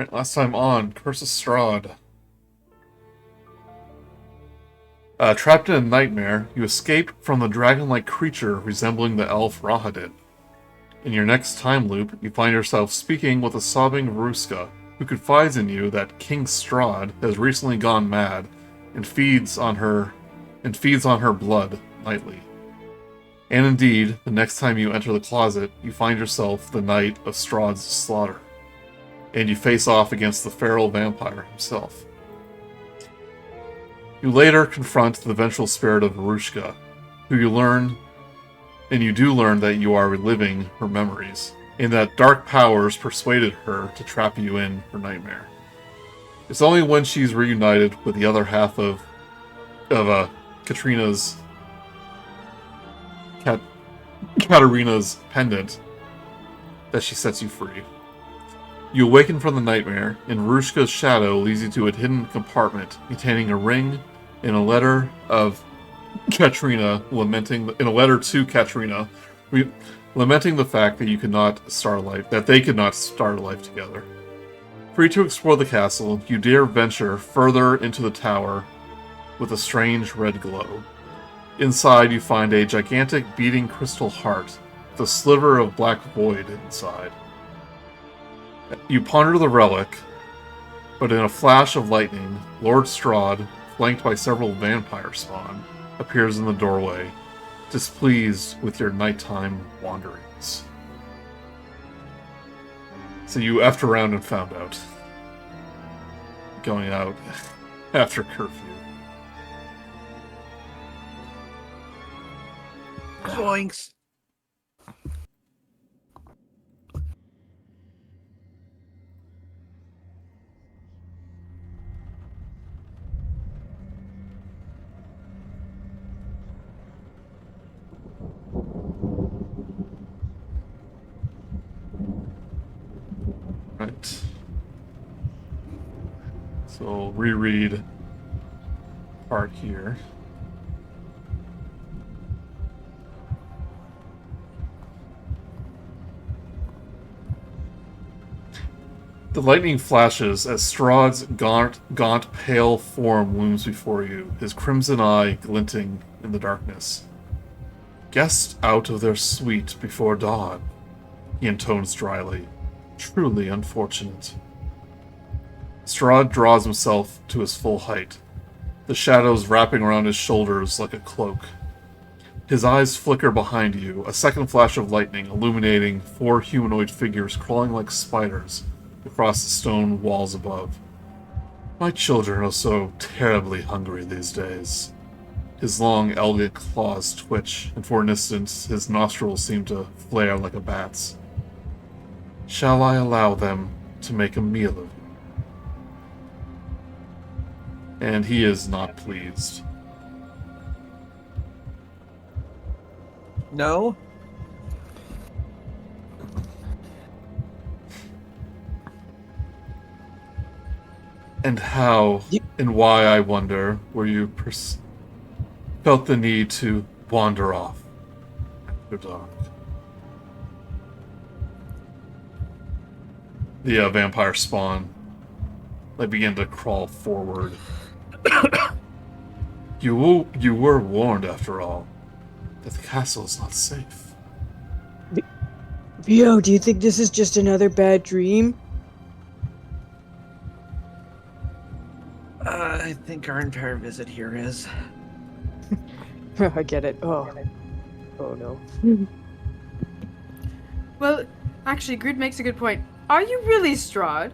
Right, last time on Curse of Strahd. Trapped in a nightmare, you escape from the dragon-like creature resembling the elf Rahadin. In your next time loop, you find yourself speaking with a sobbing Veruska, who confides in you that King Strahd has recently gone mad and feeds on her blood nightly. And indeed, the next time you enter the closet, you find yourself the night of Strahd's slaughter, and you face off against the feral vampire himself. You later confront the vengeful spirit of Veruska, who you do learn that you are reliving her memories, and that dark powers persuaded her to trap you in her nightmare. It's only when she's reunited with the other half of Katarina's pendant that she sets you free. You awaken from the nightmare, and Veruska's shadow leads you to a hidden compartment containing a ring and a letter to Katrina, lamenting the fact that they could not start a life together. Free to explore the castle, you dare venture further into the tower with a strange red glow. Inside, you find a gigantic beating crystal heart with a sliver of black void inside. You ponder the relic, but in a flash of lightning, Lord Strahd, flanked by several vampire spawn, appears in the doorway, displeased with your nighttime wanderings. So you effed around and found out. Going out after curfew. Zoinks! Right. So we'll reread part here. The lightning flashes as Strahd's gaunt, pale form looms before you, his crimson eye glinting in the darkness. Guests out of their suite before dawn, he intones dryly. Truly unfortunate. Strahd draws himself to his full height, the shadows wrapping around his shoulders like a cloak. His eyes flicker behind you, a second flash of lightning illuminating 4 humanoid figures crawling like spiders across the stone walls above. My children are so terribly hungry these days. His long, elegant claws twitch, and for an instant his nostrils seem to flare like a bat's. Shall I allow them to make a meal of you? And he is not pleased. No? And how and why, I wonder, were you felt the need to wander off after dark? The vampire spawn, they begin to crawl forward. You were warned, after all, that the castle is not safe. Vio, do you think this is just another bad dream? I think our entire visit here is. I get it. Oh no. Well, actually, Grude makes a good point. Are you really Strahd?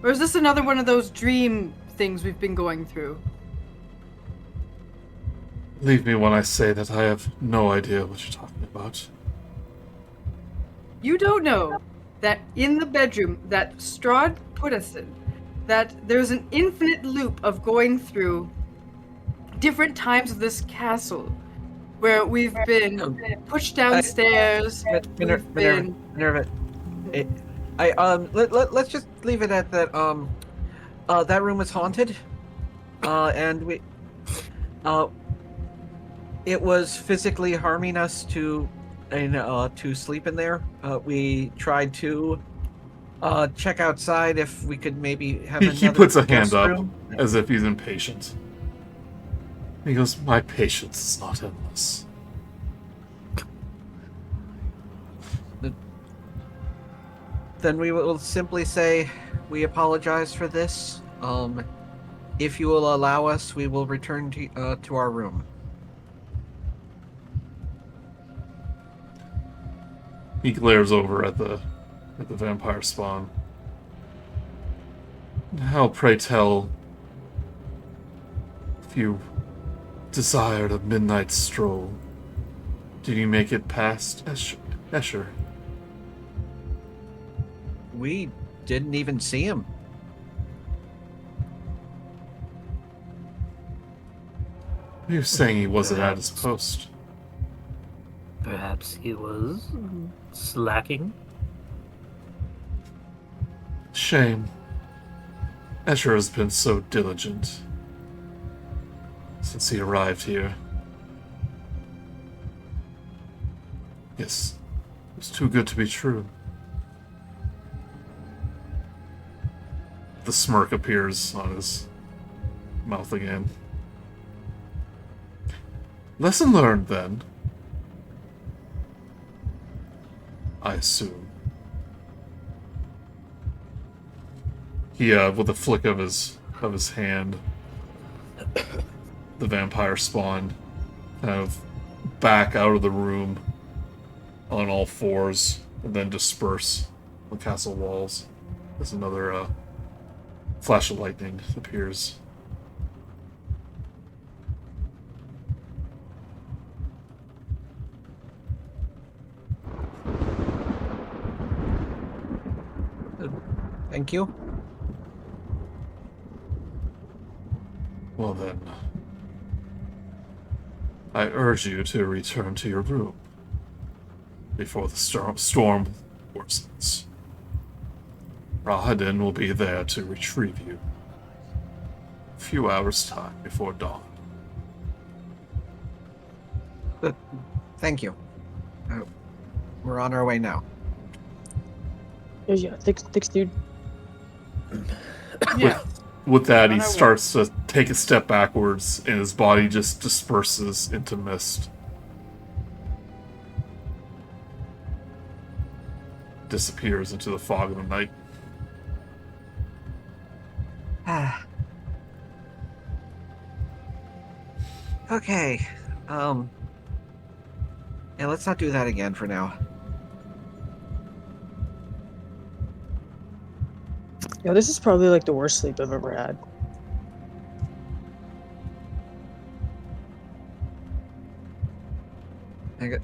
Or is this another one of those dream things we've been going through? Believe me when I say that I have no idea what you're talking about. You don't know that in the bedroom that Strahd put us in, that there's an infinite loop of going through different times of this castle, where we've been pushed downstairs. Minerva. Let's just leave it at that. That room was haunted, and it was physically harming us to sleep in there. We tried to check outside if we could maybe have He another puts a guest hand up room. as if he's impatient. He goes, "My patience is not endless." Then we will simply say we apologize for this. If you will allow us, we will return to our room. He glares over at the vampire spawn. How, pray tell, if you desired a midnight stroll, did you make it past Escher? We didn't even see him. He was saying he wasn't at his post. Perhaps he was slacking. Shame. Escher has been so diligent since he arrived here. Yes, it was too good to be true. The smirk appears on his mouth again. Lesson learned, then. I assume. He, with a flick of his hand, the vampire spawn kind of back out of the room on all fours and then disperse on the castle walls. There's another flash of lightning appears. Thank you. Well then, I urge you to return to your room before the storm worsens. Rahadin will be there to retrieve you a few hours' time before dawn. Thank you. We're on our way now. Yeah, thanks, dude. Yeah. With that, he On our way. starts to take a step backwards, and his body just disperses into mist. Disappears into the fog of the night. Okay. Yeah, let's not do that again for now. Yeah, this is probably like the worst sleep I've ever had.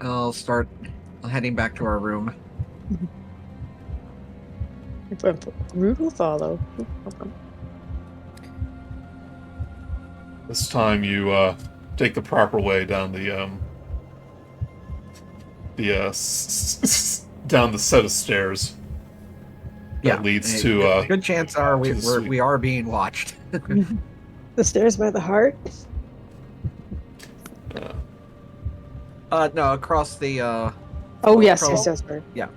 I'll start heading back to our room. Grude will follow. This time you take the proper way down down the set of stairs that leads to good chance are to the suite. we are being watched. The stairs by the heart. No, across the Oh yes, Control. sorry. Yeah,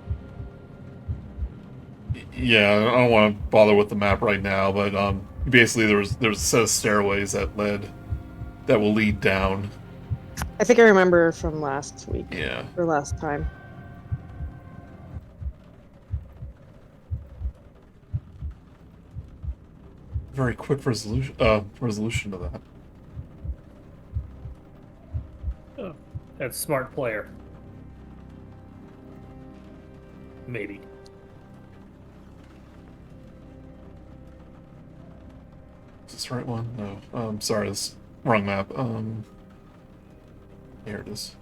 I don't want to bother with the map right now, but basically there's a set of stairways that will lead down. I think I remember from last week. Yeah. Or last time. Very quick resolution to that. Oh, that's a smart player. Maybe. Is this the right one? No. Sorry, this wrong map. Here it is.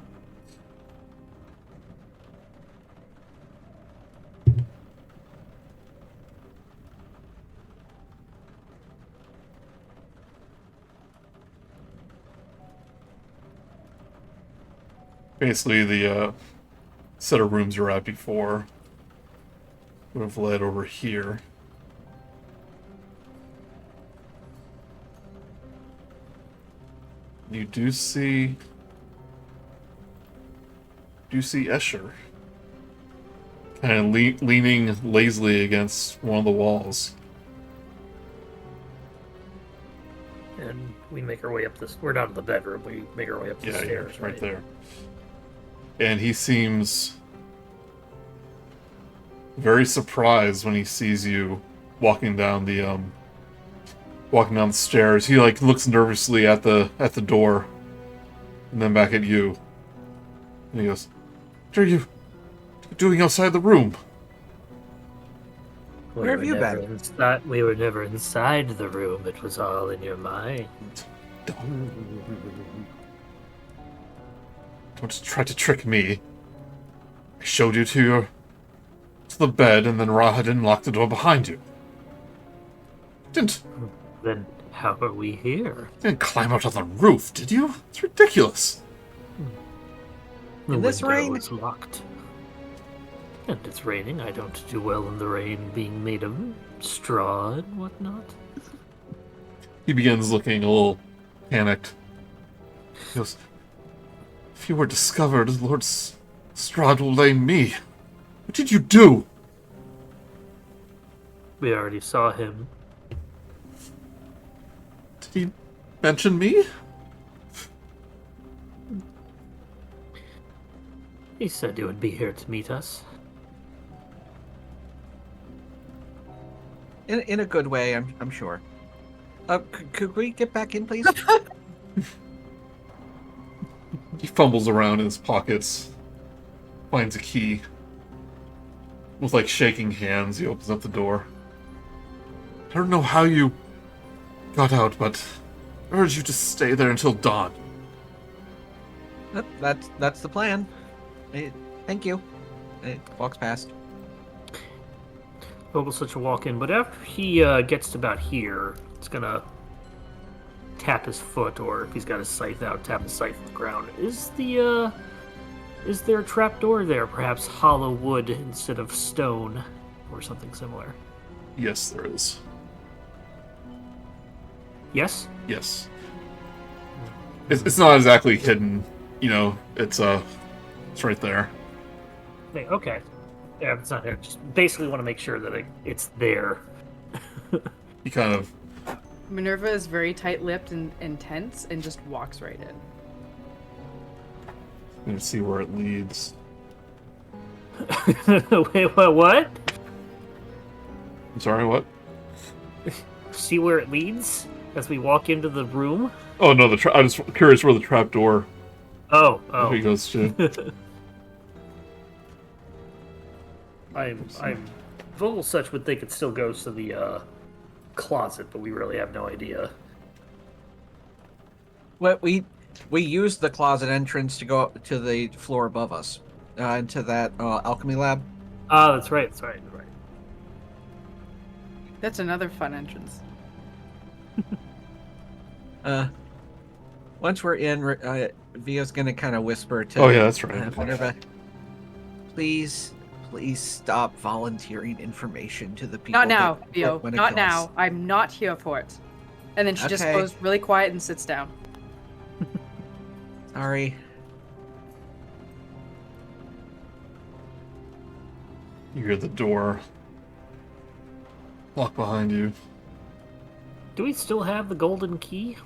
Basically, the set of rooms you're at before would have led over here. You do see Escher kind of leaning lazily against one of the walls. And we make our way up this. We're not in the bedroom. We make our way up the Yeah, stairs. yeah, right there. And he seems very surprised when he sees you walking down the stairs. He like looks nervously at the door, and then back at you. And he goes, "What are you doing outside the room?" Where have you been? We were never inside the room. It was all in your mind. Don't try to trick me. I showed you to the bed, and then Rahadin locked the door behind you. Didn't How are we here? climb out on the roof, did you? It's ridiculous. The In this window rain? is locked. And it's raining. I don't do well in the rain, being made of straw and whatnot. He begins looking a little panicked. He goes, "If you were discovered, Lord Strahd will blame me. What did you do?" We already saw him. Did he mention me? He said you would be here to meet us. In a good way, I'm sure. Could we get back in, please? He fumbles around in his pockets, finds a key. With like shaking hands, he opens up the door. I don't know how you got out, but I urge you to stay there until dawn. That's the plan. Thank you. It walks past. Vogelsuch will walk in, but after he gets to about here, it's gonna tap his foot, or if he's got his scythe out, tap his scythe on the ground. Is there a trapdoor there? Perhaps hollow wood instead of stone, or something similar? Yes, there is. Yes? Yes. It's not exactly hidden, you know, it's right there. Okay. Yeah, it's not there. Just basically want to make sure that it's there. He kind of Minerva is very tight-lipped and tense and just walks right in. gonna see where it leads. Wait, what? I'm sorry, what? See where it leads as we walk into the room? Oh no, I was curious where the trapdoor Oh. he goes to. I'm Vogelsuch would think it still goes to the closet, but we really have no idea. Well, we used the closet entrance to go up to the floor above us, into that alchemy lab. Ah, that's right. That's another fun entrance. Once we're in, Via's gonna kind of whisper to. Oh yeah, that's right. Minerva, please stop volunteering information to the people. Not now, that- Theo. when it Not kills. now. I'm not here for it. And then she just Okay. goes really quiet and sits down. Sorry. You hear the door lock behind you. Do we still have the golden key?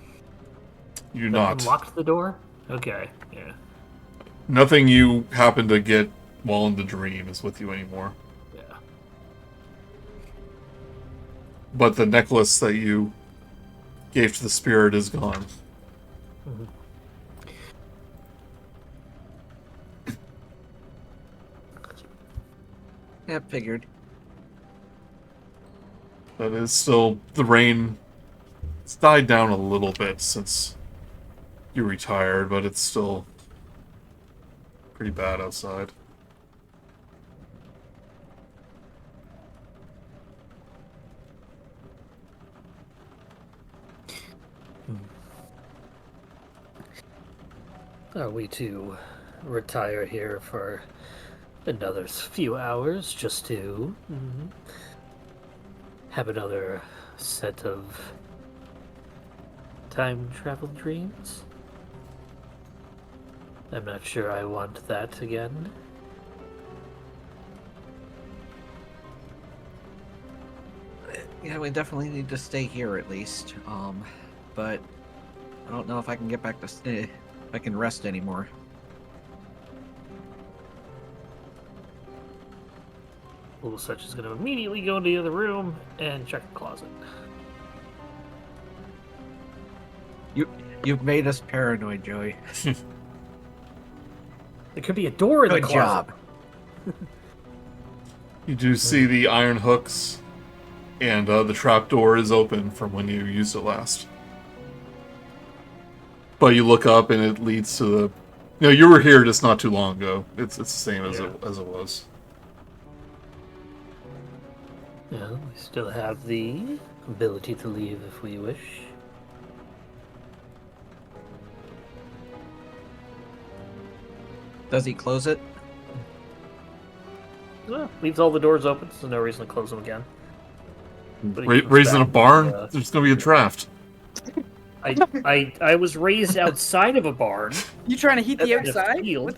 You do That not. unlocked the door? Okay, yeah. Nothing you happen to get while in the dream is with you anymore. Yeah. But the necklace that you gave to the spirit is gone. Mhm. Yeah, figured. But it's still, the rain, it's died down a little bit since you retired, but it's still pretty bad outside. Are we to retire here for another few hours just to have another set of time travel dreams? I'm not sure I want that again. Yeah, we definitely need to stay here at least. But I don't know if I can get back to if I can rest anymore. Vogelsuch is going to immediately go into the other room and check the closet. You've made us paranoid, Joey. There could be a door in the Good closet. job. You do see the iron hooks, and the trapdoor is open from when you used it last. But you look up, and it leads to the... You know, you were here just not too long ago. It's the same as it was. Yeah, we still have the ability to leave if we wish. Does he close it? Well, leaves all the doors open, so no reason to close them again. But he comes Raised in a back barn? and, There's going to be a draft. I was raised outside of a barn. You trying to heat the in a outside? field.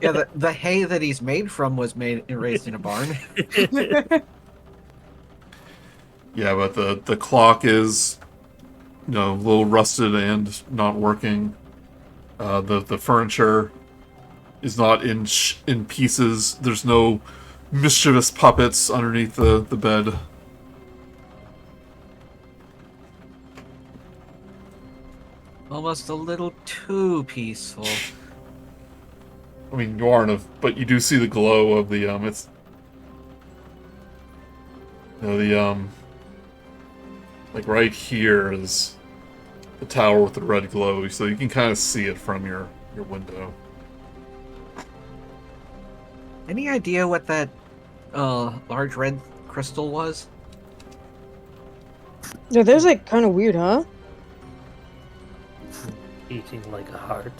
Yeah, the hay that he's made from was raised in a barn. Yeah, but the clock is, you know, a little rusted and not working. The furniture is not in pieces. There's no mischievous puppets underneath the bed. Almost a little too peaceful. I mean, you aren't, but you do see the glow of the it's, you know, the like right here is the tower with the red glow, so you can kind of see it from your window. Any idea what that large red crystal was? Yeah, there's like kind of weird, huh? Eating like a heart.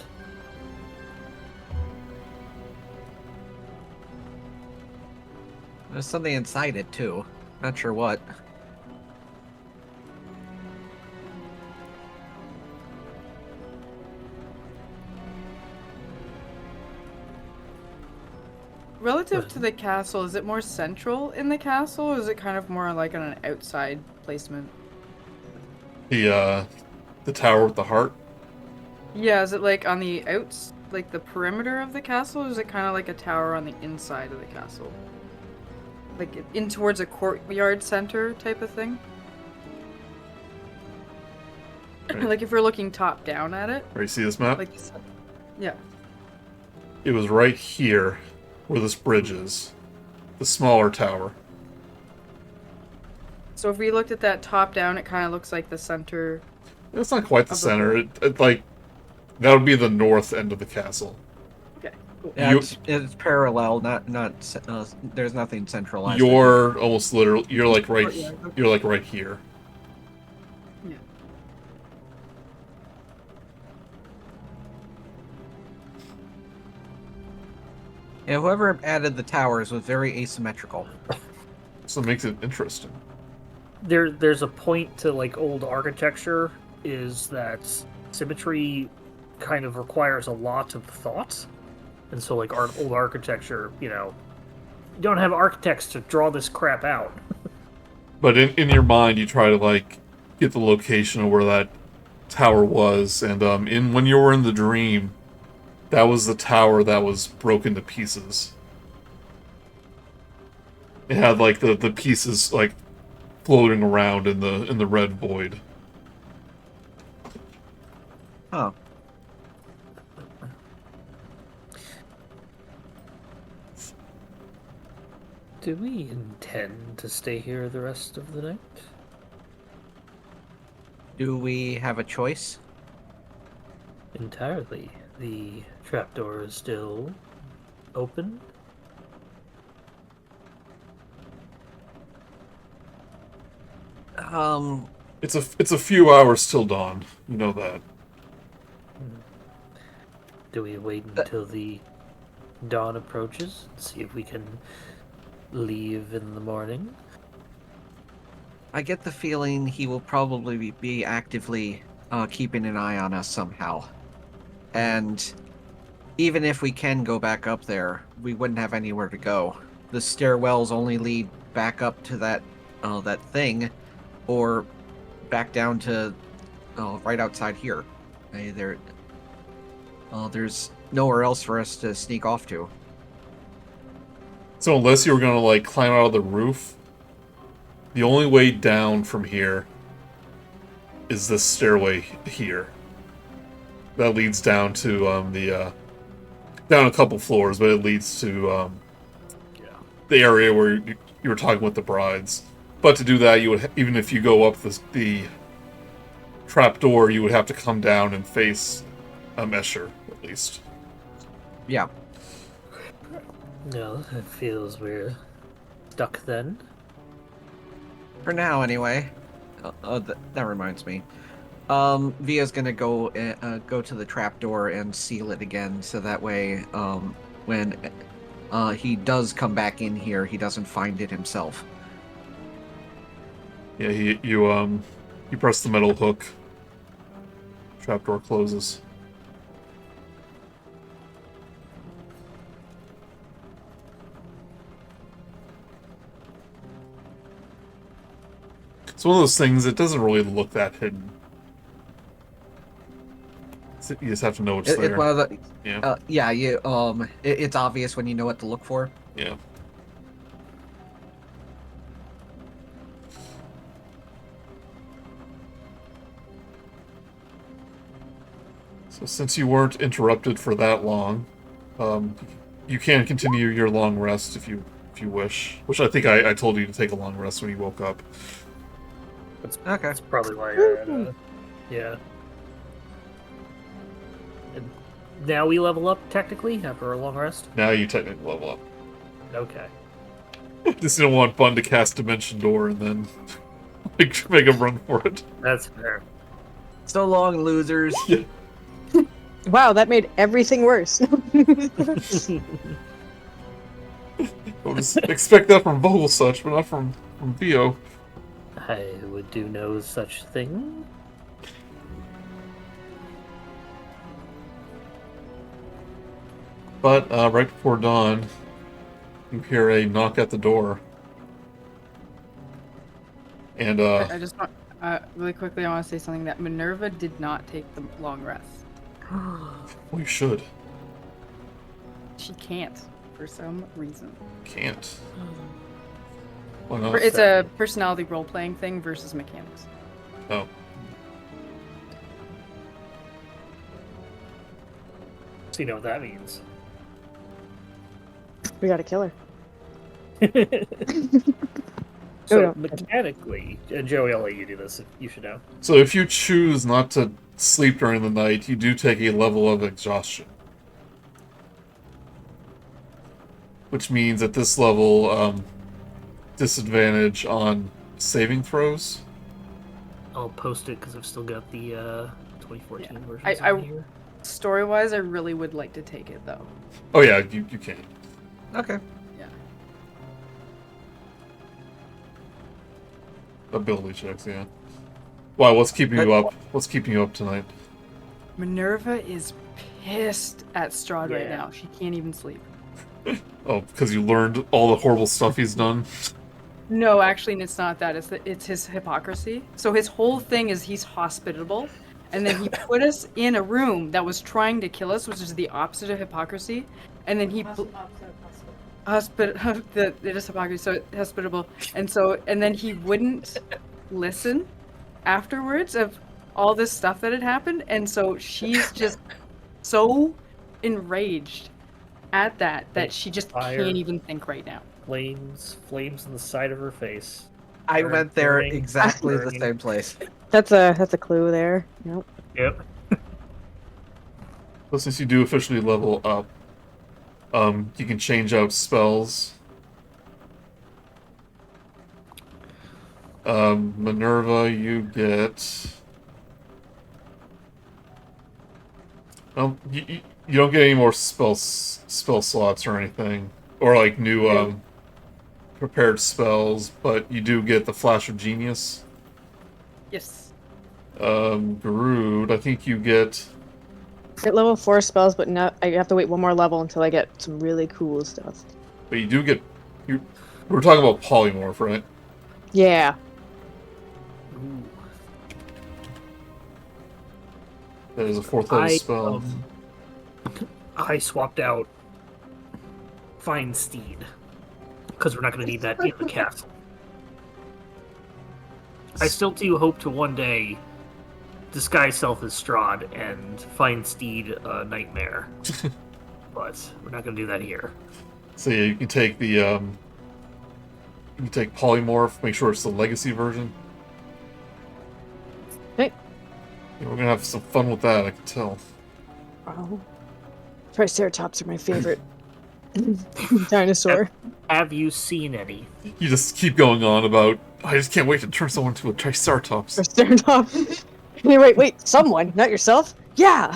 There's something inside it too. Not sure what. Relative to the castle, is it more central in the castle, or is it kind of more like on an outside placement? The tower with the heart. Yeah, is it like on the outs, like the perimeter of the castle, or is it kind of like a tower on the inside of the castle? Like in towards a courtyard center type of thing? Right. Like if we're looking top down at it? Right, you see this map? Like this, yeah. It was right here where this bridge is. The smaller tower. So if we looked at that top down, it kind of looks like the center. It's not quite the Of the center. It like that would be the north end of the castle. Okay, cool. Yeah, You- it's parallel, not there's nothing centralized. You're almost literally you're like right Courtyard, okay. you're like right here. Yeah. Yeah, whoever added the towers was very asymmetrical. So it makes it interesting. There's a point to like old architecture is that symmetry kind of requires a lot of thought, and so like old architecture, you know, you don't have architects to draw this crap out. But in your mind you try to like get the location of where that tower was, and when you were in the dream, that was the tower that was broken to pieces. It had like the pieces like floating around in the red void. Oh. Do we intend to stay here the rest of the night? Do we have a choice? Entirely. The trapdoor is still open. It's a few hours till dawn. You know that. Do we wait until the dawn approaches and see if we can leave in the morning? I get the feeling he will probably be actively keeping an eye on us somehow. And even if we can go back up there, we wouldn't have anywhere to go. The stairwells only lead back up to that that thing, or back down to right outside here. There's nowhere else for us to sneak off to. So unless you were gonna like climb out of the roof, the only way down from here is this stairway here. That leads down to down a couple floors, but it leads to the area where you were talking with the brides. But to do that, you would even if you go up the trapdoor, you would have to come down and face a Mesher at least. Yeah. No, it feels we're stuck then. For now, anyway. That reminds me. Via's gonna go to the trapdoor and seal it again, so that way, when he does come back in here, he doesn't find it himself. Yeah, you press the metal hook. Trapdoor closes. It's one of those things, it doesn't really look that hidden. You just have to know it's there. It's one of the, Yeah. it's obvious when you know what to look for. Yeah. So since you weren't interrupted for that long, you can continue your long rest if you wish. Which I think I told you to take a long rest when you woke up. That's probably why I had yeah. And now we level up, technically, after a long rest? Now you technically level up. Okay. Just didn't want Bun to cast Dimension Door and then make him run for it. That's fair. So long, losers. Yeah. Wow, that made everything worse. I would expect that from Vogelsuch, but not from Vio. I would do no such thing. But right before dawn, you hear a knock at the door. And I just want, really quickly, I want to say something that Minerva did not take the long rest. well, you should. She can't, for some reason. Can't. Why not? It's a personality role-playing thing versus mechanics. Oh. So you know what that means. We gotta kill her. So no. mechanically, Joey, I'll let you do this. You should know. So if you choose not to sleep during the night, you do take a level of exhaustion. Which means at this level, disadvantage on saving throws. I'll post it because I've still got the 2014 Yeah. version I- on here. Story-wise, I really would like to take it, though. Oh yeah, you can. Okay. Yeah. Ability checks, yeah. Why? What's keeping you up? What's keeping you up tonight? Minerva is pissed at Strahd right Yeah. now. She can't even sleep. Oh, because you learned all the horrible stuff he's done. No, actually, it's not that. It's his hypocrisy. So his whole thing is he's hospitable, and then he put us in a room that was trying to kill us, which is the opposite of hypocrisy. And then he it is hypocrisy, so hospitable, and then he wouldn't listen afterwards of all this stuff that had happened, and so she's just so enraged at that she just Fire. can't even think right now. Flames in the side of her face. I Burn, went there burning, exactly the burning. same place. That's a clue there. Nope. Yep. But since you do officially level up, you can change out spells. Minerva, you get. You don't get any more spell slots or anything, or like new prepared spells, but you do get the Flash of Genius. Yes. Grude, I think you get. Get level 4 spells, but no, I have to wait one more level until I get some really cool stuff. But you do get. We were talking about polymorph, right? Yeah. Ooh. That is a 4th level spell. I swapped out Find Steed because we're not going to need that in the castle. I still do hope to one day disguise self as Strahd and find Steed Nightmare, but we're not going to do that here. So yeah, you can take the you can take polymorph. Make sure it's the legacy version. Okay. Yeah, we're gonna have some fun with that. I can tell. Oh. Triceratops are my favorite dinosaur. Have you seen any? You just keep going on about. I just can't wait to turn someone into a Triceratops. Triceratops. Anyway, wait, someone, not yourself? Yeah.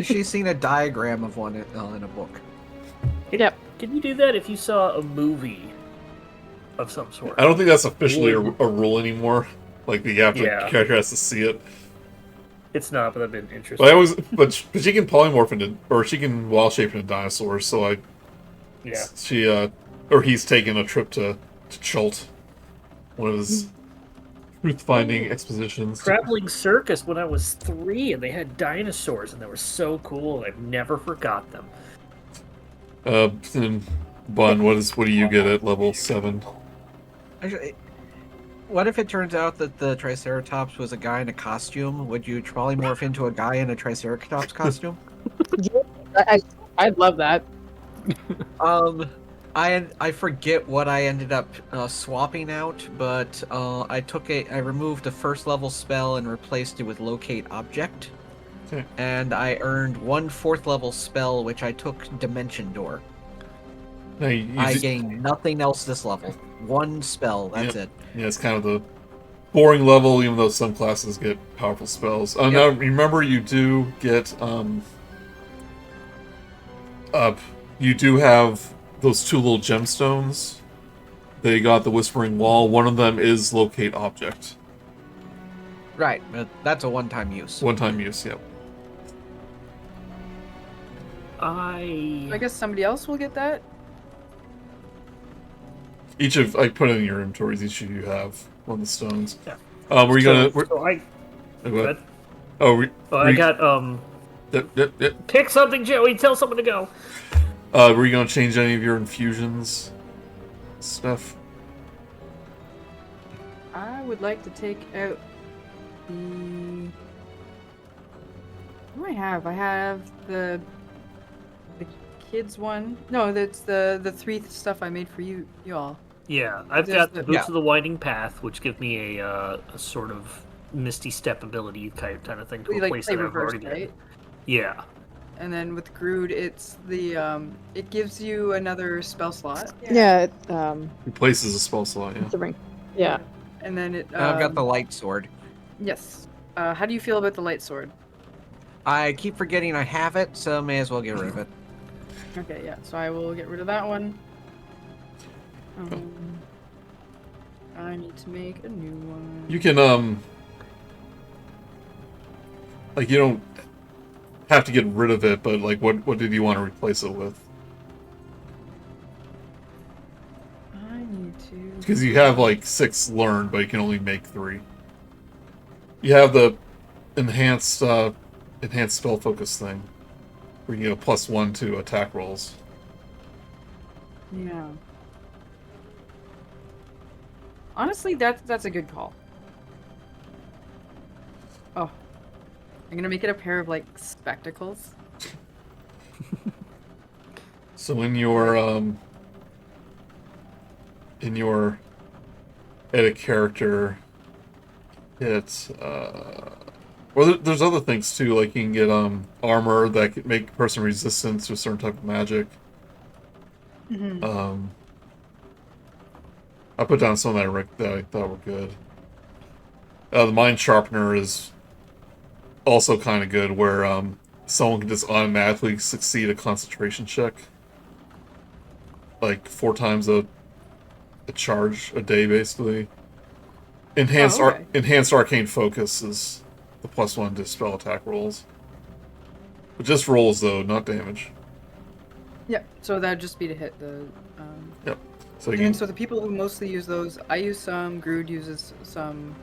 She's seen a diagram of one in a book. Yep. Can you do that if you saw a movie of some sort? I don't think that's officially a rule anymore. Like the character has to see it. It's not, but I've been interested. But I always, but she can polymorph into, or she can wild shape into dinosaurs. So he's taken a trip to Chult, one of his truth-finding expositions. Traveling circus when I was 3, and they had dinosaurs, and they were so cool. And I've never forgot them. And Bun, what do you get at level 7? Actually, what if it turns out that the Triceratops was a guy in a costume? Would you polymorph into a guy in a Triceratops costume? I'd love that. I forget what I ended up swapping out, but I removed a 1st level spell and replaced it with Locate Object. Okay. And I earned 1 4th level spell, which I took Dimension Door. No, I gained nothing else this level. 1 spell, that's it. Yeah, it's kind of the boring level, even though some classes get powerful spells. Now, remember, you do get you do have those 2 little gemstones. They got the Whispering Wall. One of them is Locate Object. Right, but that's a one-time use. One-time use, yep. I guess somebody else will get that. I put it in your inventories. Each of you have one of the stones. Yeah. Were you gonna? Go Good. I got Yep. Pick something, Joey. Tell someone to go. Were you gonna change any of your infusions stuff? I would like to take out the. What do I have? I have the kids one. No, that's the 3 stuff I made for you all. Yeah, I've got the Boots of the Winding Path, which give me a sort of Misty Step ability kind of thing to replace that I've already got. Right? Yeah. And then with Grude, it's the it gives you another spell slot. Yeah. Replaces a spell slot. Yeah. The ring. Yeah. And then it. I've got the light sword. Yes. How do you feel about the light sword? I keep forgetting I have it, so may as well get rid of it. Okay, yeah. So I will get rid of that one. I need to make a new one. You can like you don't have to get rid of it, but like what did you want to replace it with? I need to. Because you have like 6 learned, but you can only make 3. You have the enhanced spell focus thing, where you get a +1 to attack rolls. Yeah. Honestly, that's a good call. Oh. I'm gonna make it a pair of, like, spectacles. So in your edit character, it's well, there's other things too, like you can get armor that can make a person resistant to a certain type of magic. Mm-hmm. I put down some that I thought were good. The Mind Sharpener is also kind of good, where someone can just automatically succeed a concentration check, like 4 times a charge a day, basically. Enhanced Arcane Focus is the +1 to spell attack rolls, but just rolls though, not damage. Yep. So that'd just be to hit the. Yep. So you And so the people who mostly use those, I use some. Grude uses some.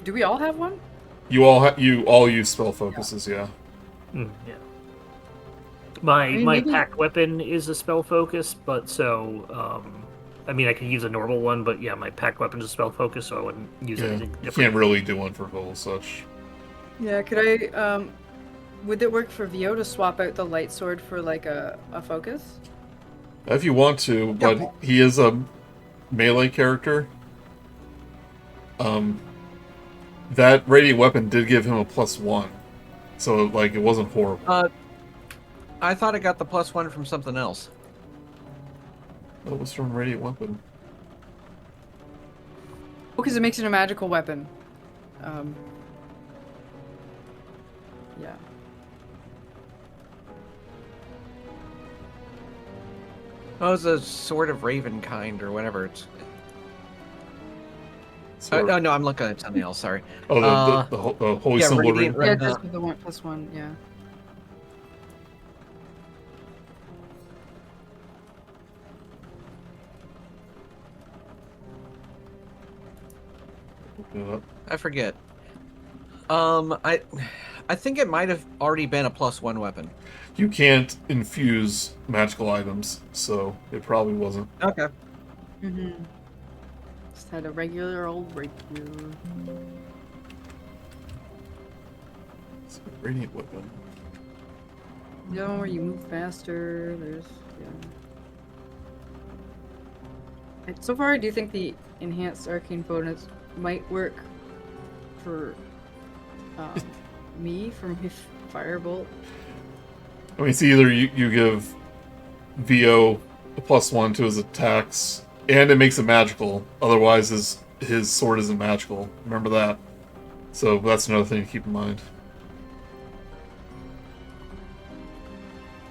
Do we all have one? you all use spell focuses, yeah. Yeah. My mean, my maybe- packed weapon is a spell focus, but so I mean I could use a normal one, but yeah, my packed weapon is a spell focus, so I wouldn't use Yeah, anything you different. can't really do one for Vogelsuch. Yeah. Could I? Would it work for Vio to swap out the light sword for like a focus? If you want to, but he is a melee character. That radiant weapon did give him a +1, so like it wasn't horrible. I thought I got the +1 from something else. That was from radiant weapon. Oh, because it makes it a magical weapon. Yeah. Oh, it's a Sword of Raven kind or whatever. It's. So, Oh no, I'm looking at something else. Sorry. the holy yeah, symbol. radiant Yeah, red. just with the 1+1. Yeah. I forget. I think it might have already been a +1 weapon. You can't infuse magical items, so it probably wasn't. Okay. Mm-hmm. Just had a regular old rapier. It's a radiant weapon. The other one where you move faster. There's So far, I do think the enhanced arcane bonus might work for me from his firebolt. I mean, it's either you give Vo a +1 to his attacks, and it makes it magical. Otherwise, his sword isn't magical. Remember that. So that's another thing to keep in mind.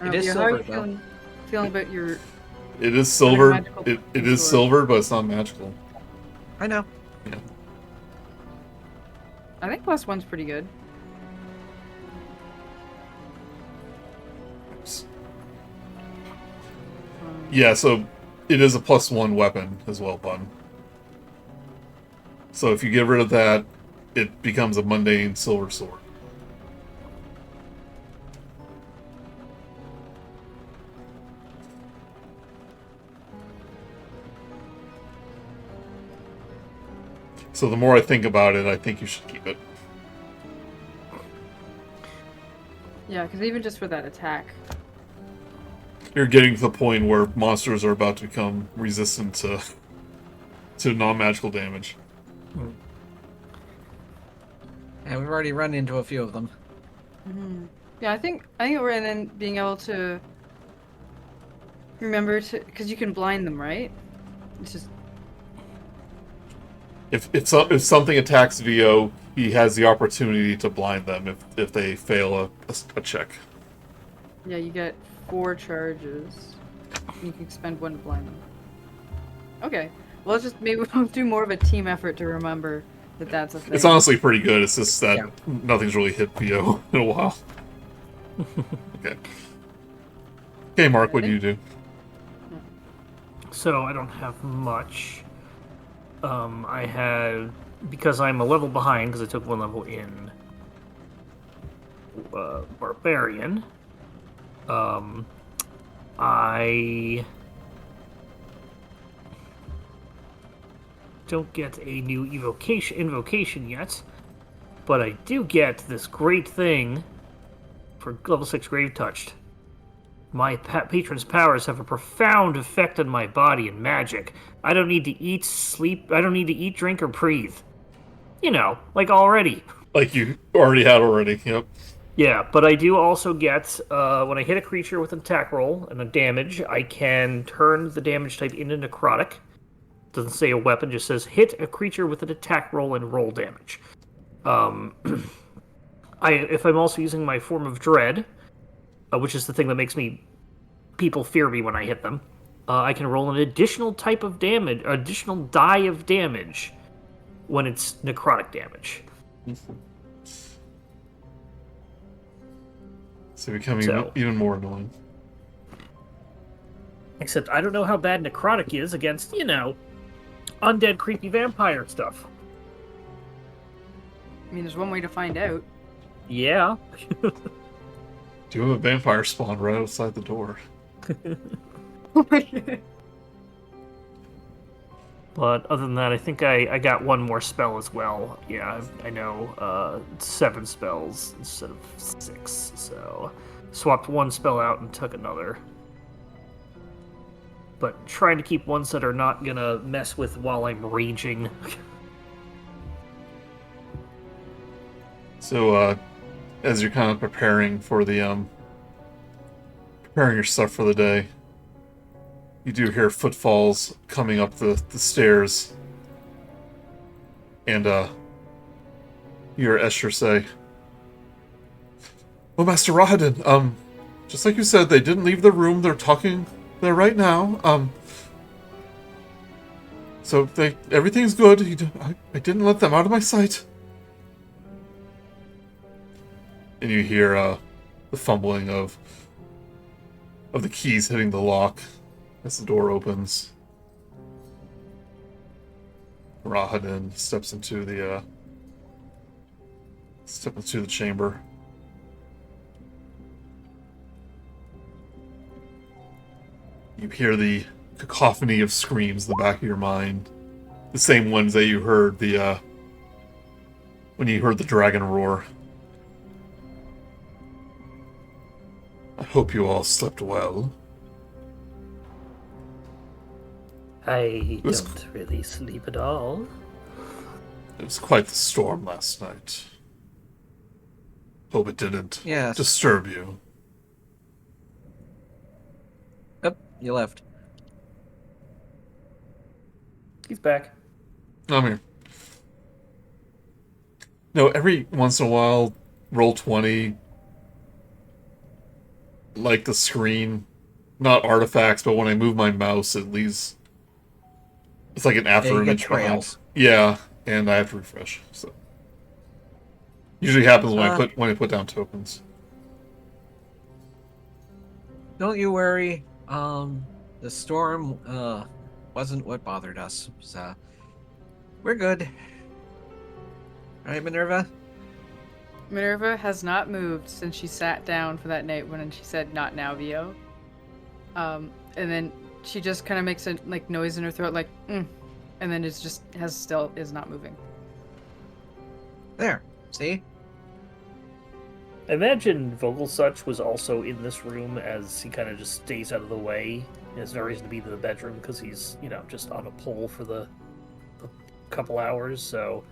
It is How are you silver, though. feeling about your? It is silver. magical It is sword. silver, but it's not magical. I know. Yeah. I think +1's pretty good. Yeah, so it is a +1 weapon as well, Bun. So if you get rid of that, it becomes a mundane silver sword. So the more I think about it, I think you should keep it. Yeah, because even just for that attack, You're getting to the point where monsters are about to become resistant to non-magical damage. And we've already run into a few of them. yeah, I think we're and then being able to remember to because you can blind them, right? It's just If something attacks Vo, he has the opportunity to blind them if they fail a check. yeah, you get 4 charges. You can spend 1 to blind them. Okay, well, let's just maybe we'll do more of a team effort to remember that that's a thing. It's honestly pretty good. It's just that Yeah. nothing's really hit Vo in a while. Okay. Okay, Mark, what do you do? So I don't have much. I had, because I'm a level behind because I took 1 level in Barbarian. I don't get a new invocation yet, but I do get this great thing for level 6 Grave Touched. My patron's powers have a profound effect on my body and magic. I don't need to eat, sleep, I don't need to eat, drink, or breathe. You know, like already. Like you already had already, yep. Yeah, but I do also get, when I hit a creature with an attack roll and a damage, I can turn the damage type into necrotic. Doesn't say a weapon, just says hit a creature with an attack roll and roll damage. If I'm also using my form of dread, which is the thing that makes people fear me when I hit them, I can roll an additional type of damage, additional die of damage when it's necrotic damage. So becoming So- even more annoying. Except I don't know how bad necrotic is against, undead creepy vampire stuff. I mean, there's one way to find out. Yeah. Do you have a vampire spawn right outside the door? Oh my god. But other than that, I think I got one more spell as well. Yeah, I know 7 spells instead of 6. So swapped one spell out and took another. But trying to keep ones that are not gonna mess with while I'm raging. So, as you're kind of preparing for the, preparing your stuff for the day, you do hear footfalls coming up the stairs. And, you hear Escher say, "Well, Master Rahadin, just like you said, they didn't leave the room. They're talking there right now. So everything's good. I didn't let them out of my sight." And you hear, the fumbling of the keys hitting the lock as the door opens. Rahadin steps into the chamber. You hear the cacophony of screams in the back of your mind. The same ones that you heard when you heard the dragon roar. I hope you all slept well. I was- don't really sleep at all. It was quite the storm last night. Hope it didn't Yes. disturb you. Yep, you left. He's back. I'm here. No, every once in a while, roll 20, like the screen, not artifacts, but when I move my mouse, it leaves. It's like an after you get image behind. trails. Yeah, and I have to refresh. So usually happens when Uh. I put down tokens. Don't you worry. The storm wasn't what bothered us. So we're good. Right, Minerva? Minerva has not moved since she sat down for that night when she said, "Not now, Vio." And then she just kind of makes a noise in her throat, and then is not moving. There. See? I imagine Vogelsuch was also in this room as he kind of just stays out of the way. He has no reason to be in the bedroom because he's, just on a pole for the couple hours, so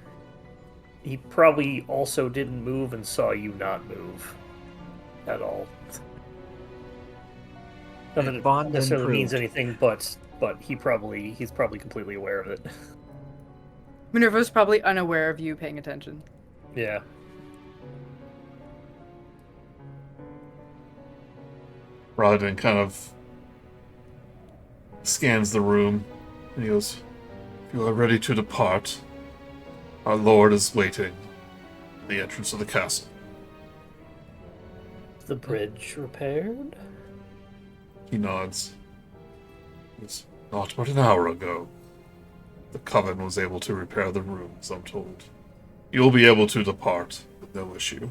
he probably also didn't move and saw you not move at all. Not that it Bond necessarily means improved. anything, but he's probably completely aware of it. Minerva's probably unaware of you paying attention. Yeah. Rodden kind of scans the room, and he goes, "If you are ready to depart, our lord is waiting at the entrance of the castle." The bridge repaired? He nods. It was not but an hour ago. The Coven was able to repair the rooms, I'm told. You'll be able to depart with no issue.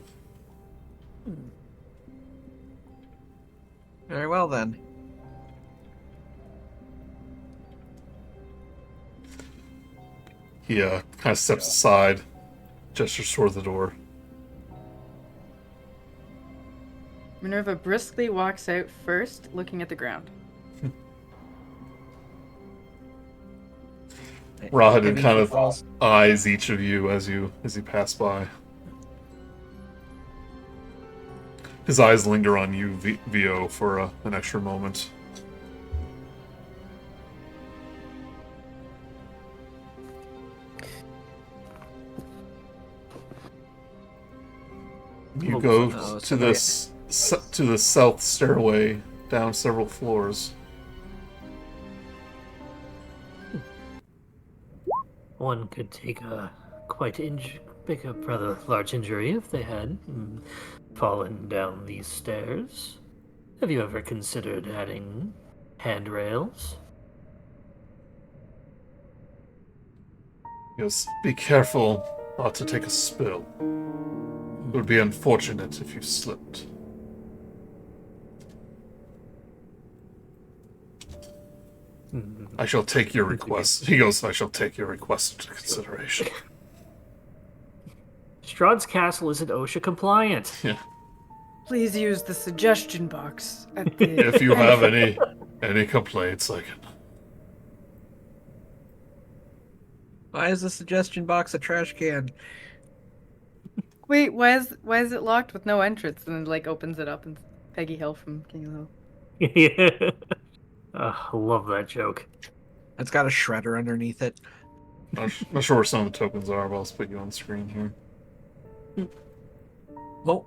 Very well then. He kind of steps aside, gestures toward the door. Minerva briskly walks out first, looking at the ground. Rahadin Maybe kind she of falls. eyes each of you as you pass by. His eyes linger on you, Vo, for an extra moment. You go Oh, to somebody- to the south stairway down several floors. One could take a rather large injury if they had fallen down these stairs. Have you ever considered adding Handrails? He goes, be careful not to take a spill. It would be unfortunate if you slipped. I shall take your request. He goes, I shall take your request into consideration. Strahd's castle isn't OSHA compliant. Yeah. Please use the suggestion box at the If you have any complaints, I can. Why is the suggestion box a trash can? Wait, why is it locked with no entrance? And then like opens it up and Peggy Hill from King of the Hill. Yeah. I love that joke. It's got a shredder underneath it. Not sure where some of the tokens are, but I'll put you on screen here. Well,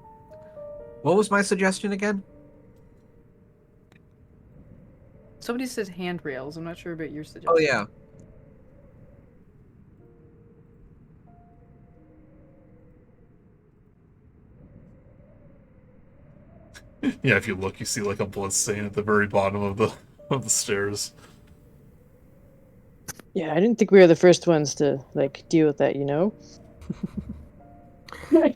what was my suggestion again? Somebody says handrails. I'm not sure about your suggestion. Oh yeah. Yeah, if you look, you see like a blood stain at the very bottom of the stairs. Yeah, I didn't think we were the first ones to like deal with that, you know? Yeah,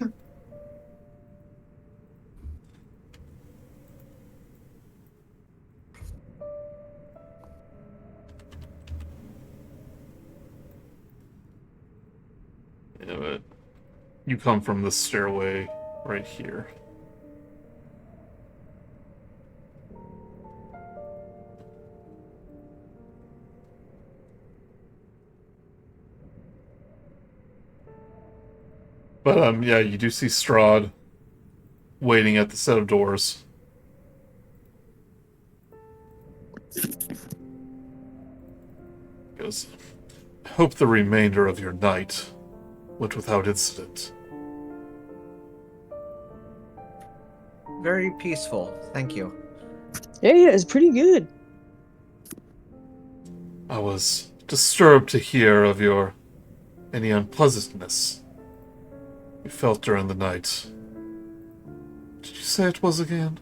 but you come from the stairway right here. But yeah, you do see Strahd waiting at the set of doors. He goes, I hope the remainder of your night went without incident. Very peaceful. Thank you. Yeah, it's pretty good. I was disturbed to hear of any unpleasantness you felt during the night. Did you say it was again?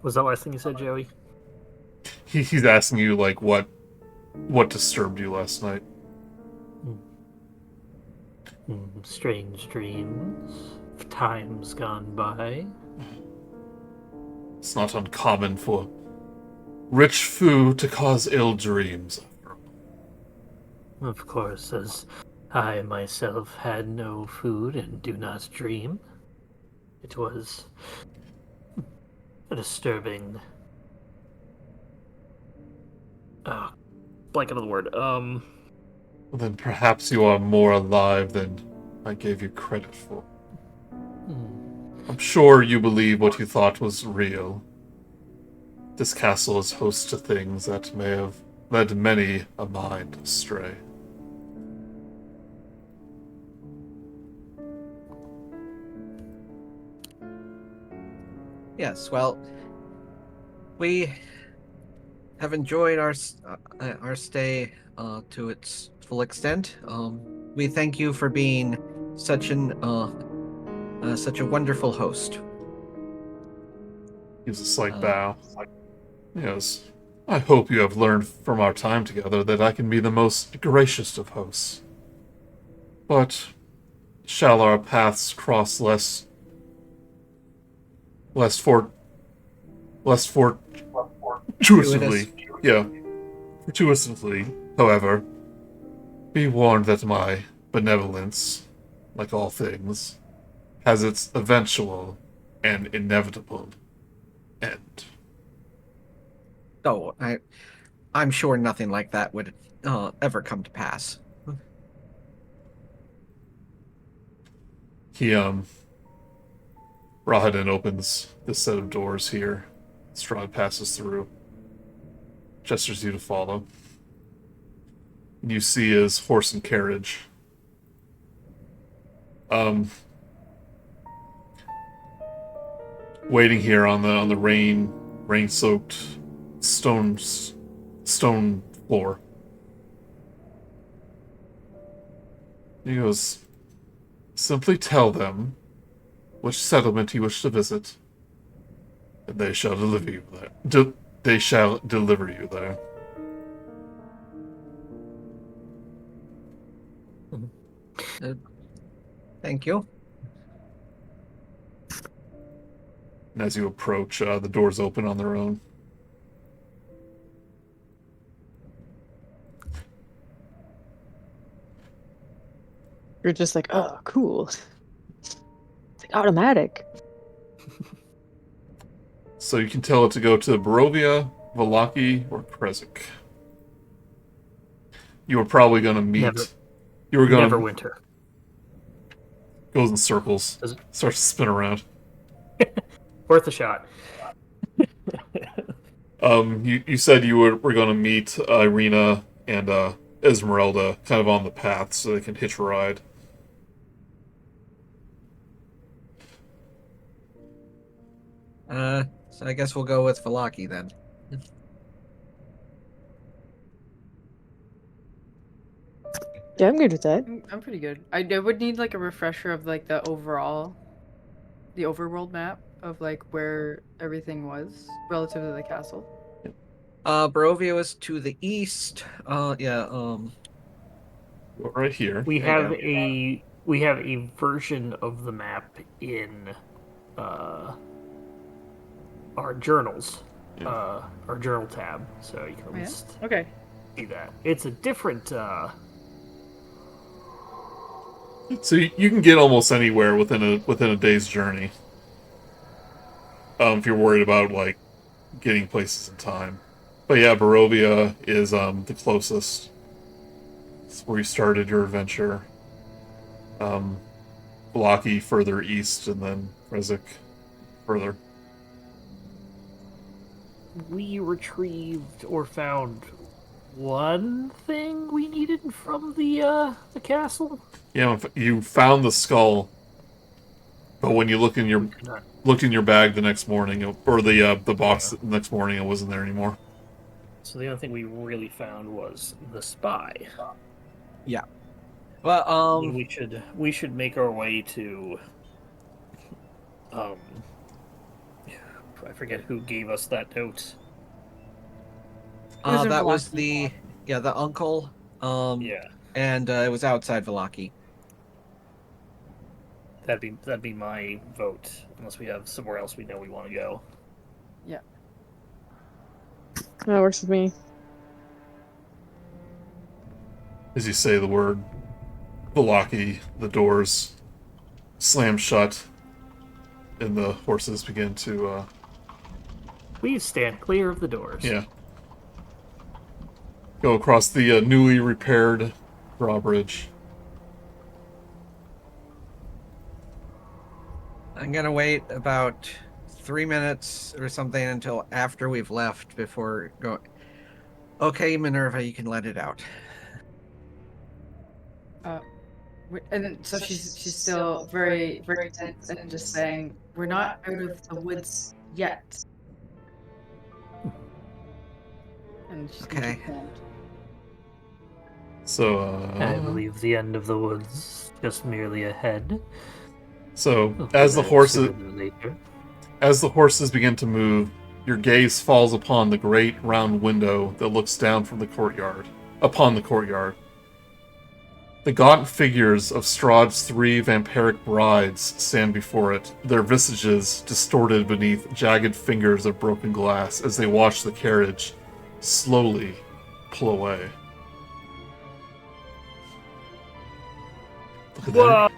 Was that last thing you said, Joey? He's asking you like what disturbed you last night. Strange dreams of times gone by. It's not uncommon for rich food to cause ill dreams. Of course, as I myself had no food and do not dream, it was a disturbing. Blank another word. Well, then perhaps you are more alive than I gave you credit for. I'm sure you believe what you thought was real. This castle is host to things that may have led many a mind astray. Yes, well, we have enjoyed our stay to its full extent. We thank you for being such a wonderful host. Gives a slight bow. Yes. I hope you have learned from our time together that I can be the most gracious of hosts. But shall our paths cross less fortuitously. Yeah. Fortuitously, however, be warned that my benevolence, like all things, has its eventual and inevitable end. Oh, I'm sure nothing like that would ever come to pass. He, Rahadin opens this set of doors here. Strahd passes through. Gestures you to follow. And you see his horse and carriage. Waiting here on the rain-soaked stone floor. He goes, simply tell them which settlement you wish to visit, And they shall deliver you there. They shall deliver you there. Thank you. And as you approach, the doors open on their own. You're just like, oh, cool. It's like automatic. So you can tell it to go to Barovia, Valaki, or Krezk. You were probably going to meet. You were going Neverwinter. Goes in circles. Does it? Starts to spin around. Worth a shot. You said you were going to meet Irina and Esmeralda kind of on the path so they can hitch a ride. So I guess we'll go with Valaki then. Yeah, I'm good with that. I'm pretty good. I would need like a refresher of like the overworld map of like where everything was relative to the castle. Barovia was to the east. Right here. We There have you a version of the map in our journals, our journal tab, so you can at least Okay. see that. It's a different. So you can get almost anywhere within a day's journey. If you're worried about like getting places in time, but yeah, Barovia is the closest. It's where you started your adventure. Valaki further east, and then Krezk further. We retrieved or found one thing we needed from the castle. Yeah, you found the skull, but when you looked in your bag the next morning, or the box the next morning, it wasn't there anymore. So the only thing we really found was the spy. Yeah. Well, we should make our way to. I forget who gave us that note. that was the uncle. Yeah, And it was outside Valaki. that'd be my vote, unless we have somewhere else we know we want to go. Yeah. That works with me. As you say the word Valaki, the doors slam shut, and the horses begin to. Please stand clear of the doors. Yeah. Go across the newly repaired drawbridge. I'm gonna wait about 3 minutes or something until after we've left before going. Okay, Minerva, you can let it out. And then, so she's still very very tense and just saying, "We're not out of the woods yet." And she's gonna Okay. keep quiet. So, I believe the end of the woods just merely ahead. So Oh, as the that's horses sooner than later. as the horses begin to move, your gaze falls upon the great round window that looks down from the courtyard. The gaunt figures of Strahd's 3 vampiric brides stand before it, their visages distorted beneath jagged fingers of broken glass as they watch the carriage slowly pull away. Look at that.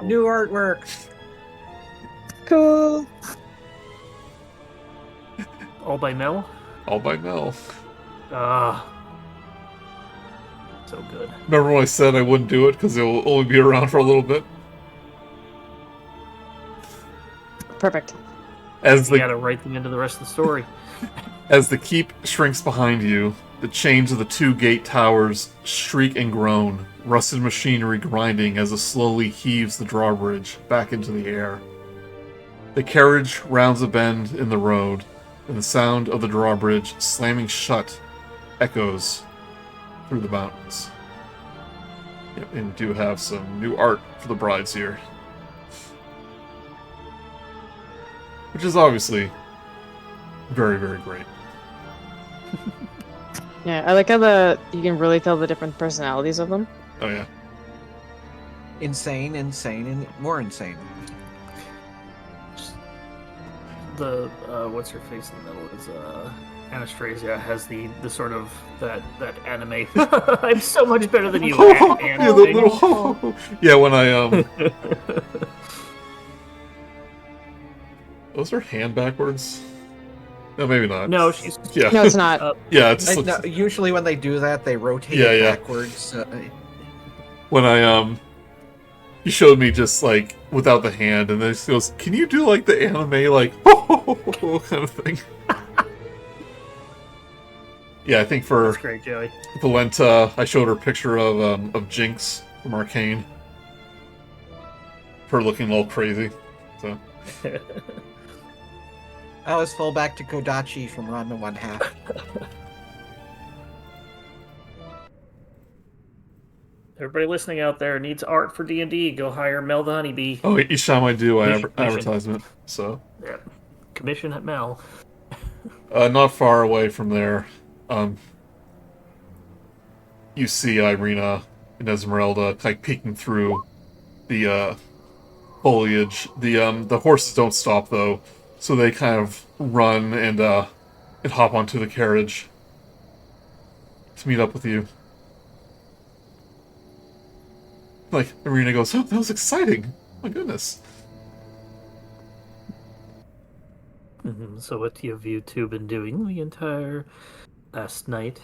New artwork. Cool. All by Mel? All by Mel. So good. Remember when I said I wouldn't do it because it will only be around for a little bit? Perfect. As You the gotta write them into the rest of the story. As the keep shrinks behind you, the chains of the 2 gate towers shriek and groan, rusted machinery grinding as it slowly heaves the drawbridge back into the air. The carriage rounds a bend in the road, and the sound of the drawbridge slamming shut echoes through the mountains. Yep, and we do have some new art for the brides here. Which is obviously very, very great. Yeah, I like how you can really tell the different personalities of them. Oh yeah. Insane, and more insane. The what's her face in the middle is Anastasia has the sort of that anime. I'm so much better than you. Yeah, the little yeah, when I was her hand backwards? No, maybe not. No, she's Yeah. No, it's not. Yeah, it just looks... No, usually when they do that, they rotate Yeah, it yeah. backwards. When I he showed me just like without the hand, and then he goes, "Can you do like the anime like kind of thing?" Yeah, I think for That's great, Joey. Valenta, I showed her a picture of Jinx from Arcane. Her looking all crazy. So I was full back to Kodachi from Ranma 1/2. Everybody listening out there needs art for D&D. Go hire Mel the Honeybee. oh, each time I do, I Commission. advertisement. So Yeah. Commission at Mel. not far away from there, you see Irina and Esmeralda like peeking through the foliage. The horses don't stop though, so they kind of run and hop onto the carriage to meet up with you. Like Irina goes, "Oh, that was exciting! My goodness." So what have you two been doing the entire last night?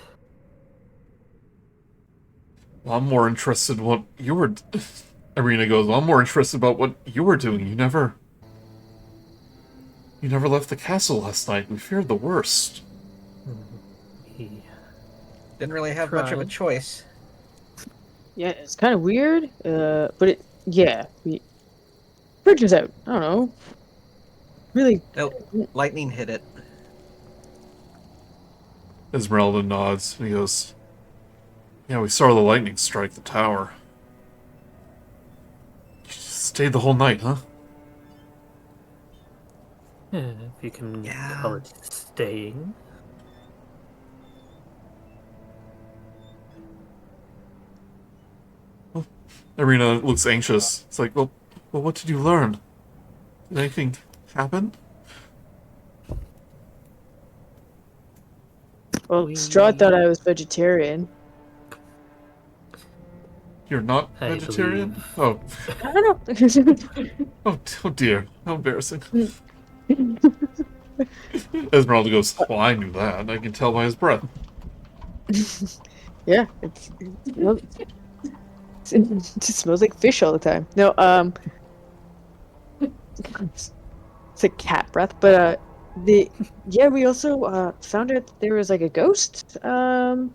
Well, I'm more interested in what you were... Irina goes, "Well, I'm more interested about what you were doing. You never left the castle last night. We feared the worst." Didn't really have much of a Tried. choice. Yeah, it's kind of weird. But bridge was out. I don't know. Really. Oh, lightning hit it. Esmeralda nods, and he goes, "Yeah, we saw the lightning strike the tower. You stayed the whole night, huh?" If you can Yeah. call it staying. Irina looks anxious. It's like, well, what did you learn? Did anything happen? Well, Strahd thought I was vegetarian. You're not I vegetarian? believe- Oh, I don't know. oh dear. How embarrassing. Esmeralda goes, "Well, I knew that. I can tell by his breath." Yeah, it smells like fish all the time. No, it's like cat breath. But we also found out that there was like a ghost that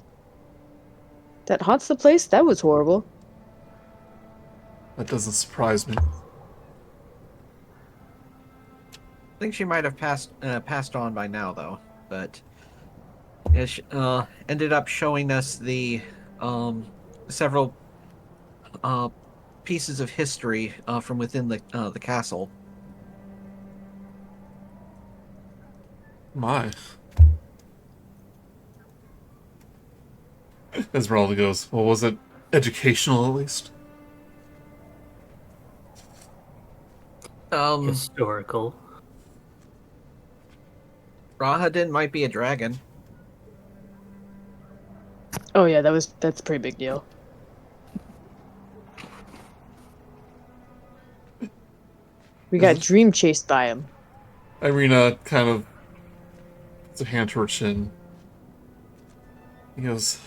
haunts the place. That was horrible. That doesn't surprise me. I think she might have passed on by now, though. But it ended up showing us the several pieces of history from within the castle. My. Esmeralda goes, "Well, was it educational at least?" Historical. Rahadin might be a dragon. Oh yeah, that's a pretty big deal. We got dream chased by him. Irina kind of puts a hand to her chin. He goes,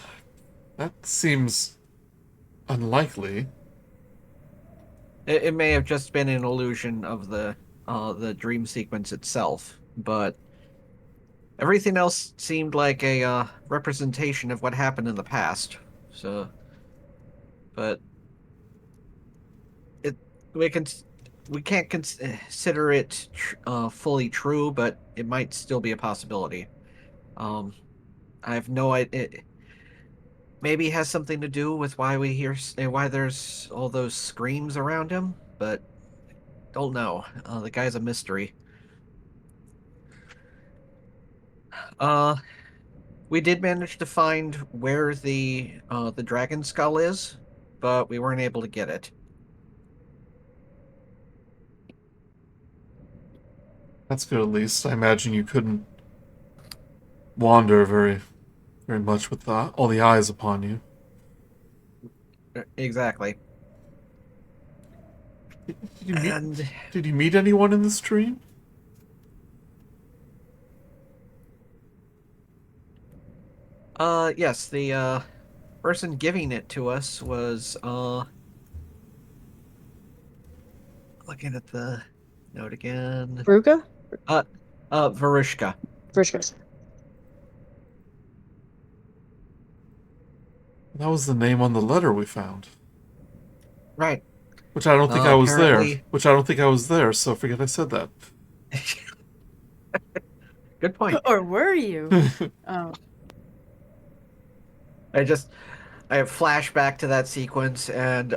"That seems unlikely." It may have just been an illusion of the dream sequence itself, but everything else seemed like a representation of what happened in the past. So, but we can't consider it fully true, but it might still be a possibility. I have no idea. Maybe it has something to do with why there's all those screams around him, but don't know. The guy's a mystery. We did manage to find where the dragon skull is, but we weren't able to get it. That's good at least. I imagine you couldn't wander very, very much with all the eyes upon you. Exactly. Did you meet, And did you meet anyone in this dream? yes, the person giving it to us was looking at the note again. Bruga? Varushka. Vrishkas. That was the name on the letter we found. Right. Which I don't think I was there. Apparently- Which I don't think I was there, so forget I said that. Good point. Or were you? Oh. I have flashback to that sequence, and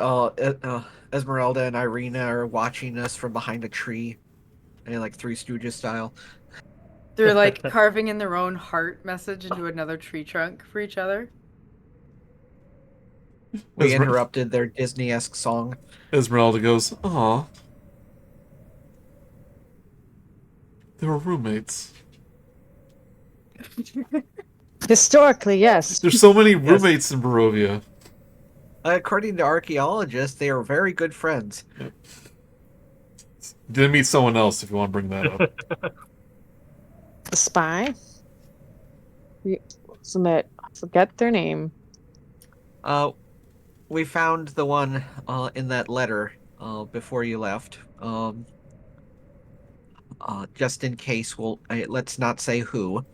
Esmeralda and Irina are watching us from behind a tree, like Three Stooges style. They're like carving in their own heart message into another tree trunk for each other. We interrupted their Disney-esque song. Esmeralda goes, "Aw." They were roommates. Historically, yes. There's so many roommates in Barovia. According to archaeologists, they are very good friends. Didn't meet someone else if you want to bring that up. The spy. Submit. Forget their name. We found the one in that letter before you left. Just in case, let's not say who.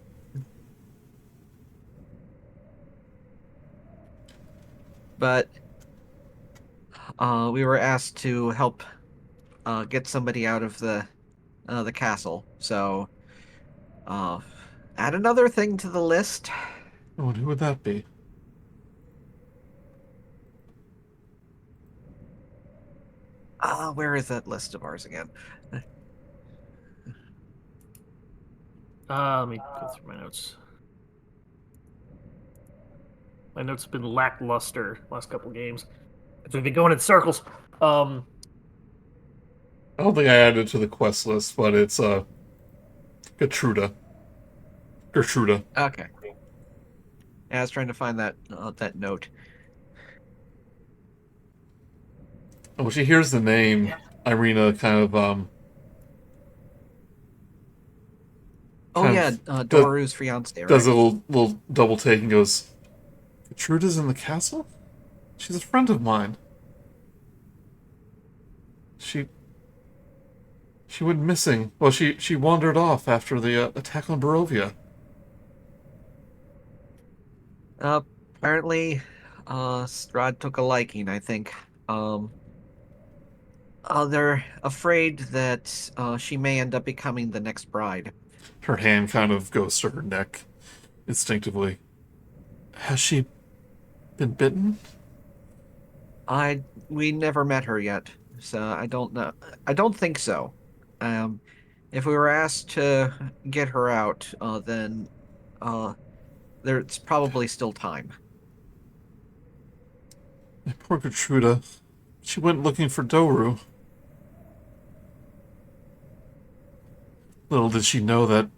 But we were asked to help get somebody out of the castle. So add another thing to the list. Oh, and who would that be? Where is that list of ours again? Let me go through my notes. My notes have been lackluster last couple games. We've been going in circles. I don't think I added it to the quest list, but it's Gertruda. Okay. Yeah, I was trying to find that note. And when she hears the name, Irina kind of Oh kind yeah, of Doru's fiance, right? does a little double take and goes, "Gertruda's in the castle? She's a friend of mine. She went missing. Well, she wandered off after the attack on Barovia." Apparently, Strahd took a liking, I think. They're afraid that she may end up becoming the next bride. Her hand kind of goes to her neck instinctively. Has she been bitten? We never met her yet, so I don't know. I don't think so. If we were asked to get her out, then there's probably still time. Poor Gertruda. She went looking for Doru. Little did she know that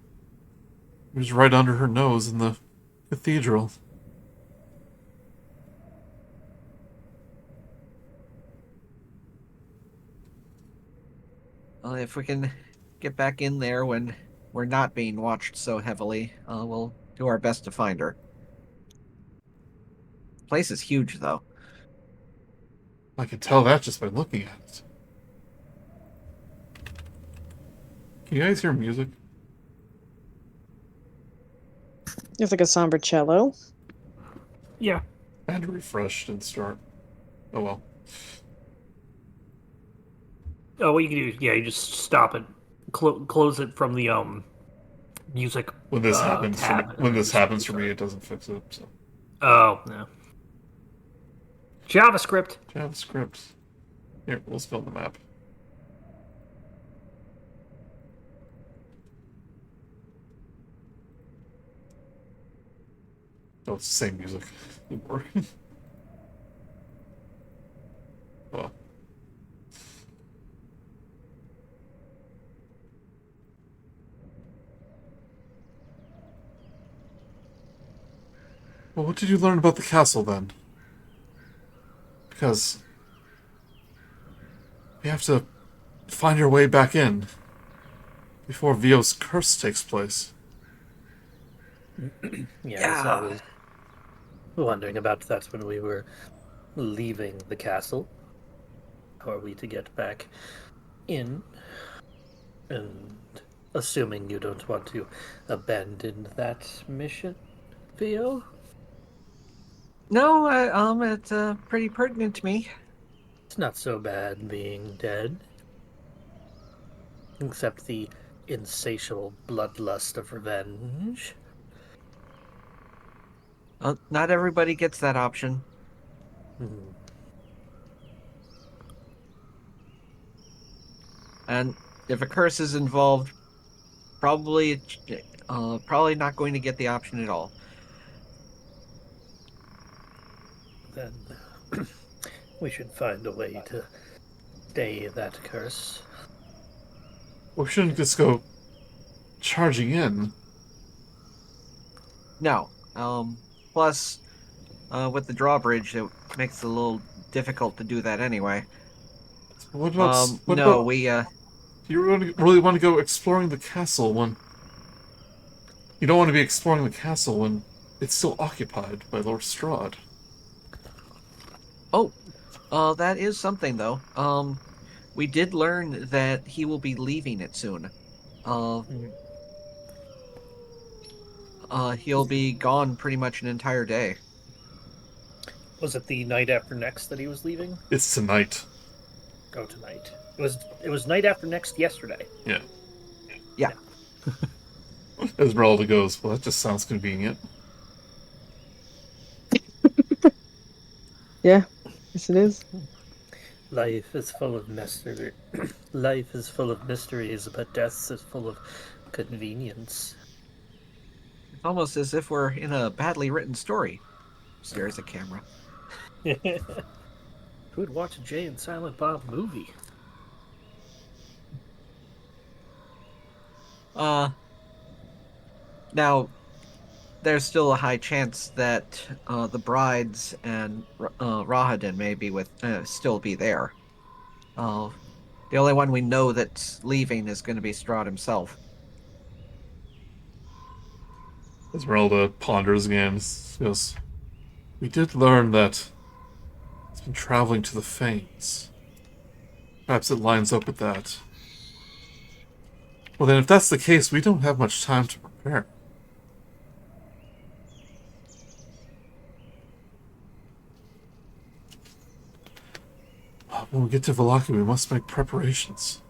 it was right under her nose in the cathedral. If we can get back in there when we're not being watched so heavily, we'll do our best to find her. The place is huge, though. I could tell that just by looking at it. Can you guys hear music? It's like a somber cello. Yeah. I had to refresh and start. Oh well. Oh, what you can do is, you just stop it, close it from the music. When this happens, tab, when this just happens for restart. me, it doesn't fix it. So Oh, no. JavaScript. JavaScript. Here, we'll spell the map. Oh, it's the same music. Well. Well, what did you learn about the castle then? Because we have to find our way back in before Vio's curse takes place. Yes, I was wondering about that when we were leaving the castle. How are we to get back in? And assuming you don't want to abandon that mission, Theo? No, it's pretty pertinent to me. It's not so bad being dead. Except the insatiable bloodlust of revenge. Not everybody gets that option. Hmm. And if a curse is involved, probably not going to get the option at all. Then we should find a way to stay that curse. We shouldn't just go charging in. No. Plus, with the drawbridge, it makes it a little difficult to do that anyway. What about? You really want to go exploring the castle when you don't want to be exploring the castle when it's still occupied by Lord Strahd. Oh, that is something though. We did learn that he will be leaving it soon. He'll be gone pretty much an entire day. Was it the night after next that he was leaving? It's tonight. Oh, tonight. It was night after next yesterday. Yeah. Yeah. Esmeralda goes, well, that just sounds convenient. Yeah, yes it is. Life is full of mystery. Life is full of mysteries, but death is full of convenience. It's almost as if we're in a badly written story. Stares at camera. Who would watch a Jay and Silent Bob movie? Now, there's still a high chance that the brides and Rahadin may be still be there. The only one we know that's leaving is going to be Strahd himself. Esmeralda ponders again. Goes, we did learn that it's been traveling to the Fanes. Perhaps it lines up with that. Well, then, if that's the case, we don't have much time to prepare. When we get to Vallaki, we must make preparations.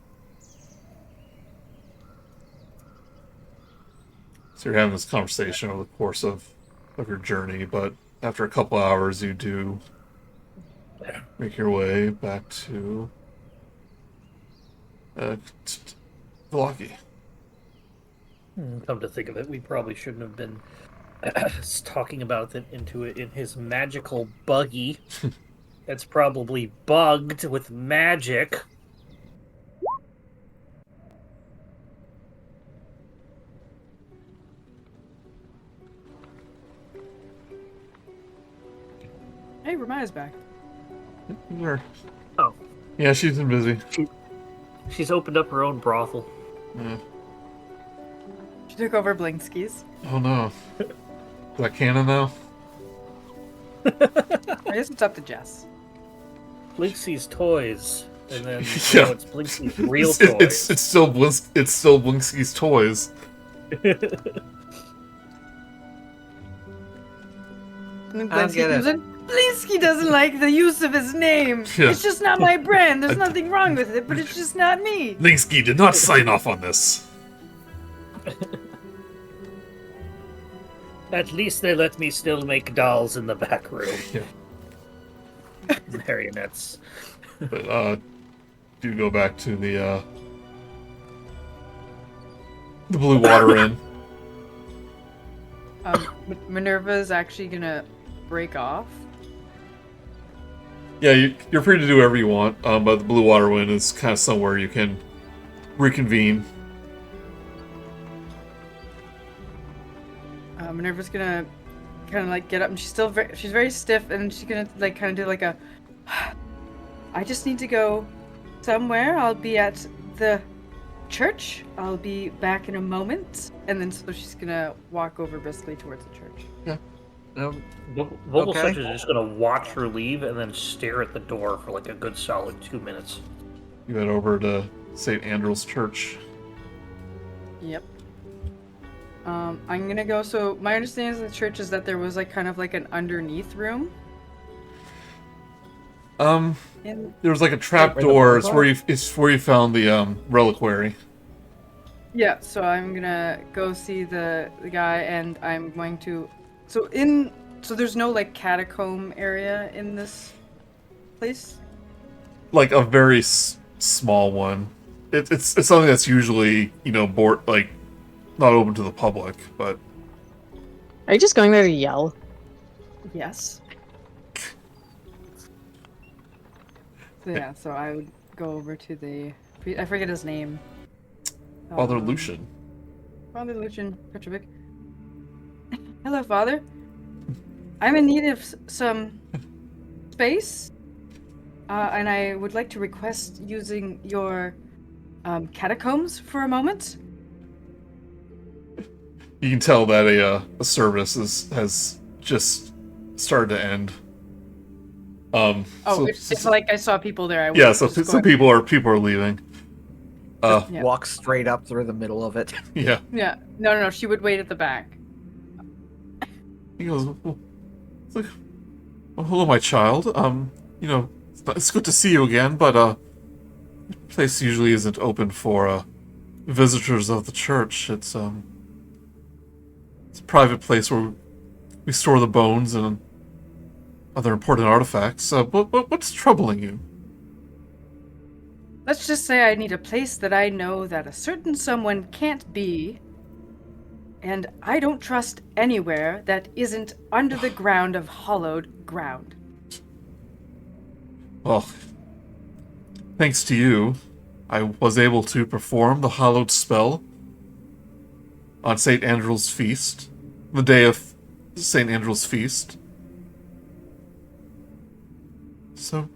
So you're having this conversation over the course of your journey, but after a couple hours, you do make your way back to Vallaki. Come to think of it, we probably shouldn't have been talking about it in his magical buggy. That's probably bugged with magic. Hey, Romaia's back. Sure. Oh. Yeah, she's been busy. She's opened up her own brothel. Yeah. She took over Blinkski's. Oh no. Is that canon now? I guess it's up to Jess. Blinksy's toys, and then Yeah. it's Blinksy's real toys. It's still Blinkski's toys. And I don't get it. Blinsky doesn't like the use of his name. Yeah. It's just not my brand. There's nothing wrong with it, but it's just not me. Blinsky did not sign off on this. At least they let me still make dolls in the back room. Yeah. Marionettes. But do go back to the Blue Water Inn. Minerva is actually gonna break off. Yeah, you're free to do whatever you want, but the Blue Water Wind is kind of somewhere you can reconvene. Minerva's gonna kind of like get up, and she's very stiff, and she's gonna like kind of do like a. I just need to go somewhere. I'll be at the church. I'll be back in a moment, and then so she's gonna walk over briskly towards the church. Yeah. Vogelsuch is just gonna watch her leave and then stare at the door for like a good solid 2 minutes. You head over to St. Andrew's Church. Yep. I'm gonna go. So my understanding of the church is that there was like kind of like an underneath room. There was like a trap door. It's where you found the reliquary. Yeah. So I'm gonna go see the guy, and I'm going to. So there's no like catacomb area in this place. Like a very small one. It's something that's usually not open to the public, but. Are you just going there to yell? Yes. So yeah, so I would go over to I forget his name. Father Lucian. Father Lucian Petrovic. Hello, Father. I'm in need of some space, and I would like to request using your catacombs for a moment. You can tell that a service has just started to end. It's like I saw people there. Some people are leaving. Walk straight up through the middle of it. Yeah. Yeah. No. She would wait at the back. He goes, it's like, well, hello, my child. It's good to see you again, but the place usually isn't open for visitors of the church. It's a private place where we store the bones and other important artifacts. What's troubling you? Let's just say I need a place that I know that a certain someone can't be, and I don't trust anywhere that isn't under the ground of hollowed ground. Well, thanks to you, I was able to perform the hallowed spell on St. Andrew's Feast, the day of St. Andrew's Feast. So,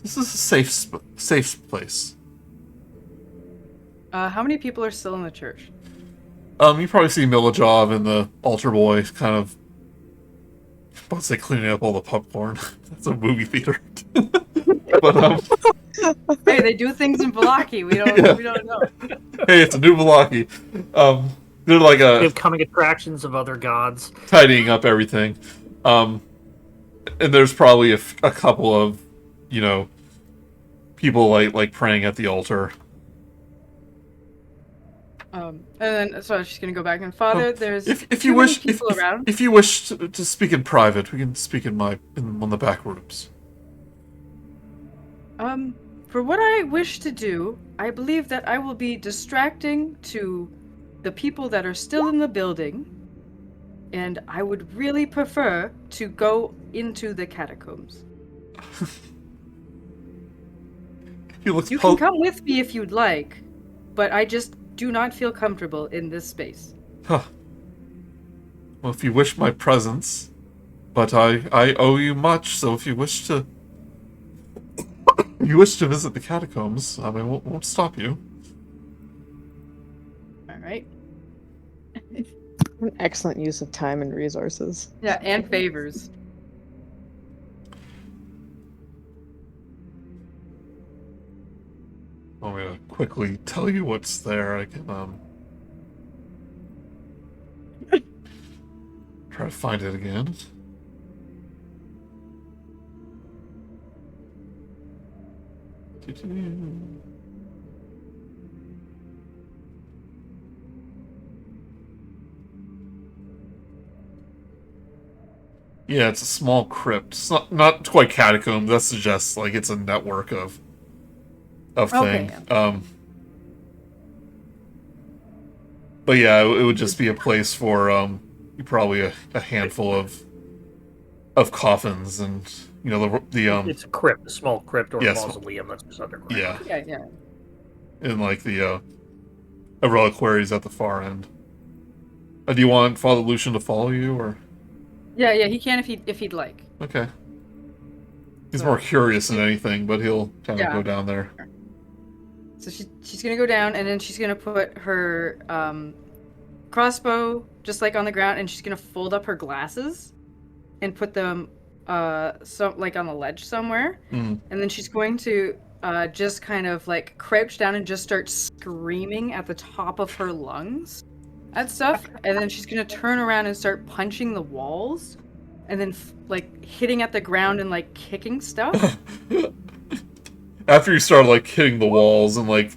this is a safe place. How many people are still in the church? You probably see Milajov and the altar boy kind of, I would say, cleaning up all the popcorn. That's a movie theater. But hey, they do things in Valaki. We don't know. Hey, it's a new Valaki. They're like They have coming attractions of other gods, tidying up everything. And there's probably a couple of, people like praying at the altar. And then so she's gonna go back and Father. There's if you wish people around. If you wish to speak in private, we can speak in one of the back rooms. For what I wish to do, I believe that I will be distracting to the people that are still in the building, and I would really prefer to go into the catacombs. You can come with me if you'd like, but I just do not feel comfortable in this space. Huh. Well, if you wish my presence, but I owe you much, so if you wish to visit the catacombs, I won't stop you. All right. An excellent use of time and resources. Yeah, and favors. I'm gonna quickly tell you what's there. I can try to find it again. Yeah, it's a small crypt. It's not quite catacomb. That suggests like it's a network of thing. Yeah. But yeah, it would just be a place for probably a handful of coffins, and It's a crypt, a small crypt or a Yes. mausoleum that's just underground. yeah, Yeah. and like the a reliquaries at the far end. Do you want Father Lucian to follow you, or Yeah, he can if he'd like. okay? He's So- more curious than anything, but he'll kind of Yeah. go down there. So she's gonna go down, and then she's gonna put her crossbow just like on the ground, and she's gonna fold up her glasses and put them like on the ledge somewhere, Mm. and then she's going to just kind of like crouch down and just start screaming at the top of her lungs at stuff, and then she's gonna turn around and start punching the walls, and then like hitting at the ground and like kicking stuff. After you start like hitting the walls and like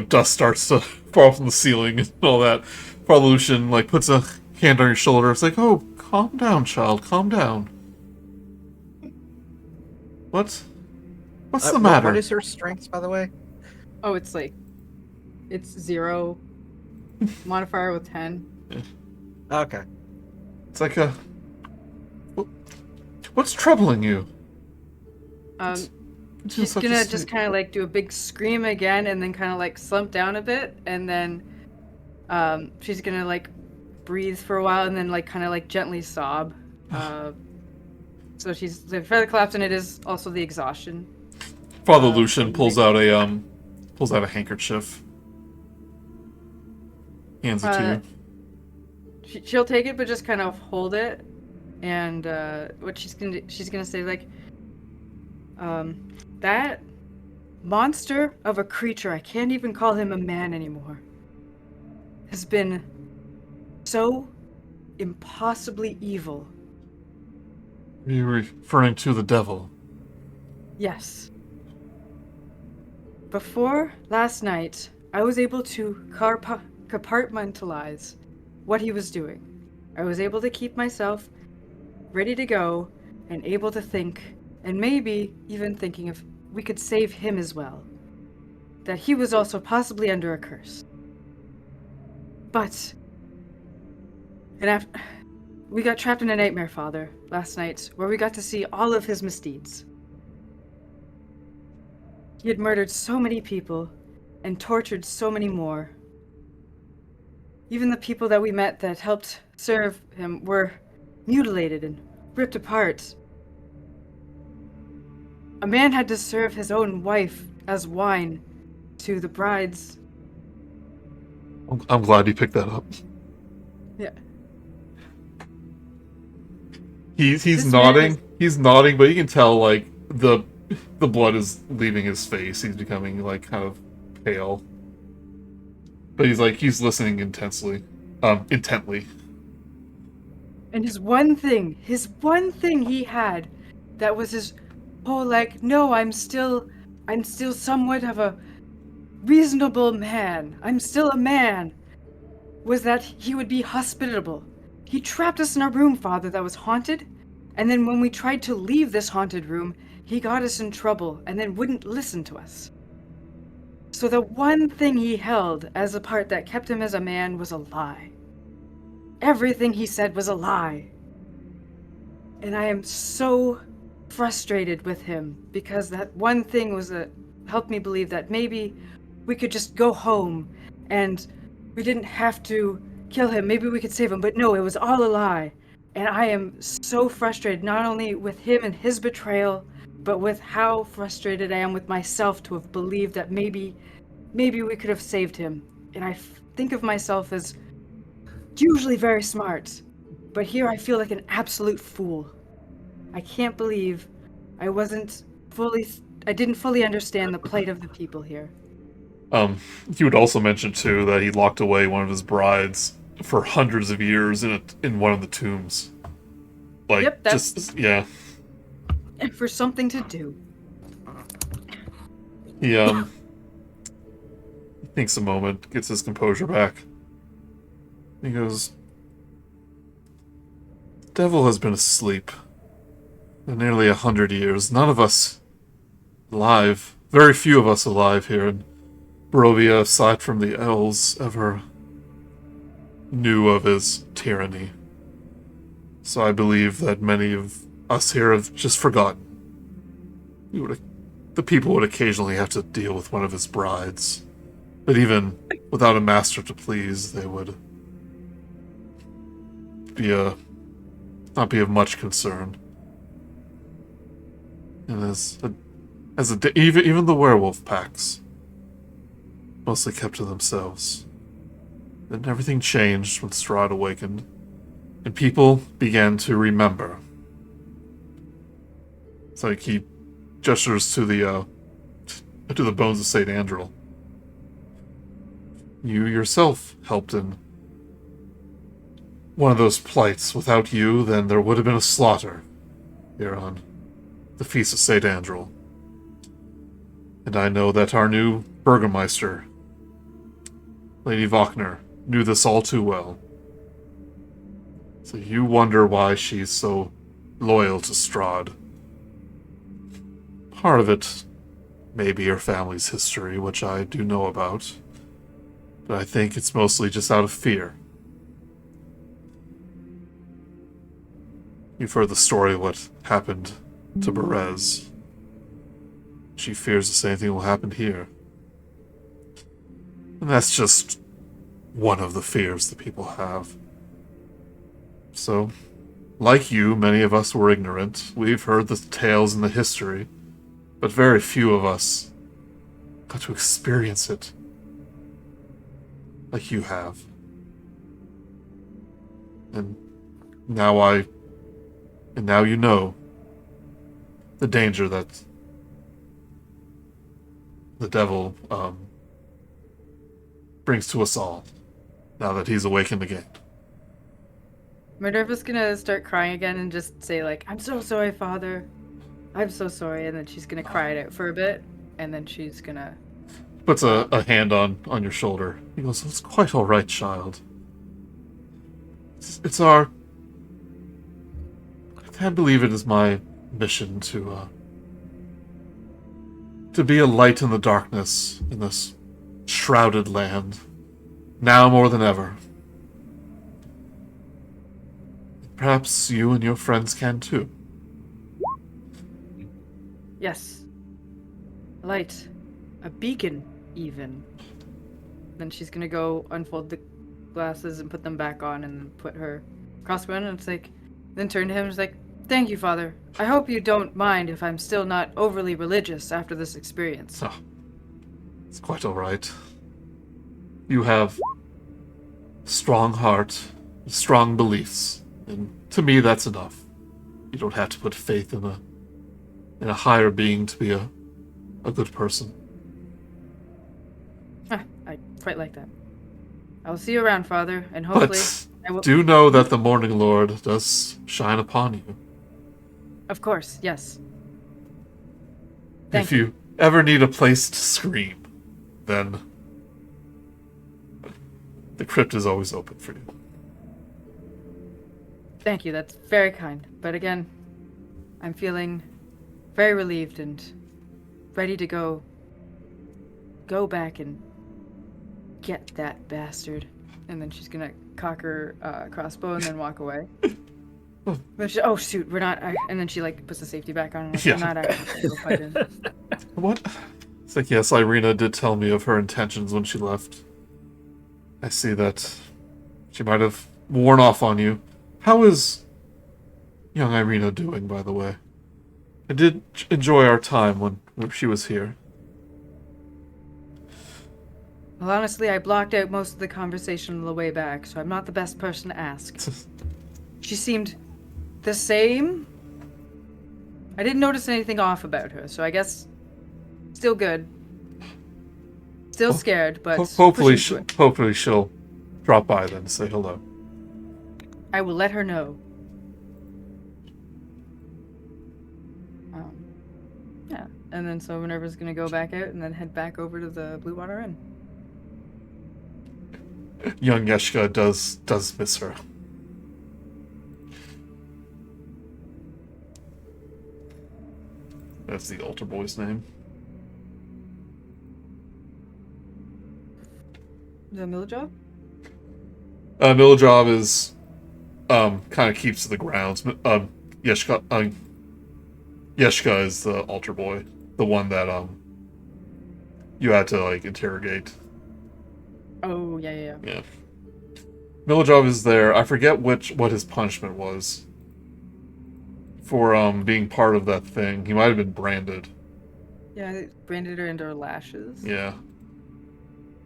dust starts to fall from the ceiling and all that, Father Lucian like puts a hand on your shoulder. It's like, oh, calm down, child, calm down. What's the matter? What is her strength, by the way? Oh, it's 0 modifier with 10. Okay. It's like what's troubling you? She's gonna just kind of like do a big scream again, and then kind of like slump down a bit, and then she's gonna like breathe for a while, and then like kind of like gently sob. So she's the feather collapse, and it is also the exhaustion. Father Lucian pulls out a handkerchief, hands it to you. She'll take it, but just kind of hold it, and what she's gonna say like, that monster of a creature, I can't even call him a man anymore, has been so impossibly evil. Are you referring to the devil? Yes. Before last night, I was able to compartmentalize what he was doing. I was able to keep myself ready to go and able to think, and maybe even thinking if we could save him as well. That he was also possibly under a curse. But... we got trapped in a nightmare, Father, last night, where we got to see all of his misdeeds. He had murdered so many people and tortured so many more. Even the people that we met that helped serve him were mutilated and ripped apart. A man had to serve his own wife as wine to the brides. I'm glad you picked that up. Yeah. He's This nodding. man He's nodding, but you can tell like the blood is leaving his face. He's becoming like kind of pale. But he's listening intently. And his one thing he had that was his whole like, no, I'm still somewhat of a reasonable man. I'm still a man. Was that he would be hospitable. He trapped us in a room, Father, that was haunted. And then when we tried to leave this haunted room, he got us in trouble and then wouldn't listen to us. So the one thing he held as a part that kept him as a man was a lie. Everything he said was a lie. And I am so frustrated with him because that one thing helped me believe that maybe we could just go home and we didn't have to kill him. Maybe we could save him. But no, it was all a lie. And I am so frustrated, not only with him and his betrayal, but with how frustrated I am with myself to have believed that maybe we could have saved him. And I think of myself as usually very smart, but here I feel like an absolute fool. I can't believe I didn't fully understand the plight of the people here. He would also mention too that he locked away one of his brides for hundreds of years in one of the tombs. Like, Yep, that's- just yeah. And for something to do. He thinks a moment, gets his composure back. He goes, "The devil has been asleep for nearly 100 years. None of us alive. Very few of us alive here in Barovia, aside from the elves, ever knew of his tyranny. So I believe that many of us here have just forgotten. The people would occasionally have to deal with one of his brides. But even without a master to please, they would not be of much concern. And even the werewolf packs mostly kept to themselves. Then everything changed when Strahd awakened, and people began to remember. It's like he gestures to the bones of Saint Andrel. You yourself helped in one of those plights. Without you, then there would have been a slaughter here on the Feast of Saint Andrel. And I know that our new Burgermeister, Lady Wagner, knew this all too well. So you wonder why she's so loyal to Strahd. Part of it may be her family's history, which I do know about. But I think it's mostly just out of fear. You've heard the story of what happened to Berez. She fears the same thing will happen here. And that's just one of the fears that people have. So, like you, many of us were ignorant. We've heard the tales and the history, but very few of us got to experience it like you have. And now you know the danger that the devil brings to us all, now that he's awakened again. Minerva's gonna start crying again and just say, like, I'm so sorry, Father. I'm so sorry. And then she's gonna cry it out for a bit, and then she's gonna... Puts a hand on your shoulder. He goes, it's quite all right, child. It's our... I can't believe it is my mission to be a light in the darkness in this shrouded land, now more than ever. Perhaps you and your friends can too. Yes. A light. A beacon, even. Then she's gonna go unfold the glasses and put them back on and then put her crossbow on, and it's like... Then turn to him and is like, thank you, Father. I hope you don't mind if I'm still not overly religious after this experience. Oh, it's quite all right. You have a strong heart, strong beliefs, and to me that's enough. You don't have to put faith in a higher being to be a good person. I quite like that. I'll see you around, Father, and hopefully I will... Do know that the Morning Lord does shine upon you. Of course, yes. If you ever need a place to scream, then the crypt is always open for you. Thank you, that's very kind. But again, I'm feeling very relieved and ready to go back and get that bastard. And then she's gonna cock her crossbow and then walk away. Then she, oh shoot, we're not. And then she like puts the safety back on. And like, Yeah. I'm not actually gonna go fight him. What? It's like, yes, Irina did tell me of her intentions when she left. I see that she might have worn off on you. How is young Irina doing, by the way? I did enjoy our time when she was here. Well, honestly, I blocked out most of the conversation on the way back, so I'm not the best person to ask. She seemed the same. I didn't notice anything off about her, so I guess still good. Still scared, but hopefully she'll drop by then and say hello. I will let her know. Yeah, and then so Minerva's gonna go back out and then head back over to the Blue Water Inn. Young Yeshka does miss her. That's the altar boy's name. Is that Milajob? Milojov is kind of keeps to the grounds. Yeshka is the altar boy, the one that you had to like interrogate. Oh, yeah. Yeah. Milojov is there. I forget what his punishment was for being part of that thing. He might have been branded. Yeah, they branded her into her lashes. Yeah.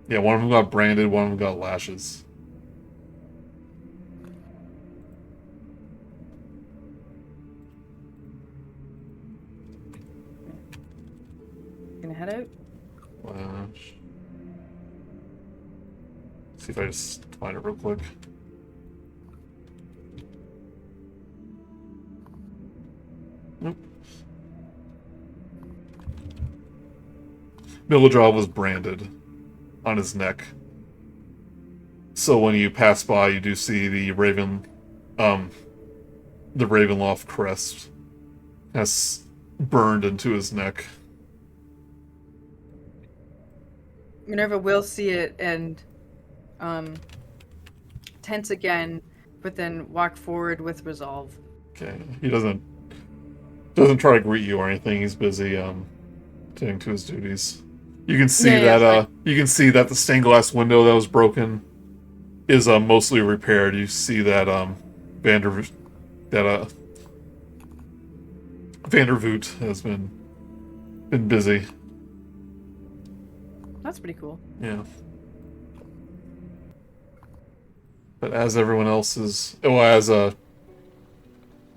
Yeah, one of them got branded, one of them got lashes. Gonna head out? Lash. See if I just find it real quick. Nope. Milojov was branded on his neck. So when you pass by, you do see the Ravenloft crest has burned into his neck. Minerva will see it and tense again, but then walk forward with resolve. Okay, he doesn't try to greet you or anything. He's busy attending to his duties. You can see you can see that the stained glass window that was broken is mostly repaired. You see that Vandervoot has been busy. That's pretty cool. Yeah. But as everyone else is, as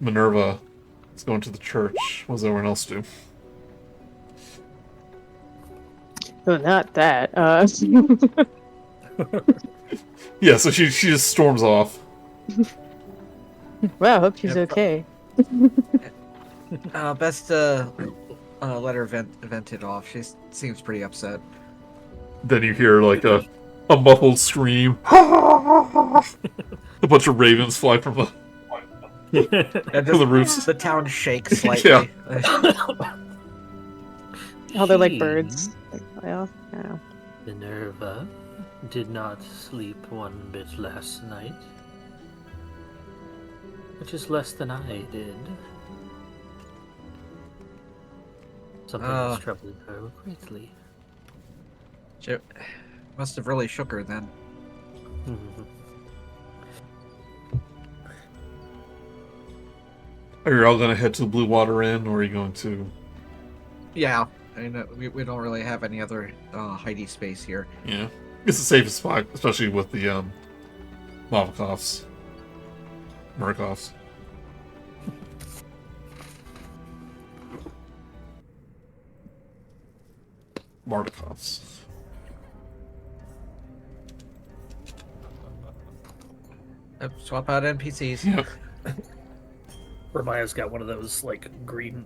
Minerva is going to the church, what does everyone else do? Oh, not that. Yeah, so she just storms off. Wow, hope she's okay. Best to let her vent it off. She seems pretty upset. Then you hear like a muffled scream. A bunch of ravens fly from the from the roofs. The town shakes slightly. Yeah. Oh, they're like birds. Well, yeah. Minerva did not sleep one bit last night, which is less than I did. Something was troubling her greatly. She must have really shook her then. Are you all going to head to Blue Water Inn, or are you going to... Yeah, I mean, we don't really have any other hidey space here. Yeah. It's the safest spot, especially with the Murkoffs. Swap out NPCs. Yep. Romaia's got one of those like green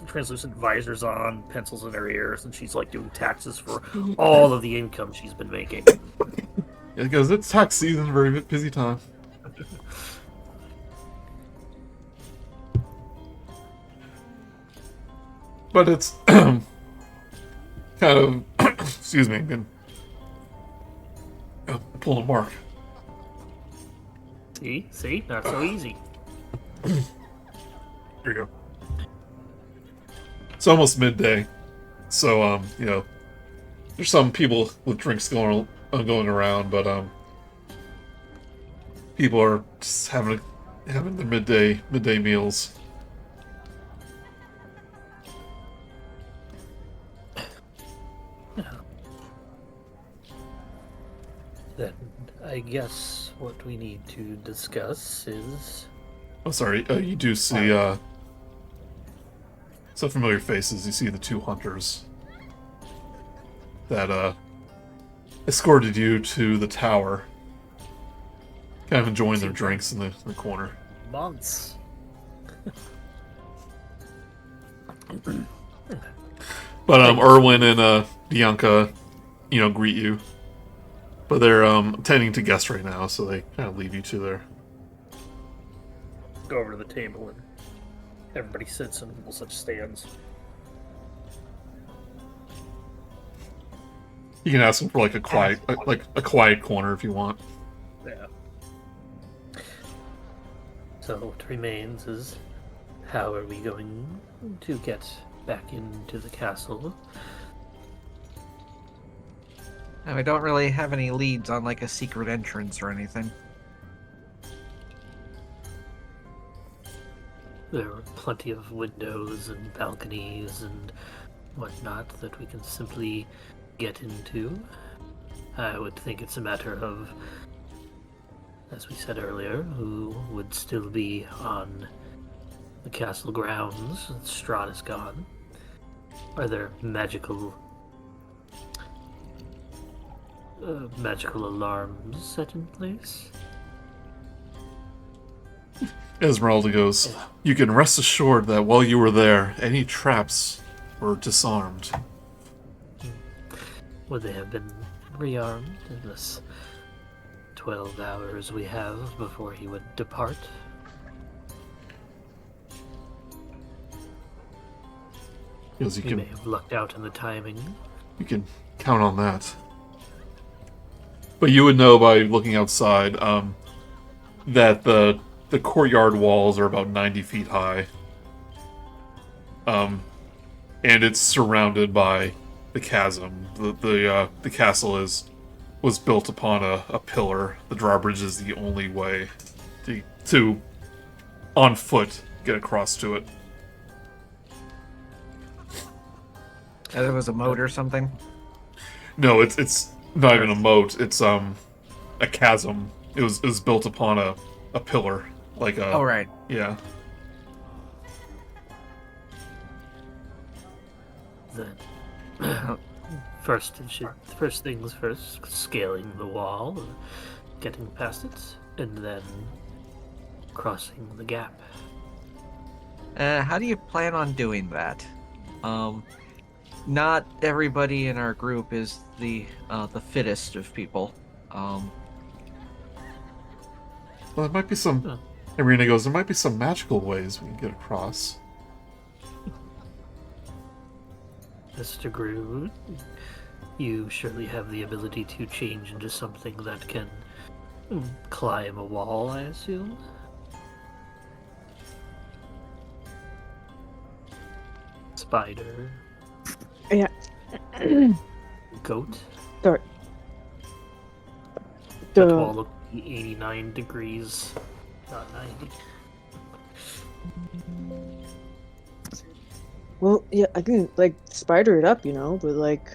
translucent visors on, pencils in her ears, and she's like doing taxes for all of the income she's been making. Yeah, because it's tax season, very busy time. But it's kind of excuse me, been pulling a mark. See, not so easy. Here you go. It's almost midday, so there's some people with drinks going around, but people are just having their midday meals. Then I guess what we need to discuss is... Oh, sorry. You do see some familiar faces. You see the two hunters that escorted you to the tower. Kind of enjoying their drinks in the corner. Months. But Erwin and Bianca, greet you. But they're attending to guests right now, so they kind of leave you to their... Go over to the table and everybody sits in such stands. You can ask them for like a quiet corner if you want. Yeah. So what remains is, how are we going to get back into the castle? And we don't really have any leads on like a secret entrance or anything. There are plenty of windows and balconies and whatnot that we can simply get into. I would think it's a matter of, as we said earlier, who would still be on the castle grounds. Strahd is gone. Are there magical alarms set in place? Esmeralda goes, "You can rest assured that while you were there, any traps were disarmed." Would they have been rearmed in this 12 hours we have before he would depart? Because We may have lucked out in the timing. you can count on that. But you would know by looking outside that the courtyard walls are about 90 feet high. And it's surrounded by the chasm. The castle was built upon a pillar. The drawbridge is the only way to on foot get across to it. There was a moat or something. No, it's not even a moat. It's a chasm. It was built upon a pillar, like a. Oh right. Yeah. Then, first things first, scaling the wall, getting past it, and then crossing the gap. How do you plan on doing that? Not everybody in our group is the fittest of people. Well, there might be some. Irina goes, there might be some magical ways we can get across. Mr. Grude, you surely have the ability to change into something that can climb a wall, I assume? Spider. Yeah. Goat. Sorry. That wall looked 89 degrees, not 90. Well, yeah, I can like spider it up, but like,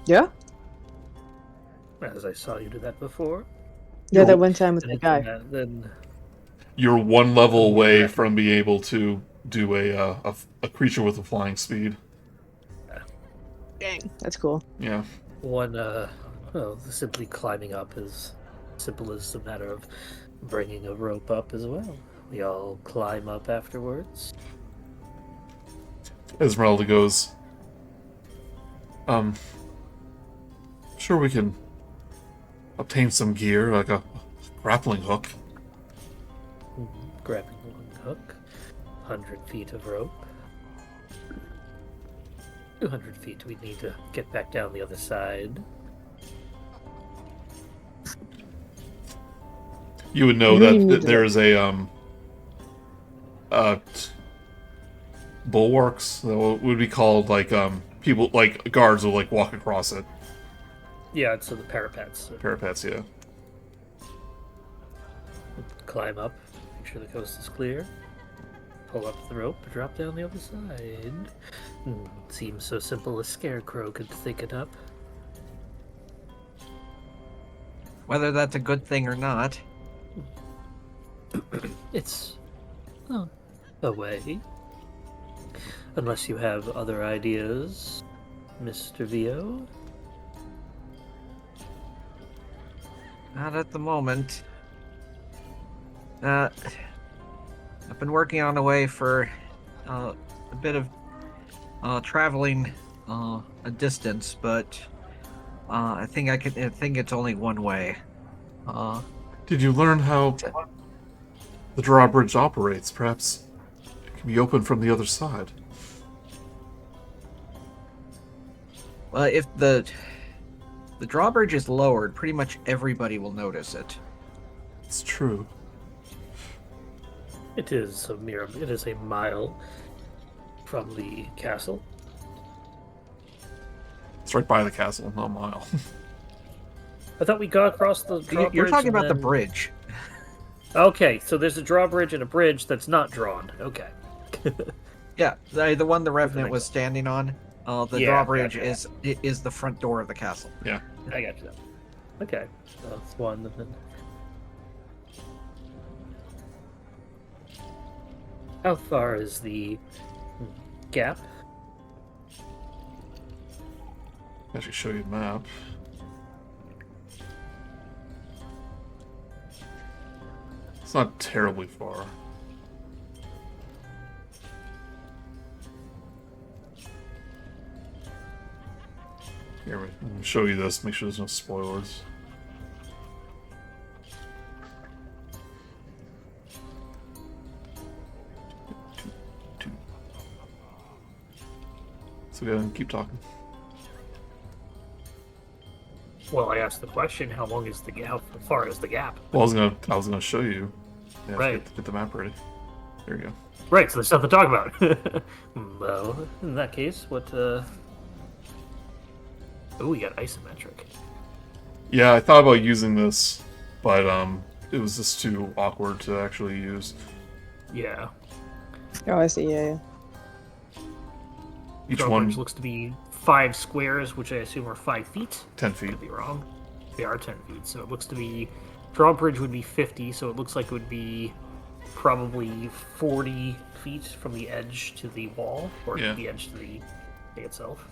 yeah, As I saw you do that before. yeah, You're- that one time with the guy. Then You're one level away from being able to do a creature with a flying speed. Dang, that's cool. Yeah. simply climbing up is simple as a matter of bringing a rope up as well. We all climb up afterwards. Esmeralda goes, sure we can obtain some gear, like a grappling hook. Grabbing one hook, 100 feet of rope. 200 feet, we need to get back down the other side. You would know You really that need to- there's bulwarks that would be called like people like guards will like walk across it. Yeah, so the parapets. Parapets, yeah. Climb up, make sure the coast is clear. Pull up the rope, drop down the other side. Seems so simple a scarecrow could think it up. Whether that's a good thing or not. It's a way. Unless you have other ideas, Mr. Vio. Not at the moment. I've been working on a way for a bit of traveling a distance, but I think I think it's only one way. Did you learn how the drawbridge operates? Perhaps it can be opened from the other side. Well, if the the drawbridge is lowered, pretty much everybody will notice it. It's true. It is a mile from the castle. It's right by the castle, not a mile. I thought we got across the drawbridge. You're talking and about the then- bridge. Okay, so there's a drawbridge and a bridge that's not drawn. Okay. Yeah, the one the Revenant makes was standing on. The Yeah, drawbridge gotcha. is the front door of the castle. Yeah. I got you. Okay, so that's one. How far is the gap? I should show you the map. It's not terribly far. Here, I'm gonna show you this, make sure there's no spoilers. So go ahead and keep talking. Well, I asked the question: how long is the gap? How far is the gap? Well, I was gonna show you. Yeah, Right. Get the map ready. There you go. Right, so there's stuff to talk about. Well, in that case, what? Oh, we got isometric. Yeah, I thought about using this, but it was just too awkward to actually use. Yeah. Oh, I see. Yeah, yeah. Each Drawbridge one looks to be 5 squares, which I assume are 5 feet. 10 feet. Could be wrong. They are 10 feet, so it looks to be. Drawbridge would be 50, so it looks like it would be probably 40 feet from the edge to the wall, or Yeah. the edge to the thing itself.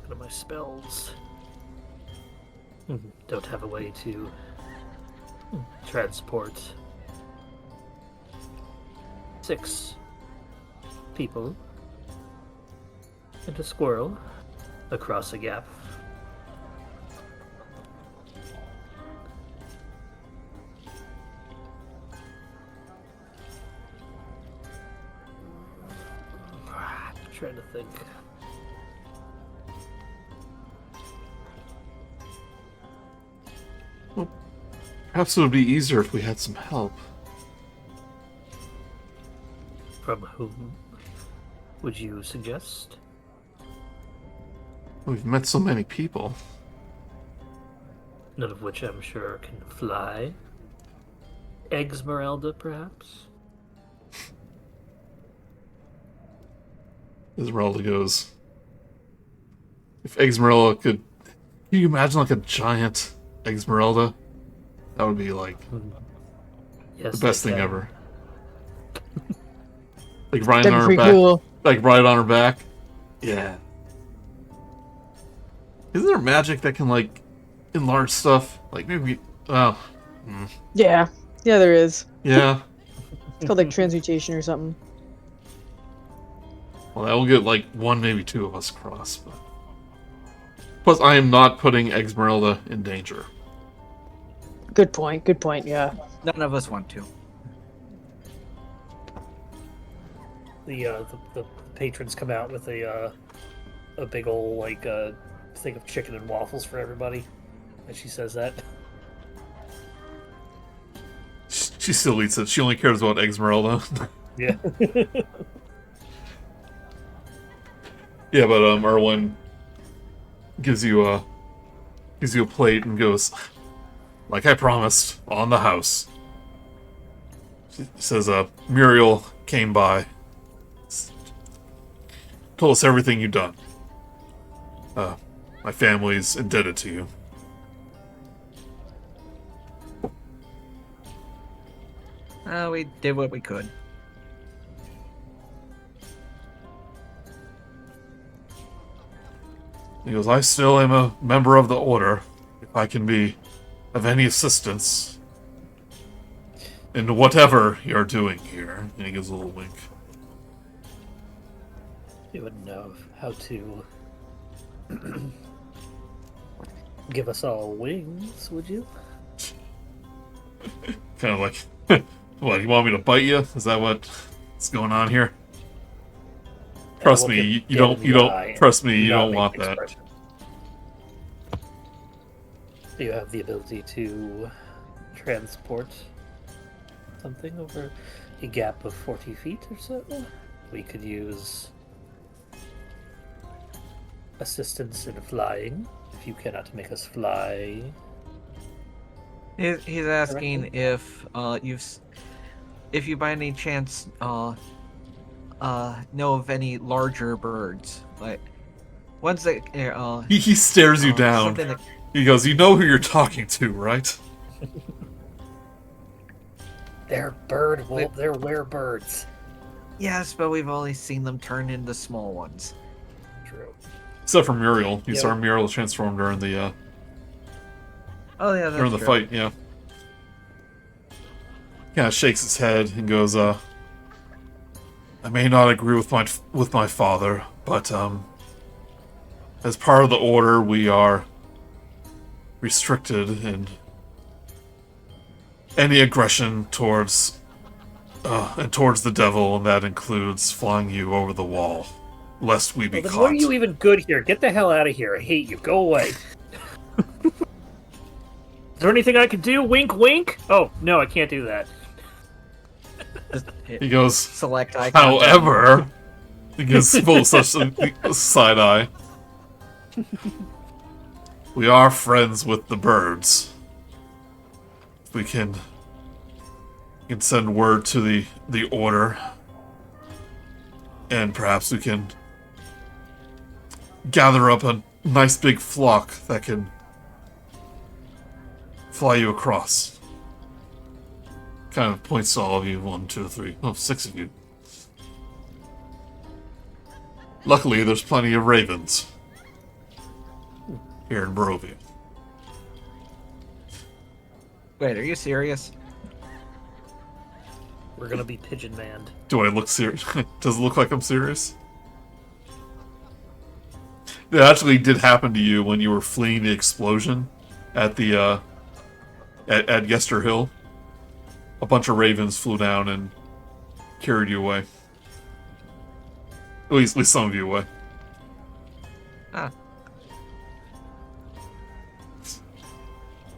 What are my spells? Don't have a way to transport 6 people and a squirrel across a gap. Trying to think. Perhaps it would be easier if we had some help. From whom would you suggest? We've met so many people. None of which I'm sure can fly. Esmeralda, perhaps? Esmeralda goes. If Esmeralda could. Can you imagine like a giant Esmeralda? That would be like Yes, the best I thing can. ever. Like riding That'd on be her pretty back. cool. Like ride on her back. Yeah. Isn't there magic that can like enlarge stuff? Like maybe. Oh. Yeah. Yeah, there is. Yeah. It's called like transmutation or something. Well, that will get like 1, maybe 2 of us across. But... Plus, I am not putting Esmeralda in danger. Good point. Good point. Yeah. None of us want to. The patrons come out with a big old like thing of chicken and waffles for everybody, and she says that. She still eats it. She only cares about Esmeralda. Yeah. Yeah, but Erwin gives you a plate and goes, like I promised, on the house. She says, Muriel came by, told us everything you've done. My family's indebted to you. We did what we could. He goes, I still am a member of the Order. If I can be of any assistance in whatever you're doing here. And he gives a little wink. You wouldn't know how to give us all wings, would you? Kind of like, what, you want me to bite you? Is that what's going on here? Trust Look me, it you dead in the don't, eye trust me, and you not don't make want an that. expression. Do you have the ability to transport something over a gap of 40 feet or so? We could use assistance in flying, if you cannot make us fly. He's asking Correctly. if you by any chance know of any larger birds, like ones that He stares you down. something that He goes, you know who you're talking to, right? They're they're werebirds. yes, but we've only seen them turn into small ones. True. Except for Muriel. You Yeah. saw Muriel transform during the Oh yeah, that's during the true. fight, yeah. Kind of shakes his head and goes, I may not agree with my father, but as part of the order, we are restricted in any aggression towards the devil, and that includes flying you over the wall, lest we be Well, then caught. what are you even good here? Get the hell out of here. I hate you. Go away. Is there anything I can do? Wink, wink? Oh, no, I can't do that. He goes, Select icon. however, he gives full such a side eye. We are friends with the birds. We can send word to the order, and perhaps we can gather up a nice big flock that can fly you across. Kind of points to all of you. 1, 2, 3, 6 of you. Luckily, there's plenty of ravens here in Barovia. Wait, are you serious? We're gonna be pigeon manned. Do I look serious? Does it look like I'm serious? It actually did happen to you when you were fleeing the explosion at the at Yester Hill. A bunch of ravens flew down and carried you away. At least some of you away. Ah.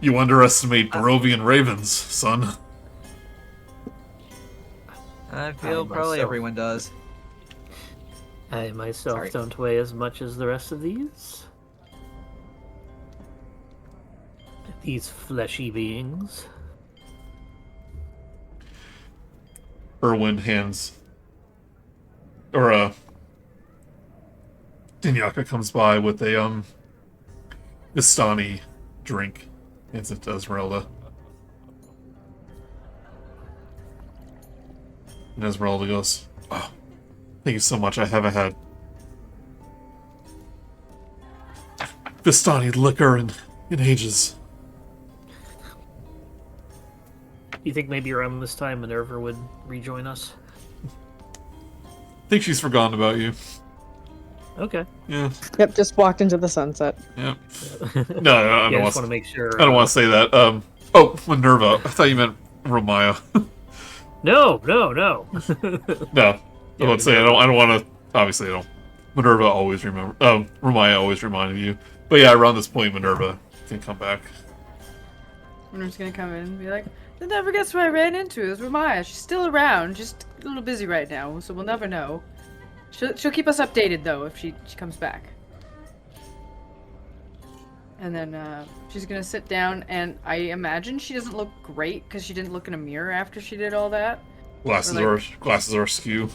You underestimate Barovian ravens, son. I feel probably myself. everyone does. I myself Sorry. don't weigh as much as the rest of these. These fleshy beings. Erwin hands... Or, Dinyaka comes by with a, Vistani drink. Hands it to Esmeralda. And Esmeralda goes, oh, thank you so much. I haven't had Vistani liquor in ages. You think maybe around this time Minerva would rejoin us? I think she's forgotten about you. Okay. Yeah, Yep, just walked into the sunset. yeah. No, I I don't just want want to make sure. I don't want to say that. Oh, Minerva. I thought you meant Romaia. No. No, I Yeah, would say I don't want to. Obviously, I don't. Minerva always remember. Romaia always reminded you. But yeah, around this point, Minerva can come back. I'm just gonna come in and be like, never guess who I ran into. It was Romaia. She's still around, just a little busy right now, so we'll never know. She'll keep us updated though if she comes back. And then she's gonna sit down, and I imagine she doesn't look great because she didn't look in a mirror after she did all that. Glasses are askew.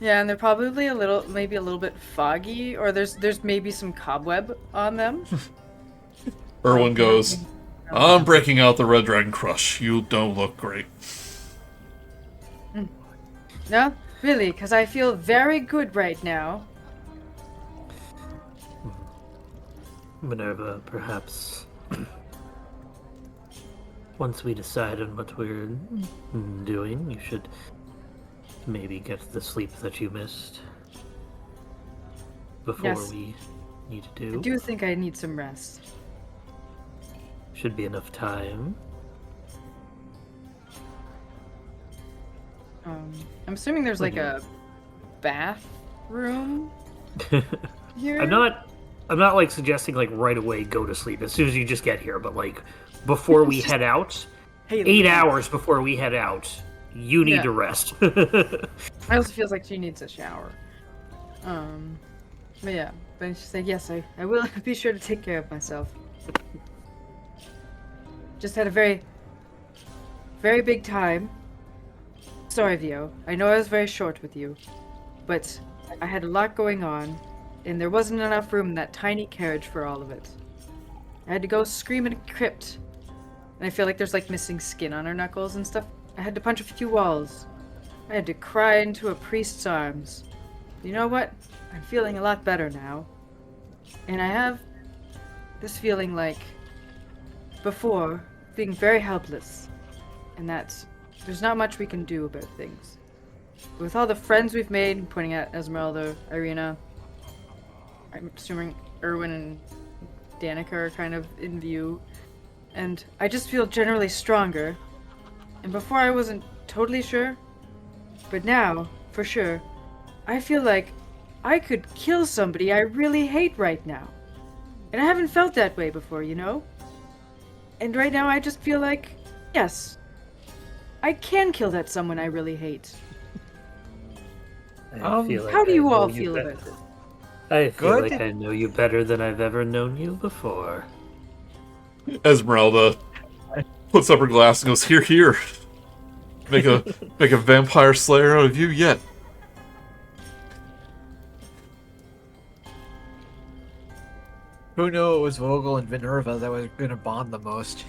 Yeah, and they're probably maybe a little bit foggy, or there's maybe some cobweb on them. Erwin goes, I'm breaking out the Red Dragon Crush. You don't look great. No, really, because I feel very good right now. Minerva, perhaps once we decide on what we're doing, you should maybe get the sleep that you missed before Yes. we need I to. do think I need some rest. Should be enough time. I'm assuming there's like a bathroom here. I'm not like suggesting like right away go to sleep as soon as you just get here, but like before we head out, Hey, 8 hours before we head out, you need to rest. It also feels like she needs a shower. But yeah, but she's like, yes, I will be sure to take care of myself. Just had a very, very big time. Sorry, Vio. I know I was very short with you, but I had a lot going on, and there wasn't enough room in that tiny carriage for all of it. I had to go scream in a crypt, and I feel like there's like missing skin on her knuckles and stuff. I had to punch a few walls. I had to cry into a priest's arms. You know what? I'm feeling a lot better now. And I have this feeling like before, being very helpless, and that there's not much we can do about things. With all the friends we've made, pointing at Esmeralda, Irina, I'm assuming Erwin and Danica are kind of in view, and I just feel generally stronger. And before I wasn't totally sure, but now, for sure, I feel like I could kill somebody I really hate right now. And I haven't felt that way before, you know? And right now I just feel like, yes, I can kill that someone I really hate. I feel like How do I you know all feel better. about it? I feel Good. like I know you better than I've ever known you before. Esmeralda puts up her glass and goes, "Here, here. Make a vampire slayer out of you yet." Who knew it was Vogel and Minerva that was going to bond the most?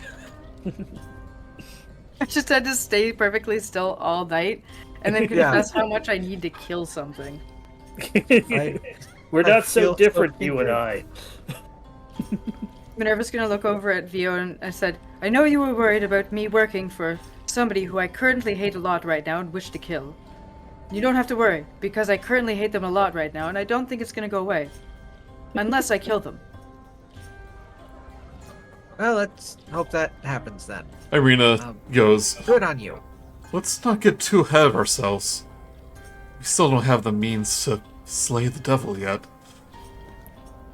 I just had to stay perfectly still all night and then Yeah. confess how much I need to kill something. We're I not so feel so different, you and kindred. I. Minerva's gonna look over at Vio and I said, I know you were worried about me working for somebody who I currently hate a lot right now and wish to kill. You don't have to worry, because I currently hate them a lot right now and I don't think it's gonna go away. Unless I kill them. Well, let's hope that happens then. Irina goes, Good on you. "Let's not get too ahead of ourselves. We still don't have the means to slay the devil yet."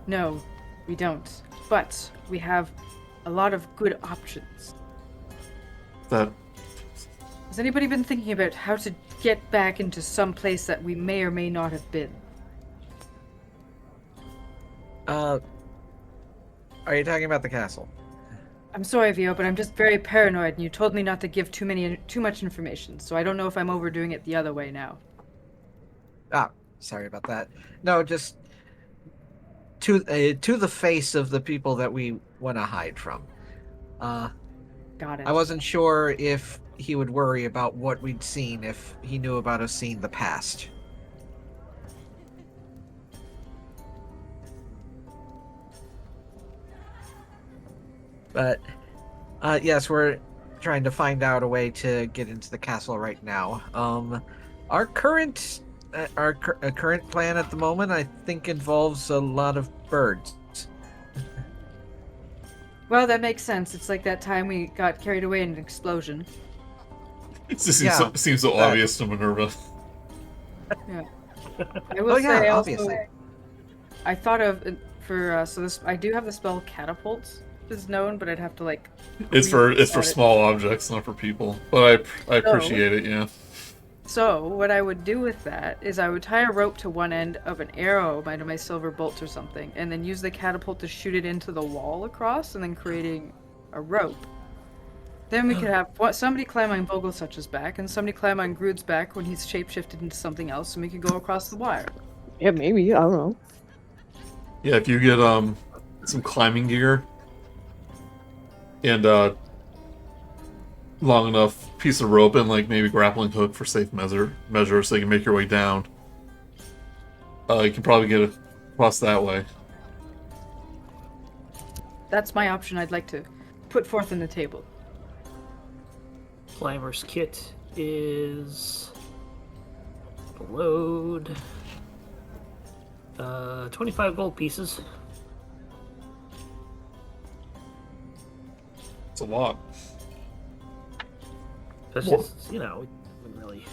No, we don't. But we have a lot of good options. That Has anybody been thinking about how to get back into some place that we may or may not have been? Are you talking about the castle? I'm sorry, Vio, but I'm just very paranoid, and you told me not to give too much information, so I don't know if I'm overdoing it the other way now. Sorry about that. No, just to the face of the people that we want to hide from. Got it. I wasn't sure if he would worry about what we'd seen if he knew about us seeing the past. But yes, we're trying to find out a way to get into the castle right now. Our current plan at the moment, I think, involves a lot of birds. Well, that makes sense. It's like that time we got carried away in an explosion. it just Yeah, seems so that- obvious to Minerva. I will Oh, yeah, say also, obviously. I thought of I do have the spell catapult is known, but I'd have to like. It's for read about it. small objects, not for people. But I appreciate it. Yeah. So what I would do with that is I would tie a rope to one end of an arrow, my silver bolt or something, and then use the catapult to shoot it into the wall across, and then creating a rope. Then we could have somebody climb on Vogelsuch's back, and somebody climb on Grude's back when he's shapeshifted into something else, and we could go across the wire. Yeah, maybe. I don't know. Yeah, if you get some climbing gear and long enough piece of rope and like maybe grappling hook for safe measure so you can make your way down, you can probably get across that way. That's my option I'd like to put forth on the table. Climber's kit is load 25 gold pieces. It's a lot. That's Well- just, we don't really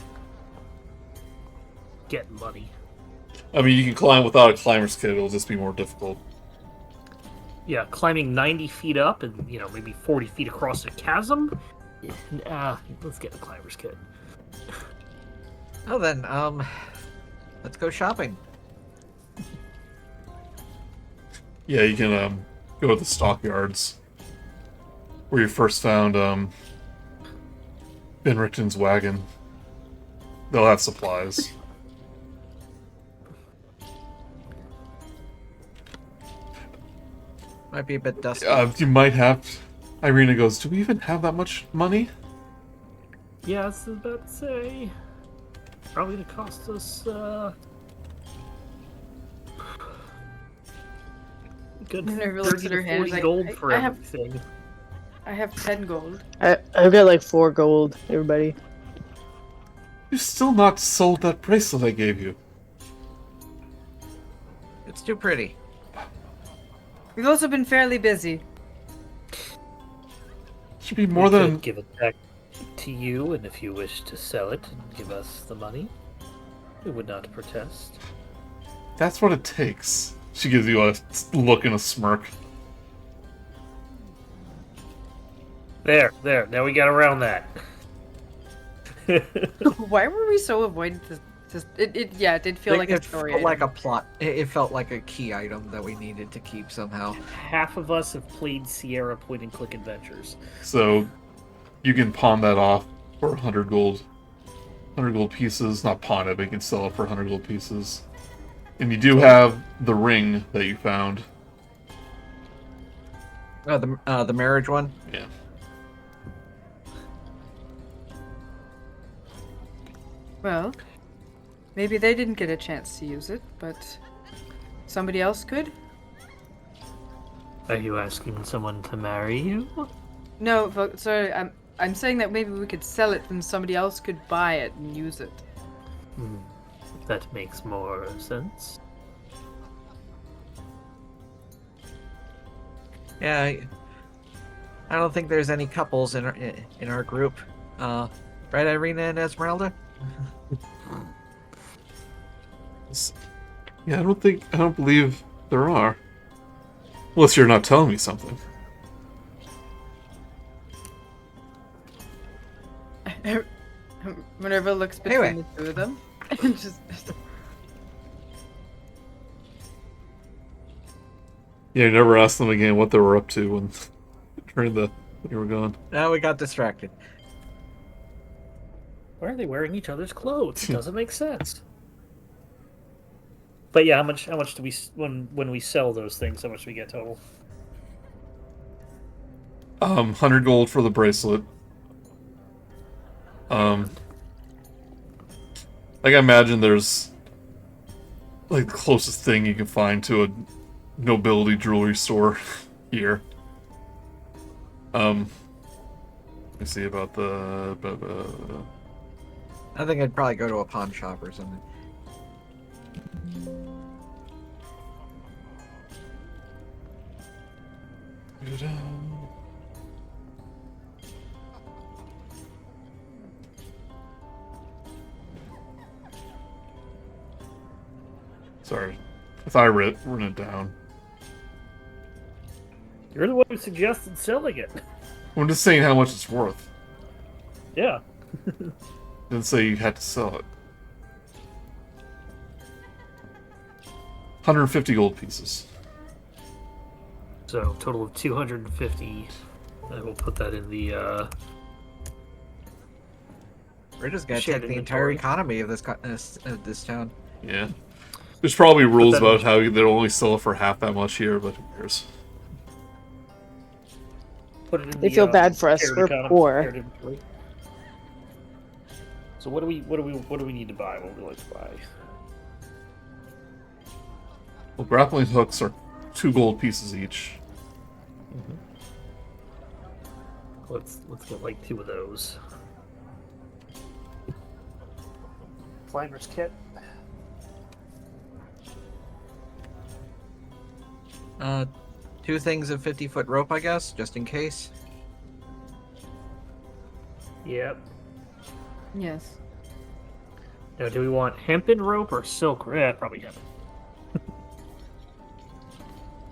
get money. I mean, you can climb without a climber's kit. It'll just be more difficult. Yeah, climbing 90 feet up and, maybe 40 feet across a chasm? Let's get the climber's kit. Oh, then, let's go shopping. Yeah, you can go to the stockyards where you first found Benrichton's wagon. They'll have supplies. Might be a bit dusty. You might have. Irina goes, do we even have that much money? Yeah, I was about to say. Probably gonna cost us, good Minerva looks 30 at her to hand, 40 like, gold for I have- everything. I have 10 gold. I've got like 4 gold, everybody. You've still not sold that bracelet I gave you. It's too pretty. We've also been fairly busy. Should be more We than. could give it back to you, and if you wish to sell it and give us the money, we would not protest. That's what it takes. She gives you a look and a smirk. There, now we got around that. Why were we so avoidant? It did feel like a story. Felt like item. a plot. It felt like a key item that we needed to keep somehow. Half of us have played Sierra Point and Click Adventures. So you can pawn that off for 100 gold. 100 gold pieces. Not pawn it, but you can sell it for 100 gold pieces. And you do have the ring that you found. Oh, the marriage one. Yeah. Well, maybe they didn't get a chance to use it, but somebody else could? Are you asking someone to marry you? No, sorry, I'm saying that maybe we could sell it and somebody else could buy it and use it. That makes more sense. Yeah, I don't think there's any couples in our group. Right, Irina and Esmeralda? Yeah, I don't believe there are. Unless you're not telling me something. Minerva looks between Anyway. the two of them and just. Yeah, you never asked them again what they were up to when when you were gone. Now we got distracted. Why are they wearing each other's clothes? It doesn't make sense. But yeah, how much do we when we sell those things? How much do we get total? 100 gold for the bracelet. Like I imagine there's like the closest thing you can find to a nobility jewelry store here. Let me see about the. I think I'd probably go to a pawn shop or something. Sorry, if I written it down. You're the one who suggested selling it. I'm just saying how much it's worth. Yeah. Didn't say you had to sell it. 150 gold pieces. So total of 250. I will put that in the. We're just gonna Shared take the entire inventory. economy of this town. Yeah. There's probably rules then- about how they'll only sell it for half that much here, but who cares? Put it in They the, feel bad for us. shared We're economy, poor. shared inventory. So what do we need to buy? What would we like to buy? Well, grappling hooks are 2 gold pieces each. Let's get like 2 of those. Climber's kit. 2 things of 50-foot rope, I guess, just in case. Yep. Yes. Now, do we want hempen rope or silk? Probably hempen.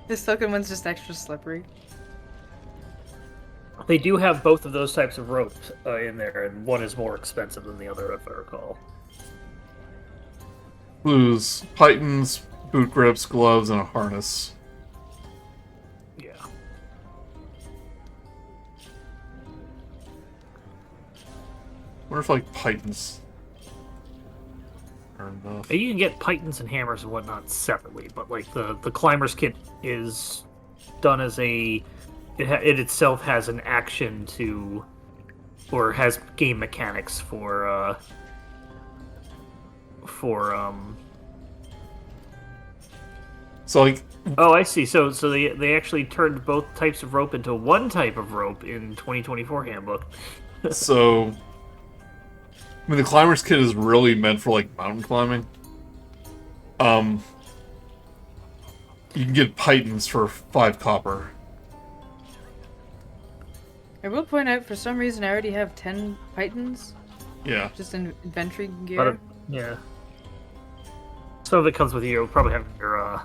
The silken one's just extra slippery. They do have both of those types of ropes in there, and one is more expensive than the other, if I recall. Lose pythons, boot grips, gloves, and a harness. Yeah. Wonder if like pythons are enough. You can get pythons and hammers and whatnot separately, but like the climber's kit is done as a it itself has an action to, or has game mechanics for So like, oh, I see. So they actually turned both types of rope into one type of rope in 2024 handbook. so I mean, the climber's kit is really meant for like mountain climbing. You can get pythons for 5 copper. I will point out, for some reason, I already have 10 pythons Yeah. just in inventory gear. But, yeah. Some of it comes with you. You'll probably have your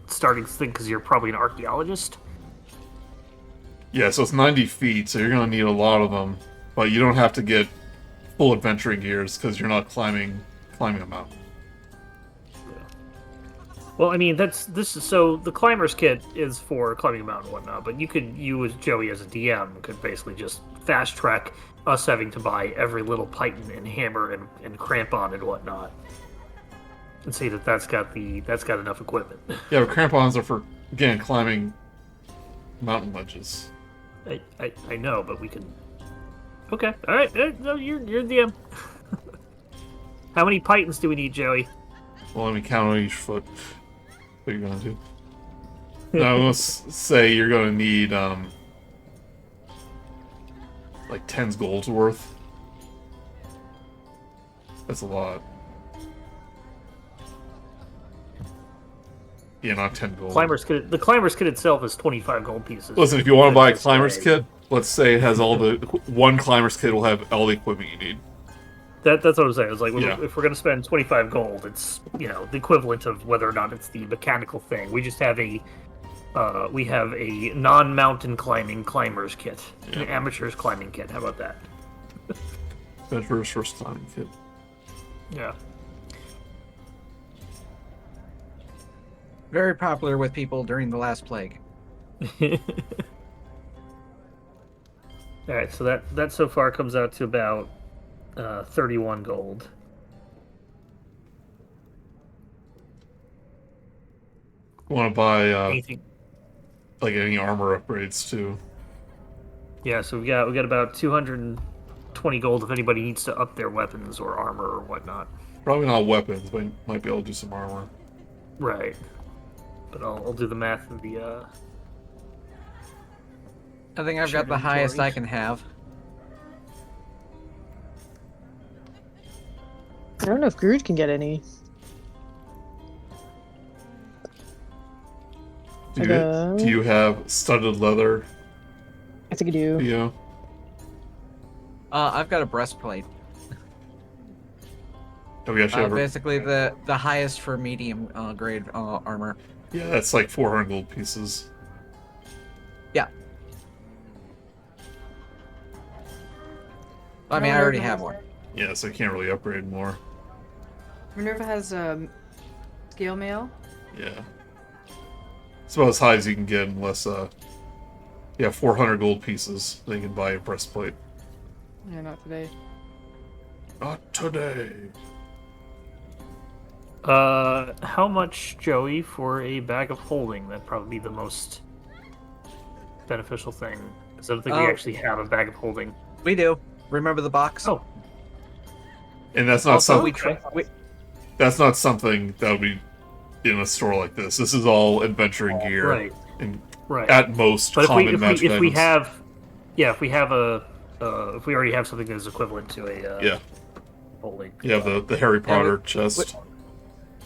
starting thing because you're probably an archaeologist. Yeah, so it's 90 feet, so you're gonna need a lot of them. But you don't have to get full adventuring gears because you're not climbing a mountain. Well, I mean, so the climber's kit is for climbing a mountain and whatnot, but you as Joey as a DM could basically just fast track us having to buy every little python and hammer and crampon and whatnot, and see that's got enough equipment. Yeah, but crampons are for, again, climbing mountain ledges. I know, but we can. Okay, all right. No, you're DM. How many pythons do we need, Joey? Well, let me count on each foot. What you're gonna do? Now, let's say you're gonna need like 10's gold's worth. That's a lot. Yeah, not 10 gold. The climber's kit itself is 25 gold pieces. Listen, if you want to buy a climber's kit, let's say it has all the one climber's kit will have all the equipment you need. That's what I'm saying. It's like, Yeah. if we're going to spend 25 gold, it's, the equivalent of whether or not it's the mechanical thing. We just have a non-mountain climbing climber's kit, an amateur's climbing kit. How about that? Adventurer's first climbing kit. Yeah. Very popular with people during the last plague. All right, so that so far comes out to about 31 gold. Want to buy Anything? like any armor upgrades too? Yeah, so we got about 220 gold if anybody needs to up their weapons or armor or whatnot. Probably not weapons, but might be able to do some armor. Right. But I'll do the math of the. I think I've got the highest I can have. I don't know if Grude can get any. Do you have studded leather? I think I do. Yeah. I've got a breastplate. Oh, we actually have Basically the highest for medium grade armor. Yeah, that's like 400 gold pieces. Yeah. I mean, I already have one. Yeah, so you can't really upgrade more. Minerva has scale mail. Yeah. It's about as high as you can get unless, 400 gold pieces. Then you can buy a breastplate. Yeah, not today. Not today. How much, Joey, for a bag of holding? That'd probably be the most beneficial thing. Because I don't think we actually have a bag of holding. We do. Remember the box? Oh. And that's not Also, something. That's not something that would be in a store like this. This is all adventuring gear. Right. And Right. at most But common magic if we items. have, if we already have something that is equivalent to a holding. You have the Harry Potter chest.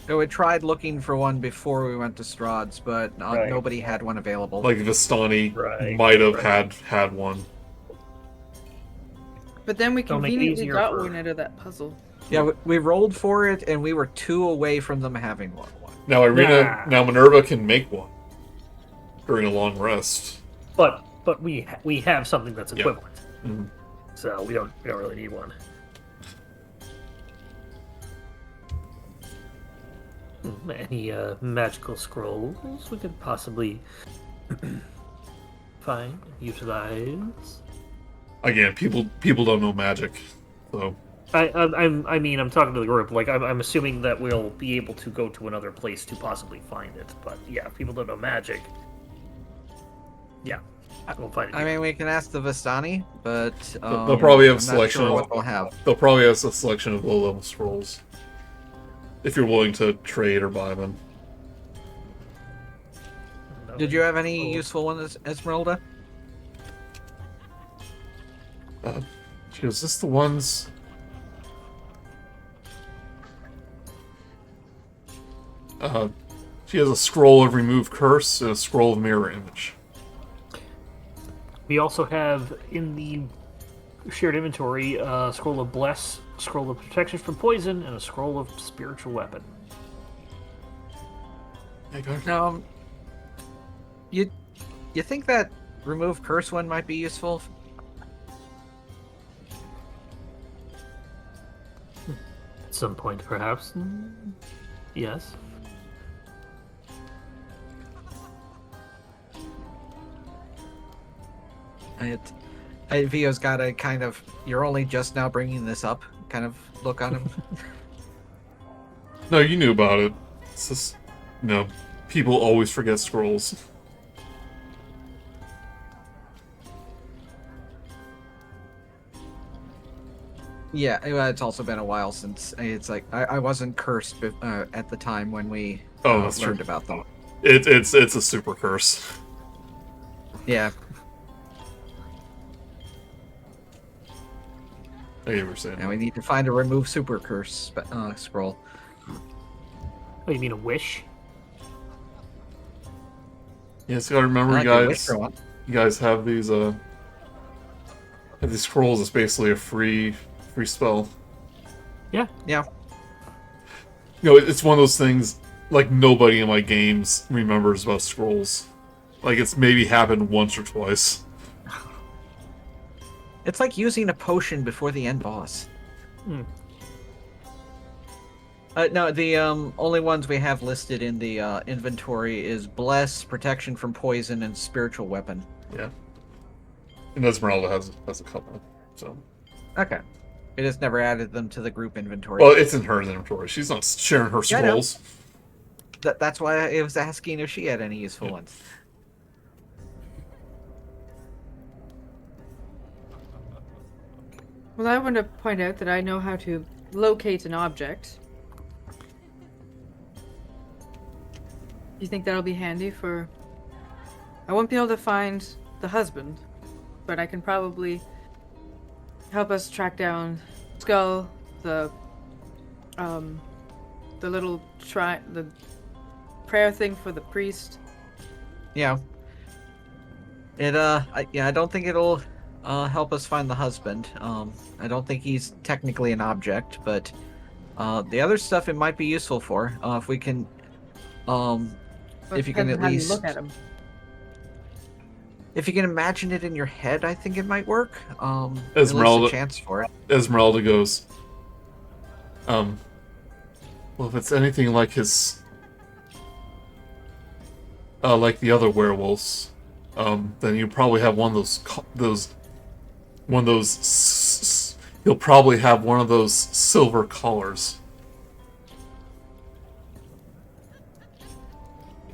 So we tried looking for one before we went to Strahd's, but Right. nobody had one available. Like Vistani Right, might have right. had one. But then we It'll make it conveniently easier got for- one out of that puzzle. Yeah, we rolled for it, and we were 2 away from them having one. Now Nah. now Minerva can make one during a long rest. But we have something that's Yep. equivalent, Mhm. so we don't really need one. Any magical scrolls we could possibly find, utilize? Again, people don't know magic, so I mean, I'm talking to the group. Like, I'm assuming that we'll be able to go to another place to possibly find it. But yeah, if people don't know magic, yeah, we'll find it. I mean, we can ask the Vistani, but they'll probably have I'm a not selection sure of- what they'll have. they'll probably have a selection of low-level scrolls. If you're willing to trade or buy them. No. Did you have any Oh. useful ones, Esmeralda? She goes, is this the ones... she has a scroll of remove curse and a scroll of mirror image. We also have in the shared inventory a scroll of bless, scroll of protection from poison, and a scroll of spiritual weapon. Hey, go. You think that remove curse one might be useful? At some point, perhaps. Yes. Vio's got a kind of you're only just now bringing this up kind of look on him. No, you knew about it. It's just, people always forget scrolls. Yeah, it's also been a while since it's like I wasn't cursed at the time when we Oh, that's learned true. about them. It's a super curse. Yeah, I get what you're saying. and we need to find a remove super curse scroll. Oh, you mean a wish? Yeah, so gotta remember, I like you the guys. Whisper one. You guys have these scrolls. It's basically a free spell. Yeah, It's one of those things. Like nobody in my games remembers about scrolls. Like it's maybe happened once or twice. it's like using a potion before the end boss. Hmm. No, the only ones we have listed in the inventory is bless, protection from poison, and spiritual weapon. Yeah. And Esmeralda has a couple. So. Okay. We just never added them to the group inventory. Well, it's in her inventory. She's not sharing her Yeah, I know. scrolls. That's why I was asking if she had any useful ones. Well, I want to point out that I know how to locate an object. You think that'll be handy for... I won't be able to find the husband, but I can probably help us track down Skull, the little the prayer thing for the priest. Yeah. I don't think it'll help us find the husband. I don't think he's technically an object, but the other stuff it might be useful for. If we can, But if you can depends at on how you least look at him. if you can imagine it in your head, I think it might work. At least Esmeralda- a chance for it. Esmeralda goes, well, if it's anything like his, like the other werewolves, then you probably have one of those, you'll probably have one of those silver collars.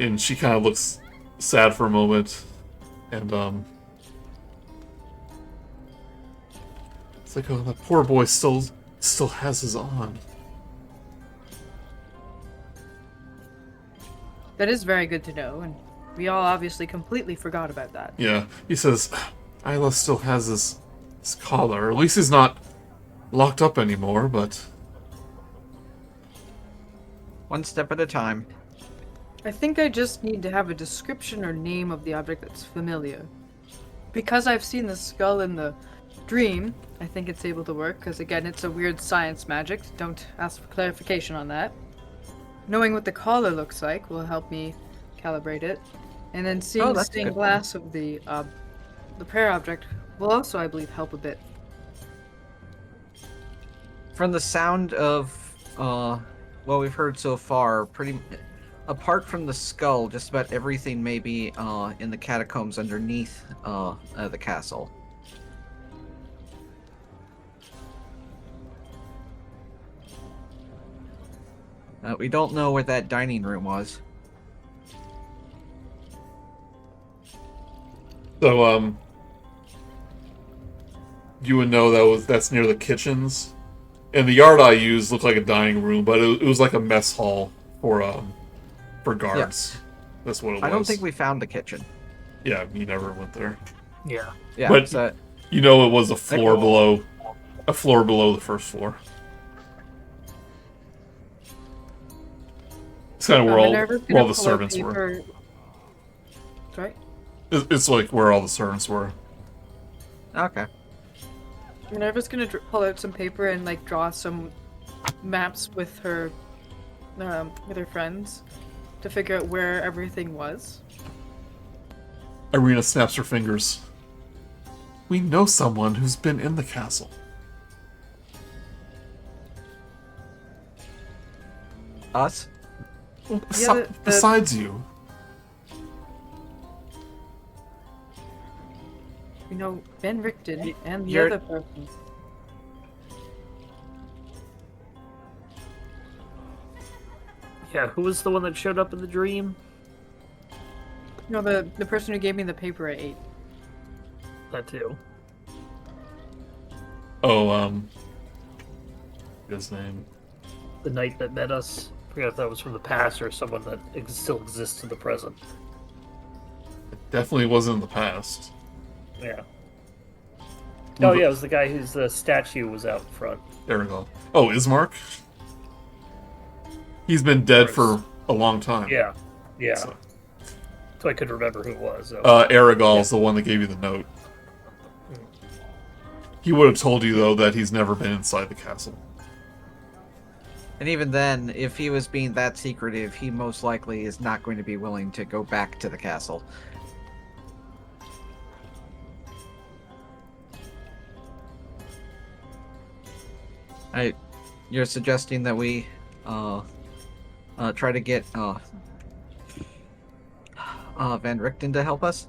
And she kind of looks sad for a moment, and, it's like, oh, that poor boy still has his on. That is very good to know, and we all obviously completely forgot about that. Yeah, he says, Isla still has his collar. At least he's not locked up anymore, but... One step at a time. I think I just need to have a description or name of the object that's familiar. Because I've seen the skull in the dream, I think it's able to work, because again, it's a weird science magic. Don't ask for clarification on that. Knowing what the collar looks like will help me calibrate it. And then seeing the that's a stained good glass of the prayer object will also, I believe, help a bit. From the sound of what we've heard so far, apart from the skull, just about everything may be in the catacombs underneath the castle. We don't know where that dining room was. So, you would know that's near the kitchens. And the yard I used looked like a dining room, but it was like a mess hall for guards. That's what it was. I don't think we found the kitchen. Yeah, you never went there. Yeah. Yeah, But- so, You know it was a floor Cool. below the first floor. It's kind of where Minerva's all gonna the pull out servants were. paper. Sorry? It's like where all the servants were. okay. Minerva's gonna pull out some paper and like draw some maps with her friends to figure out where everything was. Irina snaps her fingers. We know someone who's been in the castle. Us? Well, Yeah, besides you. You know, Ben Richten and the you're- other person. Yeah, who was the one that showed up in the dream? No, the person who gave me the paper I ate. That too. Oh, his name. The knight that met us. I forget if that was from the past or someone that still exists in the present. It definitely wasn't in the past. Yeah. Oh yeah, it was the guy whose statue was out front. There we go. Oh, Ismark? He's been dead for a long time. Yeah. Yeah. So, So I couldn't remember who it was. So. Aragal's the one that gave you the note. He would have told you, though, that he's never been inside the castle. And even then, if he was being that secretive, he most likely is not going to be willing to go back to the castle. You're suggesting that we try to get Van Richten to help us?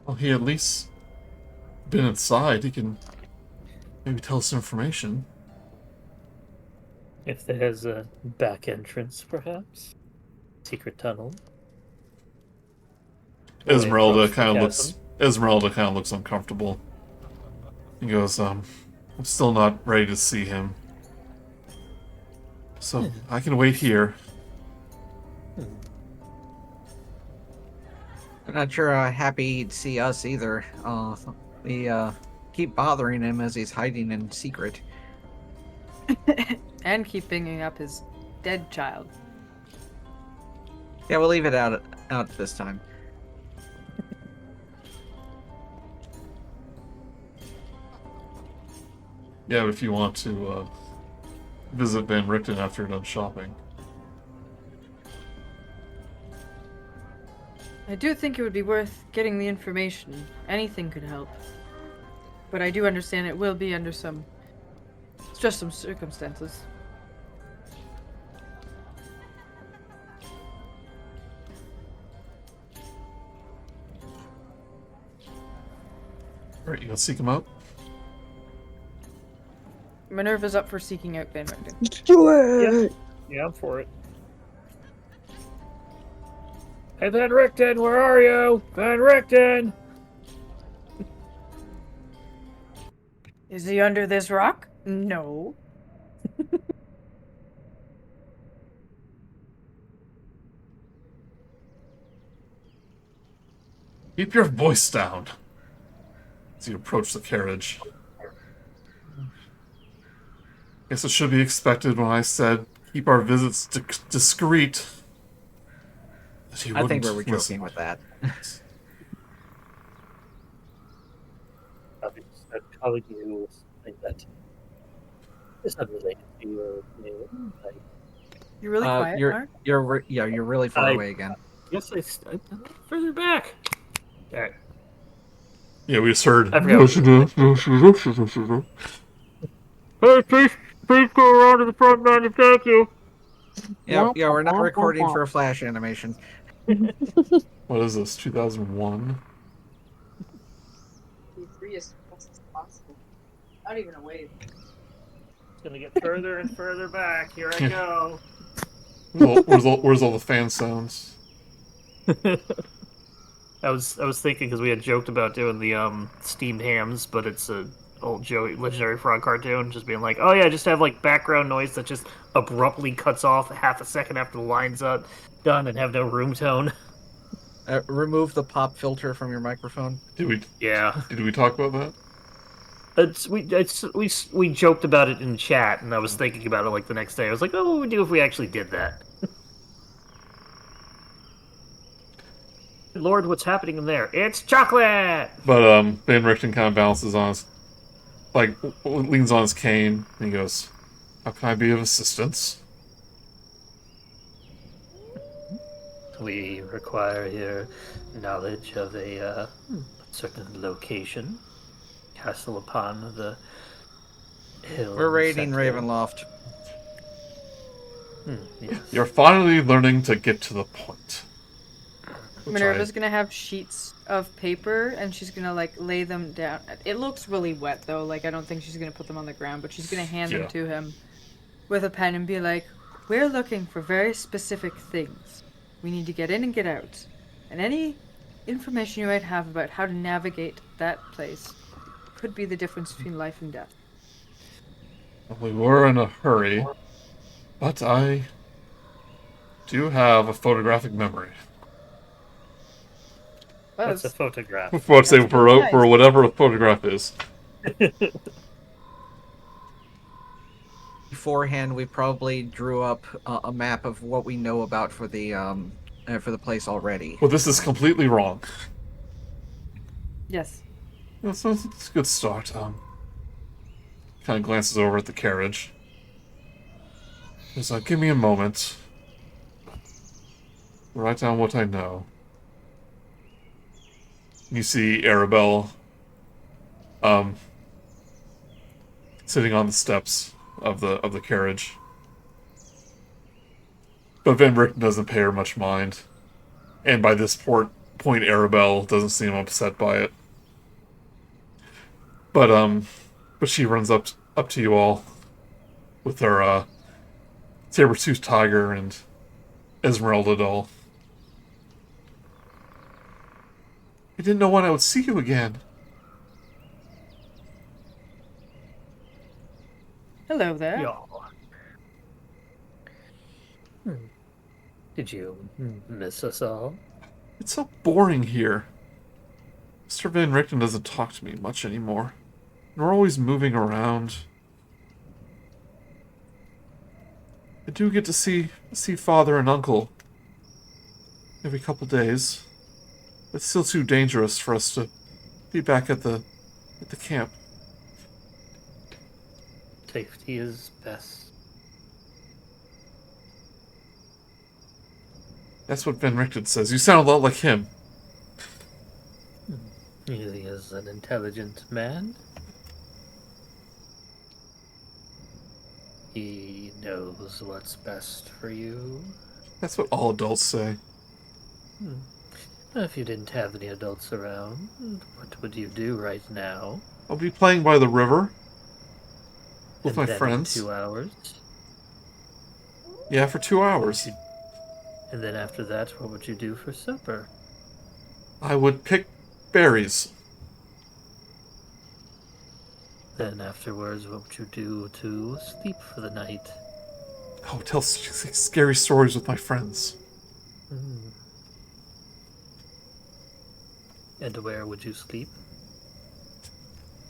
Well, he at least been inside. He can maybe tell us information. If there's a back entrance, perhaps? Secret tunnel? Esmeralda kind of looks uncomfortable. He goes, I'm still not ready to see him. So, I can wait here. I'm not sure how happy he'd see us either. We keep bothering him as he's hiding in secret. And keep bringing up his dead child. Yeah, we'll leave it out this time. Yeah, but if you want to visit Van Richten after you're done shopping. I do think it would be worth getting the information. Anything could help. But I do understand it will be under some circumstances. Alright, you gonna seek him out? Minerva's up for seeking out Van Richten. Let's do it! Yeah, I'm for it. Hey, Van Richten, where are you? Van Richten! Is he under this rock? No. Keep your voice down. As you approach the carriage. Guess it should be expected when I said keep our visits discreet. That he I think we wouldn't were listen. joking with that. calling you something that is unrelated to your name. You're really quiet, Mark. You're really far I- away again. Yes, I'm further back. All right. Yeah, we just heard. I forgot. Hey, please go around to the front, man, and thank you. Yeah, we're not recording for a flash animation. What is this? 2001. Be free as fast as possible. Not even a wave. It's gonna get further and further back. Here I go. Where's all the fan sounds? I was thinking because we had joked about doing the steamed hams, but it's a old Joey legendary frog cartoon, just being like, oh yeah, just have like background noise that just abruptly cuts off half a second after the line's done and have no room tone. Remove the pop filter from your microphone. Did we talk about that? We joked about it in chat, and I was thinking about it like the next day. I was like, oh, what would we do if we actually did that? Lord, what's happening in there? It's chocolate! But Van Richten kind of balances on his, leans on his cane, and he goes, "How can I be of assistance?" We require your knowledge of a certain location, castle upon the hill. We're raiding sector. Ravenloft. Yes. You're finally learning to get to the point. Minerva's gonna have sheets of paper and she's gonna like lay them down. It looks really wet though, like I don't think she's gonna put them on the ground, but she's gonna hand them to him with a pen and be like, we're looking for very specific things. We need to get in and get out. And any information you might have about how to navigate that place could be the difference between life and death. We were in a hurry, but I do have a photographic memory. What's a photograph? For whatever a photograph is. Beforehand, we probably drew up a map of what we know about for the place already. Well, this is completely wrong. Yes. It's a good start. Kind of glances over at the carriage. He's like, give me a moment. Write down what I know. You see Arabelle, sitting on the steps of the carriage. But Van Richten doesn't pay her much mind. And by this point, Arabelle doesn't seem upset by it. But she runs up to you all with her saber-toothed tiger and Esmeralda doll. I didn't know when I would see you again. Hello there. Did you miss us all? It's so boring here. Mr. Van Richten doesn't talk to me much anymore. And we're always moving around. I do get to see Father and Uncle every couple days. It's still too dangerous for us to be back at the camp. Safety is best. That's what Van Richten says. You sound a lot like him. He is an intelligent man. He knows what's best for you. That's what all adults say. If you didn't have any adults around, what would you do right now? I'll be playing by the river. With And my then in friends. 2 hours? Yeah, for 2 hours. And then after that, what would you do for supper? I would pick berries. Then afterwards, what would you do to sleep for the night? Oh, tell scary stories with my friends. And where would you sleep?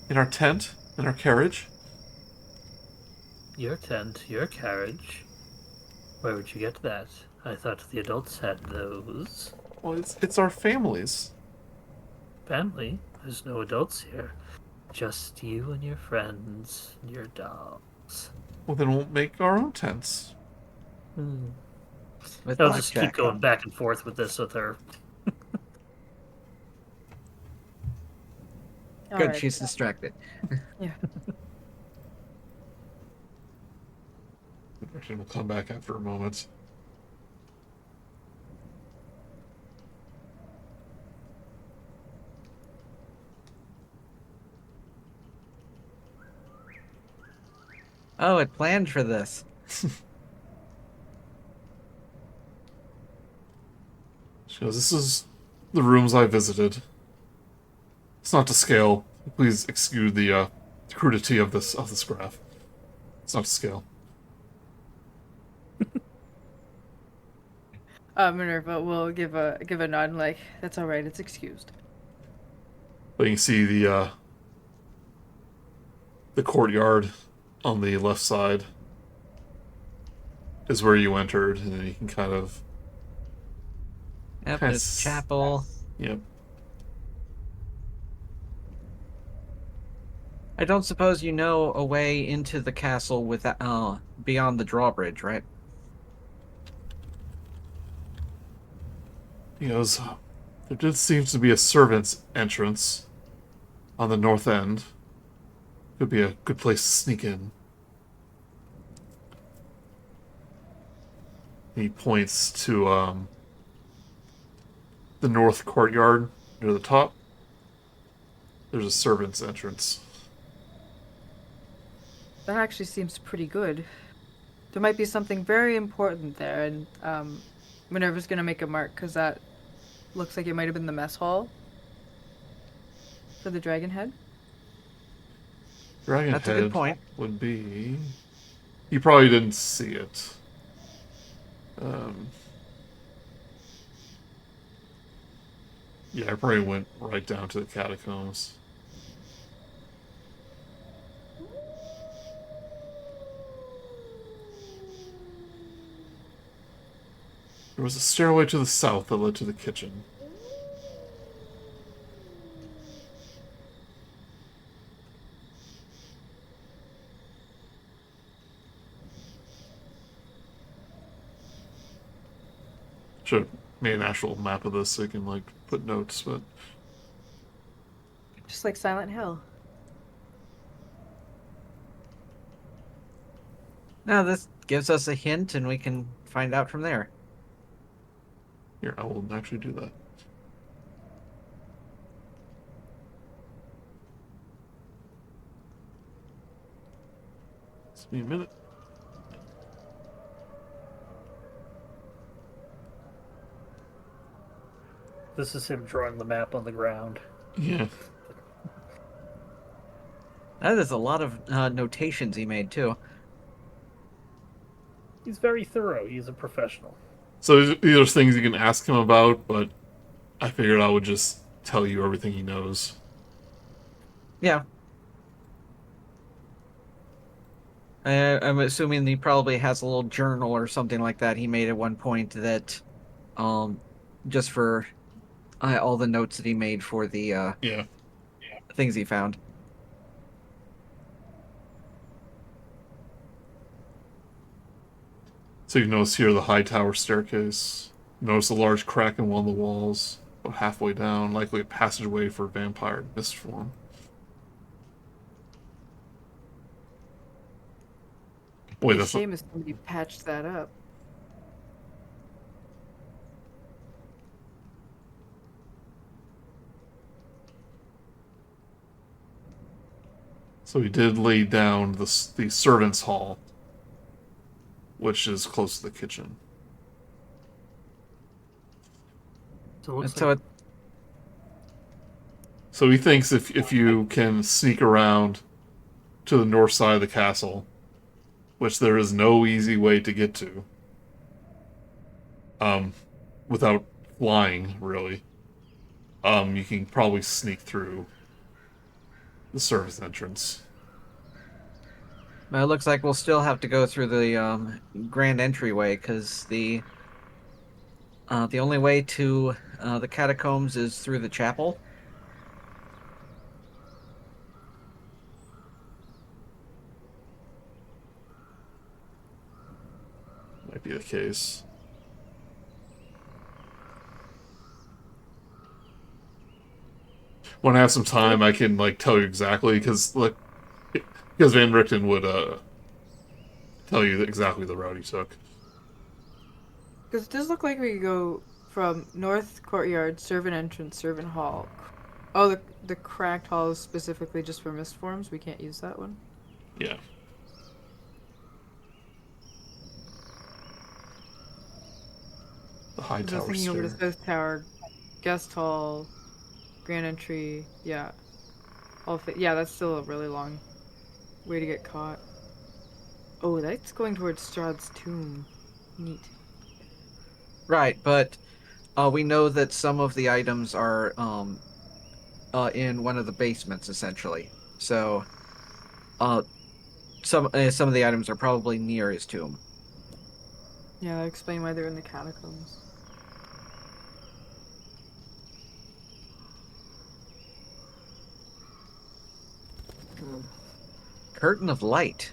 In our tent? In our carriage? Your tent, your carriage. Where would you get that? I thought the adults had those. Well, it's our families. Family? There's no adults here. Just you and your friends and your dogs. Well, then we'll make our own tents. With I'll just keep blackjack. going back and forth with this with her. Good, Alright. she's distracted. Yeah. Actually, we'll come back after a moment. Oh, it planned for this. She goes, "This is the rooms I visited. It's not to scale. Please excuse the crudity of this graph. It's not to scale." Minerva will give a nod and like, that's all right, it's excused. But you can see the courtyard on the left side is where you entered, and then you can kind of, Yep, Yes. it's chapel. yep. I don't suppose you know a way into the castle with beyond the drawbridge, right? He goes, "There did seem to be a servant's entrance on the north end. Could be a good place to sneak in." He points to the north courtyard near the top. There's a servant's entrance. That actually seems pretty good. There might be something very important there, and Minerva's gonna make a mark because that looks like it might have been the mess hall for the dragon head. Dragon That's a head good point. would be. You probably didn't see it. Yeah, I probably went right down to the catacombs. There was a stairway to the south that led to the kitchen. Should have made an actual map of this so you can like put notes, but Just like Silent Hill. Now this gives us a hint, and we can find out from there. here, I will actually do that. Just give me a minute. This is him drawing the map on the ground. Yeah. That is a lot of notations he made too. He's very thorough. He's a professional. So these are things you can ask him about, but I figured I would just tell you everything he knows. Yeah. I'm assuming he probably has a little journal or something like that he made at one point that, just for all the notes that he made for the Yeah. things he found. So you notice here the high tower staircase. Notice a large crack in one of the walls, about halfway down, likely a passageway for vampire mist form. Wait, It's that's a shame if somebody patched that up. So he did lay down the servants' hall, which is close to the kitchen. So it looks So like it, So he thinks if you can sneak around to the north side of the castle, which there is no easy way to get to, without flying, really, you can probably sneak through the service entrance. it looks like we'll still have to go through the grand entryway because the only way to the catacombs is through the chapel. might be the case. When I have some time, I can like tell you exactly because Van Richten would tell you exactly the route he took. Because it does look like we go from North Courtyard, Servant Entrance, Servant Hall. Oh, the Cracked Hall is specifically just for mist forms. We can't use that one. Yeah. The High Just Tower thinking over the Stair. South Tower, Guest Hall, Grand Entry. Yeah. Yeah, that's still a really long way to get caught. Oh, that's going towards Strahd's tomb. Neat. Right, but we know that some of the items are in one of the basements, essentially. So some of the items are probably near his tomb. Yeah, that explains why they're in the catacombs. Curtain of light.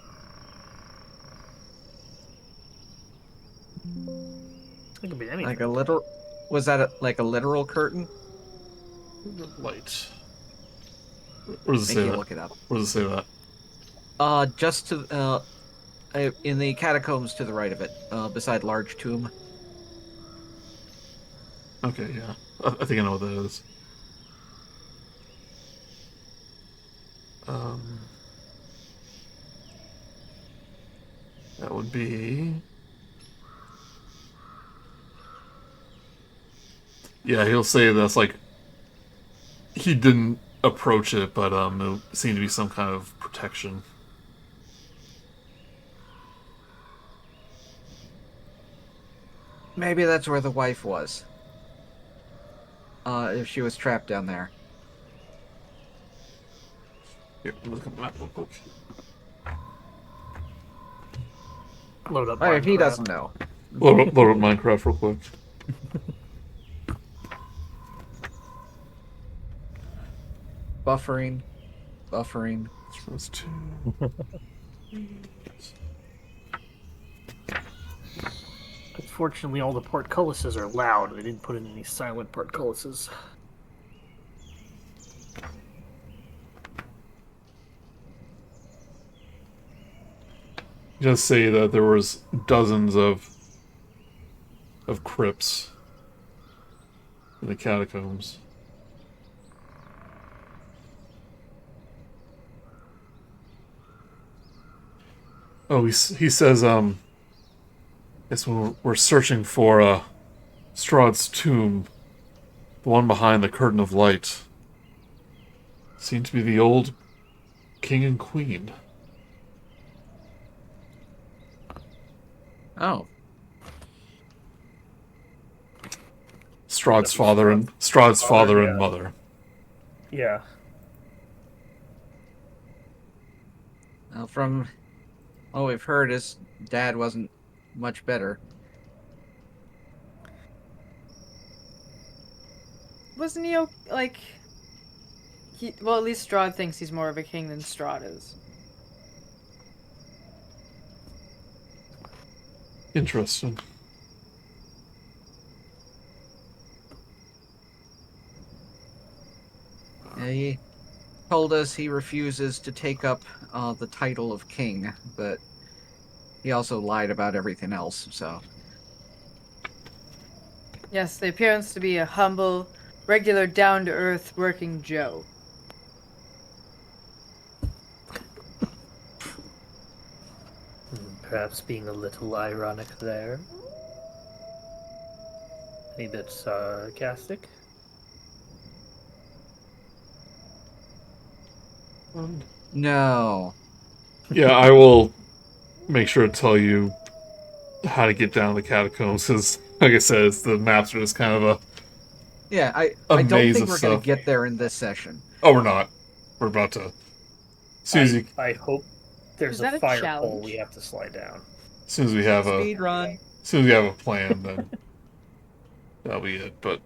It could be anything. Like a literal. Was that like a literal curtain? Light. Where does it Make say you that? look it up. Where does it say that? Just to in the catacombs to the right of it, beside large tomb. Okay, yeah. I think I know what that is. That would be... Yeah, he'll say that's like... He didn't approach it, but it seemed to be some kind of protection. Maybe that's where the wife was. If she was trapped down there. Here, look at the map real quick. Load up. Oh, if he Minecraft. doesn't know. Load up Minecraft real quick. Buffering. That's two. Unfortunately, all the portcullises are loud. They didn't put in any silent portcullises. Just say that there was dozens of crypts in the catacombs. Oh, he says, it's when we're searching for, Strahd's tomb, the one behind the Curtain of Light. Seemed to be the old king and queen. Oh. Strahd's father and mother. Yeah. Well, from what we've heard, his dad wasn't much better. Wasn't he like? Well, at least Strahd thinks he's more of a king than Strahd is. Interesting. He told us he refuses to take up the title of king, but he also lied about everything else, so... Yes, the appearance to be a humble, regular, down-to-earth working Joe. Perhaps being a little ironic there. Any bit sarcastic? No. Yeah, I will make sure to tell you how to get down the catacombs, because, like I said, the maps are just kind of a... Yeah, I don't maze think of we're going stuff. to get there in this session. Oh, we're not. We're about to... I hope there's Is that a a fire pole challenge? we have to slide down. As soon as we have Speed run. As soon as we have a plan, then that'll be it. But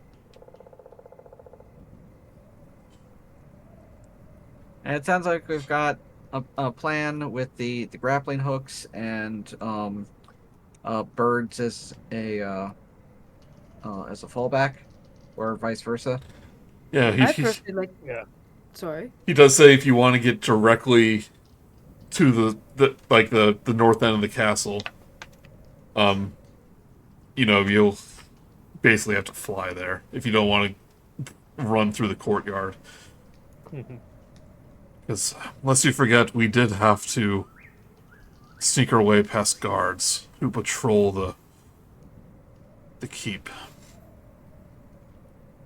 And it sounds like we've got a plan with the grappling hooks and birds as a fallback, or vice versa. Yeah, I personally like. Yeah. Sorry. he does say if you want to get directly to the north end of the castle, you'll basically have to fly there if you don't want to run through the courtyard. Because unless you forget, we did have to sneak our way past guards who patrol the keep.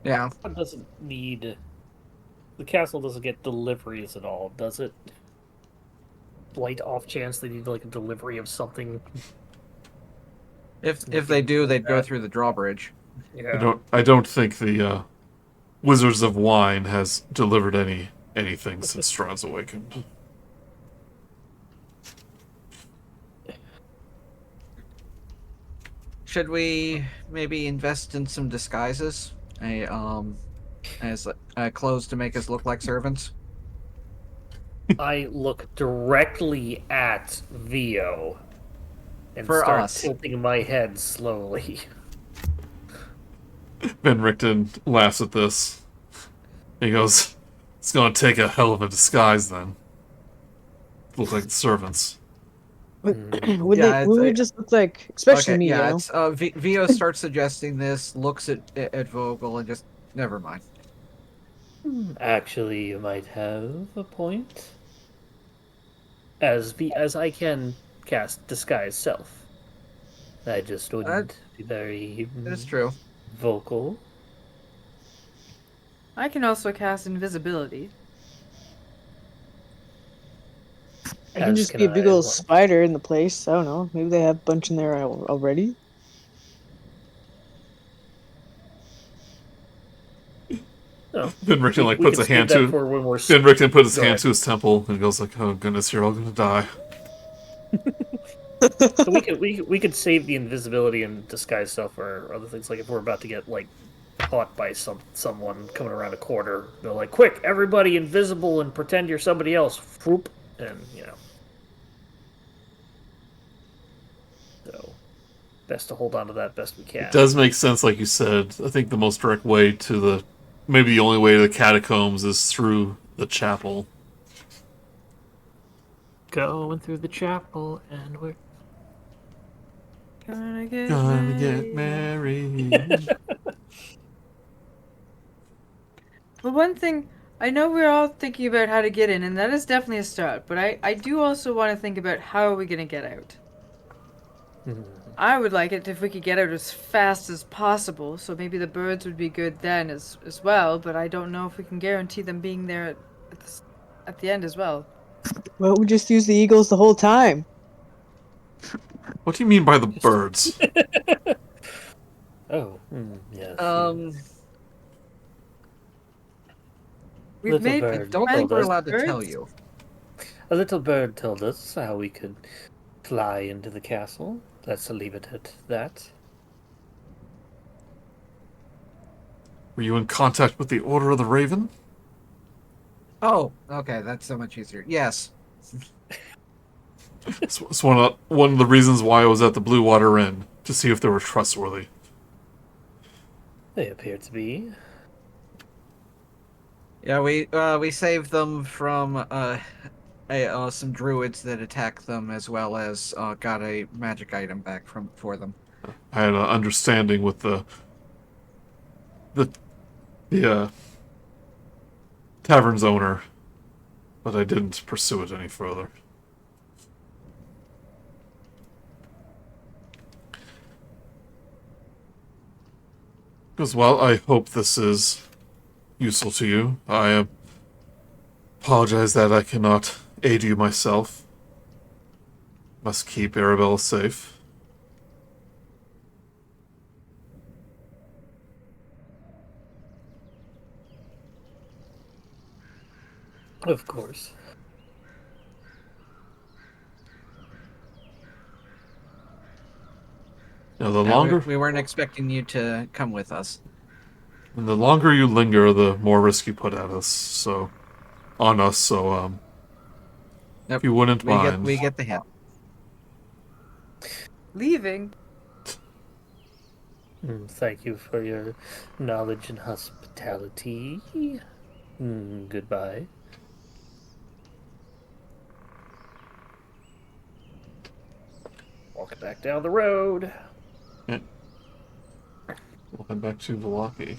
Yeah. It doesn't need... The castle doesn't get deliveries at all, does it? Light off chance they need like a delivery of something. If they do, they'd go through the drawbridge. Yeah. I don't think the Wizards of Wine has delivered anything since Strahd's awakened. Should we maybe invest in some disguises? As clothes to make us look like servants? I look directly at Vio and For start us. tilting my head slowly. Ben Richten laughs at this. He goes, "It's gonna take a hell of a disguise then. Look like the servants." Would Yeah, we would just look like, especially Okay, me, yeah, you know? it's Vio starts suggesting this, looks at Vogel, and just never mind. Actually, you might have a point. As I can cast disguise self, I just wouldn't be very That's true. vocal. I can also cast invisibility. I can As just can be a big I, old well. spider in the place. I don't know. Maybe they have a bunch in there already. No, Ben Richten we puts can a hand save that to for when we're Ben Richten puts his Go hand ahead. to his temple and goes like, "Oh goodness, you're all gonna die." So we could save the invisibility and disguise self or other things. Like if we're about to get like caught by someone coming around a corner, they're like, "Quick, everybody invisible and pretend you're somebody else." Whoop, and So best to hold on to that best we can. It does make sense, like you said. I think the most direct way to maybe the only way to the catacombs is through the chapel. Going through the chapel and we're Gonna get Gonna married. get married. Well, one thing, I know we're all thinking about how to get in, and that is definitely a start, but I do also want to think about how are we going to get out. I would like it if we could get out as fast as possible, so maybe the birds would be good then as well, but I don't know if we can guarantee them being there at the end as well. Well, we just use the eagles the whole time. What do you mean by the birds? oh yes. We've Little made bird Don't friends think we're with allowed to tell birds. you. A little bird told us how we could fly into the castle. Let's leave it at that. Were you in contact with the Order of the Raven? Oh, okay, that's so much easier. Yes. It's one of the reasons why I was at the Blue Water Inn, to see if they were trustworthy. They appear to be. Yeah, we saved them from some druids that attacked them, as well as got a magic item back for them. I had an understanding with the tavern's owner, but I didn't pursue it any further. Because, well, I hope this is useful to you. I apologize that I cannot aid you myself. Must keep Arabella safe. Of course. Now, the Yeah, longer we weren't expecting you to come with us. and the longer you linger, the more risk you put on us. If you wouldn't mind. We get the hint. leaving. Thank you for your knowledge and hospitality. Goodbye. Walking back down the road. Yeah. We'll head back to Velaki.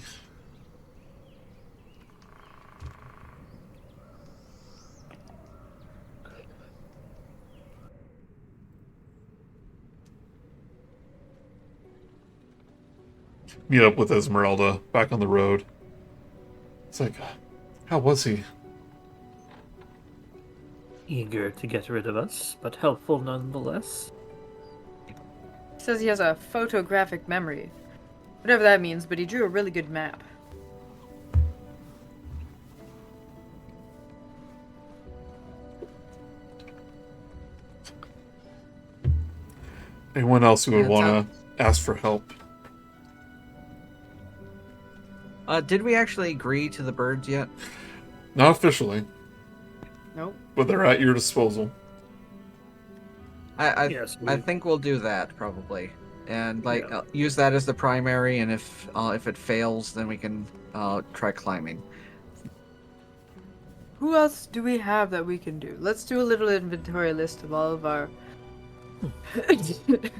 Meet up with Esmeralda back on the road. It's like, how was he? Eager to get rid of us, but helpful nonetheless. Says he has a photographic memory. Whatever that means, but he drew a really good map. Anyone else who would Yeah, want to ask for help? Did we actually agree to the birds yet? Not officially, Nope. but they're at your disposal. Yes, I we- think we'll do that probably, and like Yeah. use that as the primary. And if it fails, then we can try climbing. Who else do we have that we can do? Let's do a little inventory list of all of our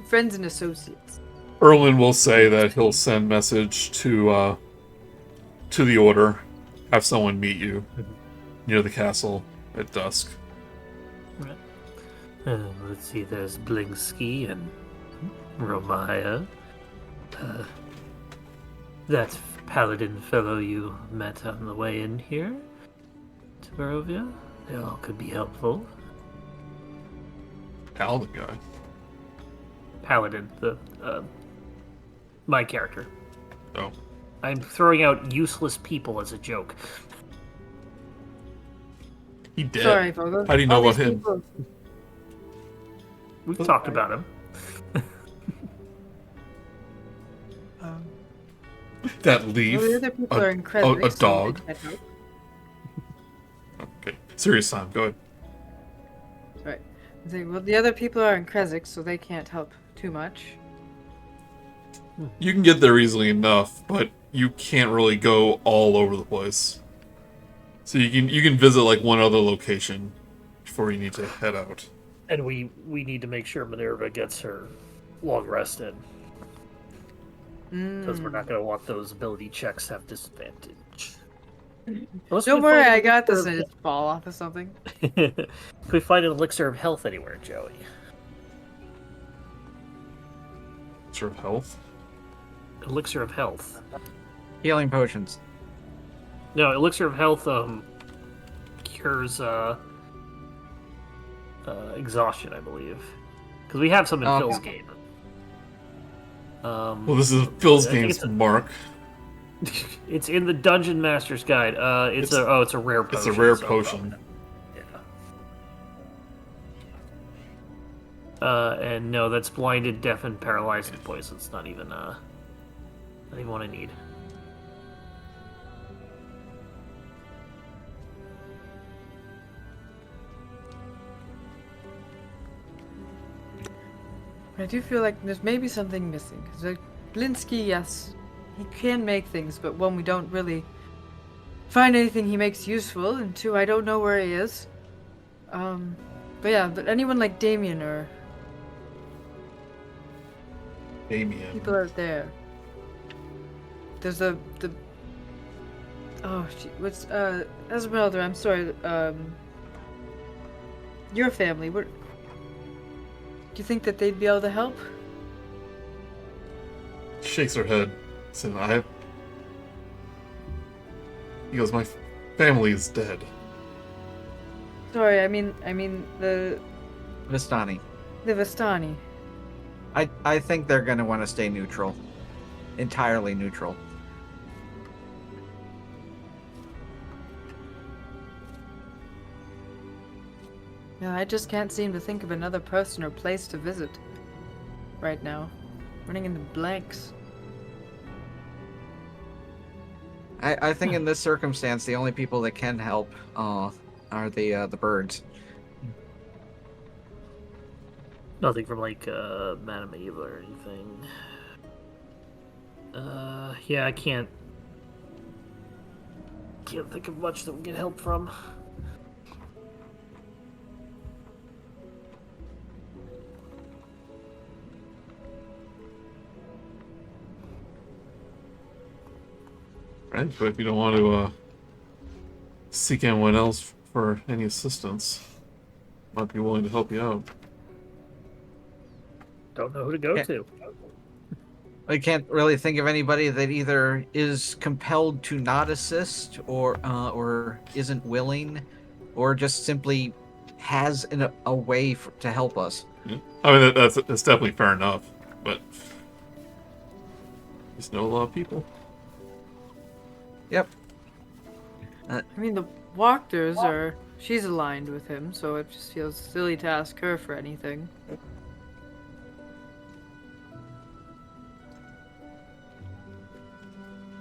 friends and associates. Erlin will say that he'll send message to the Order, have someone meet you near the castle at dusk. Let's see, there's Blingsky and Romaia. That paladin fellow you met on the way in here to Barovia. They all could be helpful. Paladin guy. Paladin, the my character. Oh. I'm throwing out useless people as a joke. He dead. Sorry, Vogel. How do you know All about these him? people- We've talked about him. That leaf. Well, the other people a- are in Creswick, a so dog. they can't help. Okay. Serious time. Go ahead. Right. Well, the other people are in Creswick, so they can't help too much. You can get there easily enough, but you can't really go all over the place. So you can visit like one other location before you need to head out. And we need to make sure Minerva gets her long rest in. Because we're not going to want those ability checks to have disadvantage. Unless Don't we worry, find I an got this. elixir And of- just fall off of something. Can we find an elixir of health anywhere, Joey? Sort of health. Elixir of health. Healing potions. No, elixir of health cures exhaustion, I believe. Because we have some in Okay. Phil's game. Well, this is Phil's I think game's it's a- mark. It's in the Dungeon Master's Guide. It's a rare potion. It's a rare so potion. Yeah. And no, that's blinded, deaf, and paralyzed and poison. It's not even what I need. I do feel like there's maybe something missing. Because like, Blinsky, yes, he can make things, but one, we don't really find anything he makes useful, and two, I don't know where he is. But yeah, but anyone like Damien or Damien. people out there. There's the oh, what's Esmeralda? I'm sorry. Your family. What? Do you think that they'd be able to help? Shakes her head. Said, He goes, my family is dead. Sorry, I mean the Vistani. Vistani. I think they're gonna want to stay neutral. Entirely neutral. Yeah, I just can't seem to think of another person or place to visit right now. Running into blanks. I think in this circumstance, the only people that can help are the birds. Nothing from like Madame Eva or anything. Yeah, I can't think of much that we get help from. Right, but if you don't want to seek anyone else for any assistance, might be willing to help you out. Don't know who to go Yeah. to. I can't really think of anybody that either is compelled to not assist, or isn't willing, or just simply has a way to help us. Yeah. I mean, that's definitely fair enough, but just know a lot of people. Yep. I mean, the walkers are. She's aligned with him, so it just feels silly to ask her for anything.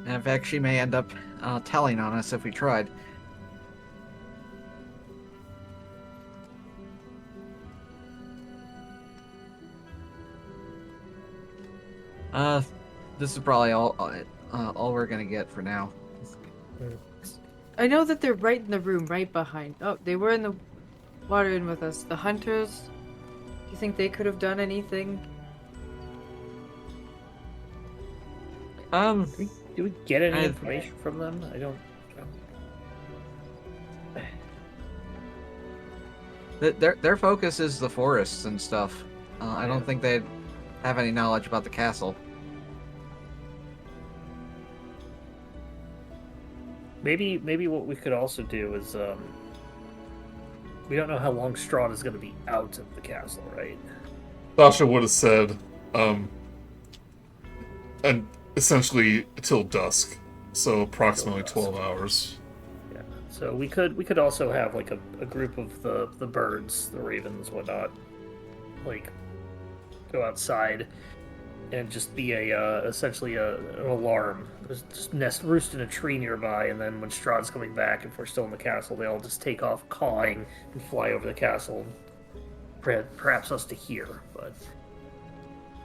In fact, she may end up telling on us if we tried. This is probably all we're gonna get for now. I know that they're right in the room, right behind. Oh, they were in the water in with us. The hunters. Do you think they could have done anything? Do we get any I- information from them? I don't. Their focus is the forests and stuff. I don't think they'd have any knowledge about the castle. Maybe what we could also do is we don't know how long Strahd is going to be out of the castle, right? Sasha would have said, and essentially till dusk, so approximately 12 hours. Yeah. So we could also have like a group of the birds, the ravens, whatnot, like go outside and just be essentially an alarm. Just roost in a tree nearby, and then when Strahd's coming back, if we're still in the castle, they all just take off cawing and fly over the castle. Perhaps us to hear, but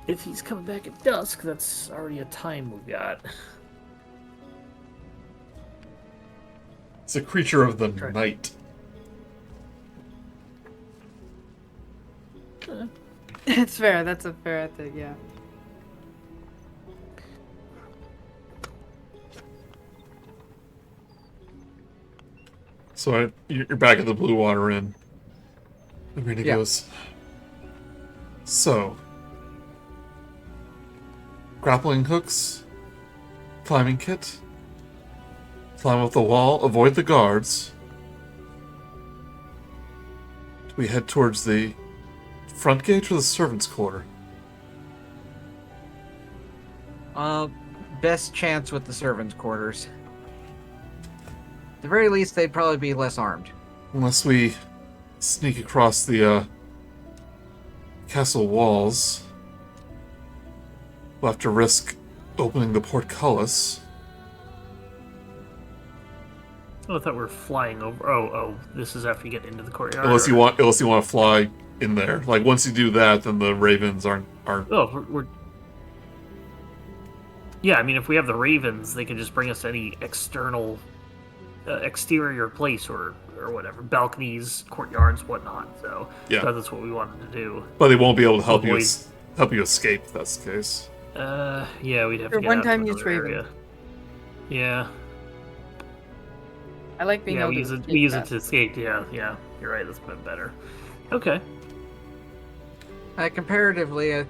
if he's coming back at dusk, that's already a time we've got. It's a creature of the night. It's fair. That's a fair thing. Yeah. So you're back at the Blue Water Inn. And Rena goes, so, grappling hooks, climbing kit, climb up the wall, avoid the guards. Do we head towards the front gate or the servants' quarter? Best chance with the servants' quarters. At the very least, they'd probably be less armed. Unless we sneak across the castle walls, we'll have to risk opening the portcullis. Oh, I thought we were flying over. Oh, this is after you get into the courtyard. Unless you want to fly in there. Like once you do that, then the ravens aren't. Oh, we're. Yeah, I mean, if we have the ravens, they can just bring us to any exterior place or whatever, balconies, courtyards, whatnot. So Yeah. that's what we wanted to do. But they won't be able to help Avoid- you escape. If that's the case. Yeah, we'd have For to get one out to time use another raven. area. Yeah, I like being able we to. use it to escape. Yeah, you're right. That's been better. Okay. Comparatively,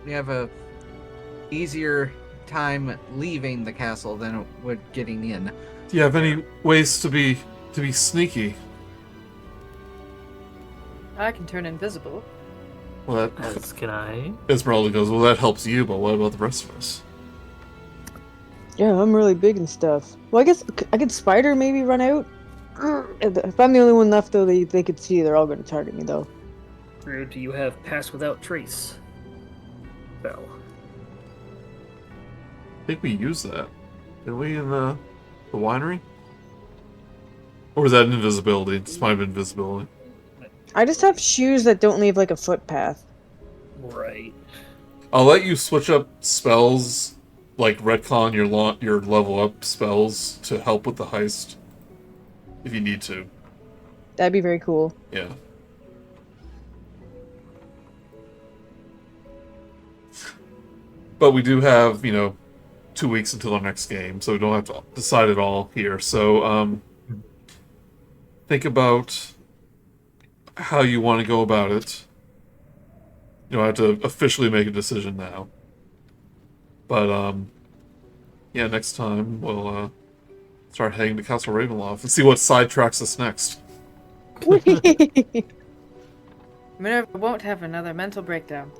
we have a easier time leaving the castle than it would getting in. Do you have any ways to be sneaky? I can turn invisible. Well, that As can I? Esmeralda goes. Well, that helps you, but what about the rest of us? Yeah, I'm really big and stuff. Well, I guess I could spider maybe run out. If I'm the only one left, though, they could see. They're all going to target me, though. Grude, do you have pass without trace? Bell. I think we used that. Did we in the winery? Or was that invisibility? This might have been invisibility. I just have shoes that don't leave like a footpath. Right. I'll let you switch up spells, like retcon your level up spells to help with the heist, if you need to. That'd be very cool. Yeah. But we do have, 2 weeks until our next game, so we don't have to decide it all here. So, think about how you want to go about it. You don't have to officially make a decision now. But, yeah, next time we'll start heading to Castle Ravenloft and see what sidetracks us next. Minerva won't have another mental breakdown.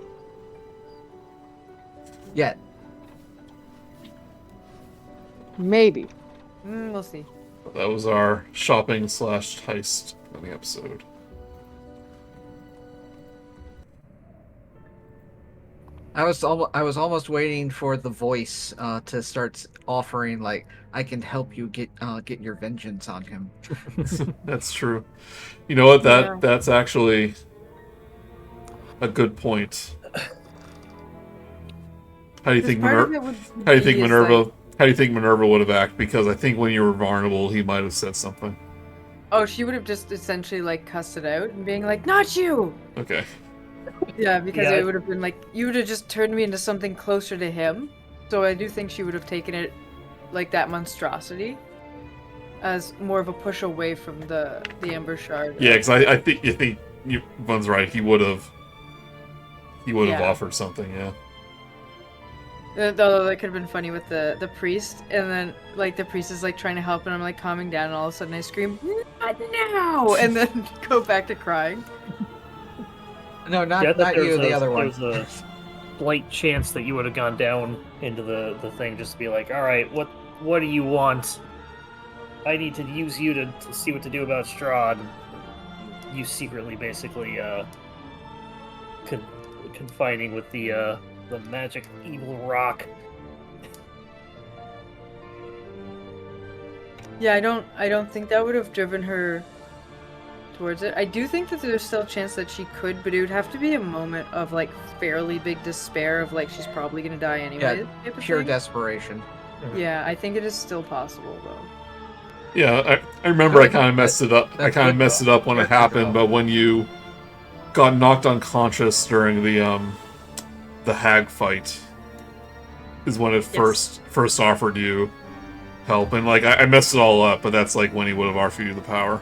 Yet. Maybe. We'll see. That was our shopping/heist on the episode. I was almost waiting for the voice to start offering, like, I can help you get your vengeance on him. That's true. You know what? Yeah. That's actually a good point. How do you think Minerva? How do you think Minerva would have acted? Because I think when you were vulnerable, he might have said something. Oh, she would have just essentially like cussed it out and being like, "Not you." Okay. Yeah, because Yeah. it would have been like, you would have just turned me into something closer to him. So I do think she would have taken it like that monstrosity as more of a push away from the Ember Shard. Yeah, because I think Bun's right. He would have Yeah. offered something. Yeah. Although that could have been funny with the priest, and then like the priest is like trying to help, and I'm like calming down, and all of a sudden I scream, "Not now!" and then go back to crying. No, not Yeah, I thought there you, was the other one. There's a slight chance that you would have gone down into the thing just to be like, all right, what do you want? I need to use you to see what to do about Strahd. You secretly, basically, confining with the magic evil rock. Yeah, I don't think that would have driven her towards it. I do think that there's still a chance that she could, but it would have to be a moment of like fairly big despair of like she's probably gonna die anyway. type of Pure thing. desperation. Yeah, I think it is still possible though. Yeah, I remember I kind of messed it up. I that's kind of good messed it up when it character happened, but when you got knocked unconscious during the hag fight is when it first offered you help, and like I messed it all up, but that's like when he would have offered you the power.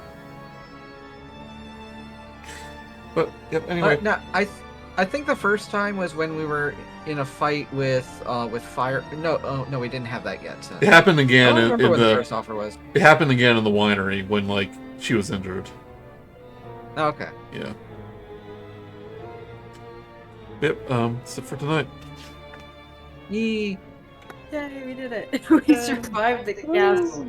But yep. Anyway, No, I think the first time was when we were in a fight with fire. No, we didn't have that yet. it happened I again don't in remember what the the. first offer was. It happened again in the winery when like she was injured. Oh, okay. Yeah. Yep. That's it for tonight. Yee. Yay, we did it. We survived the castle.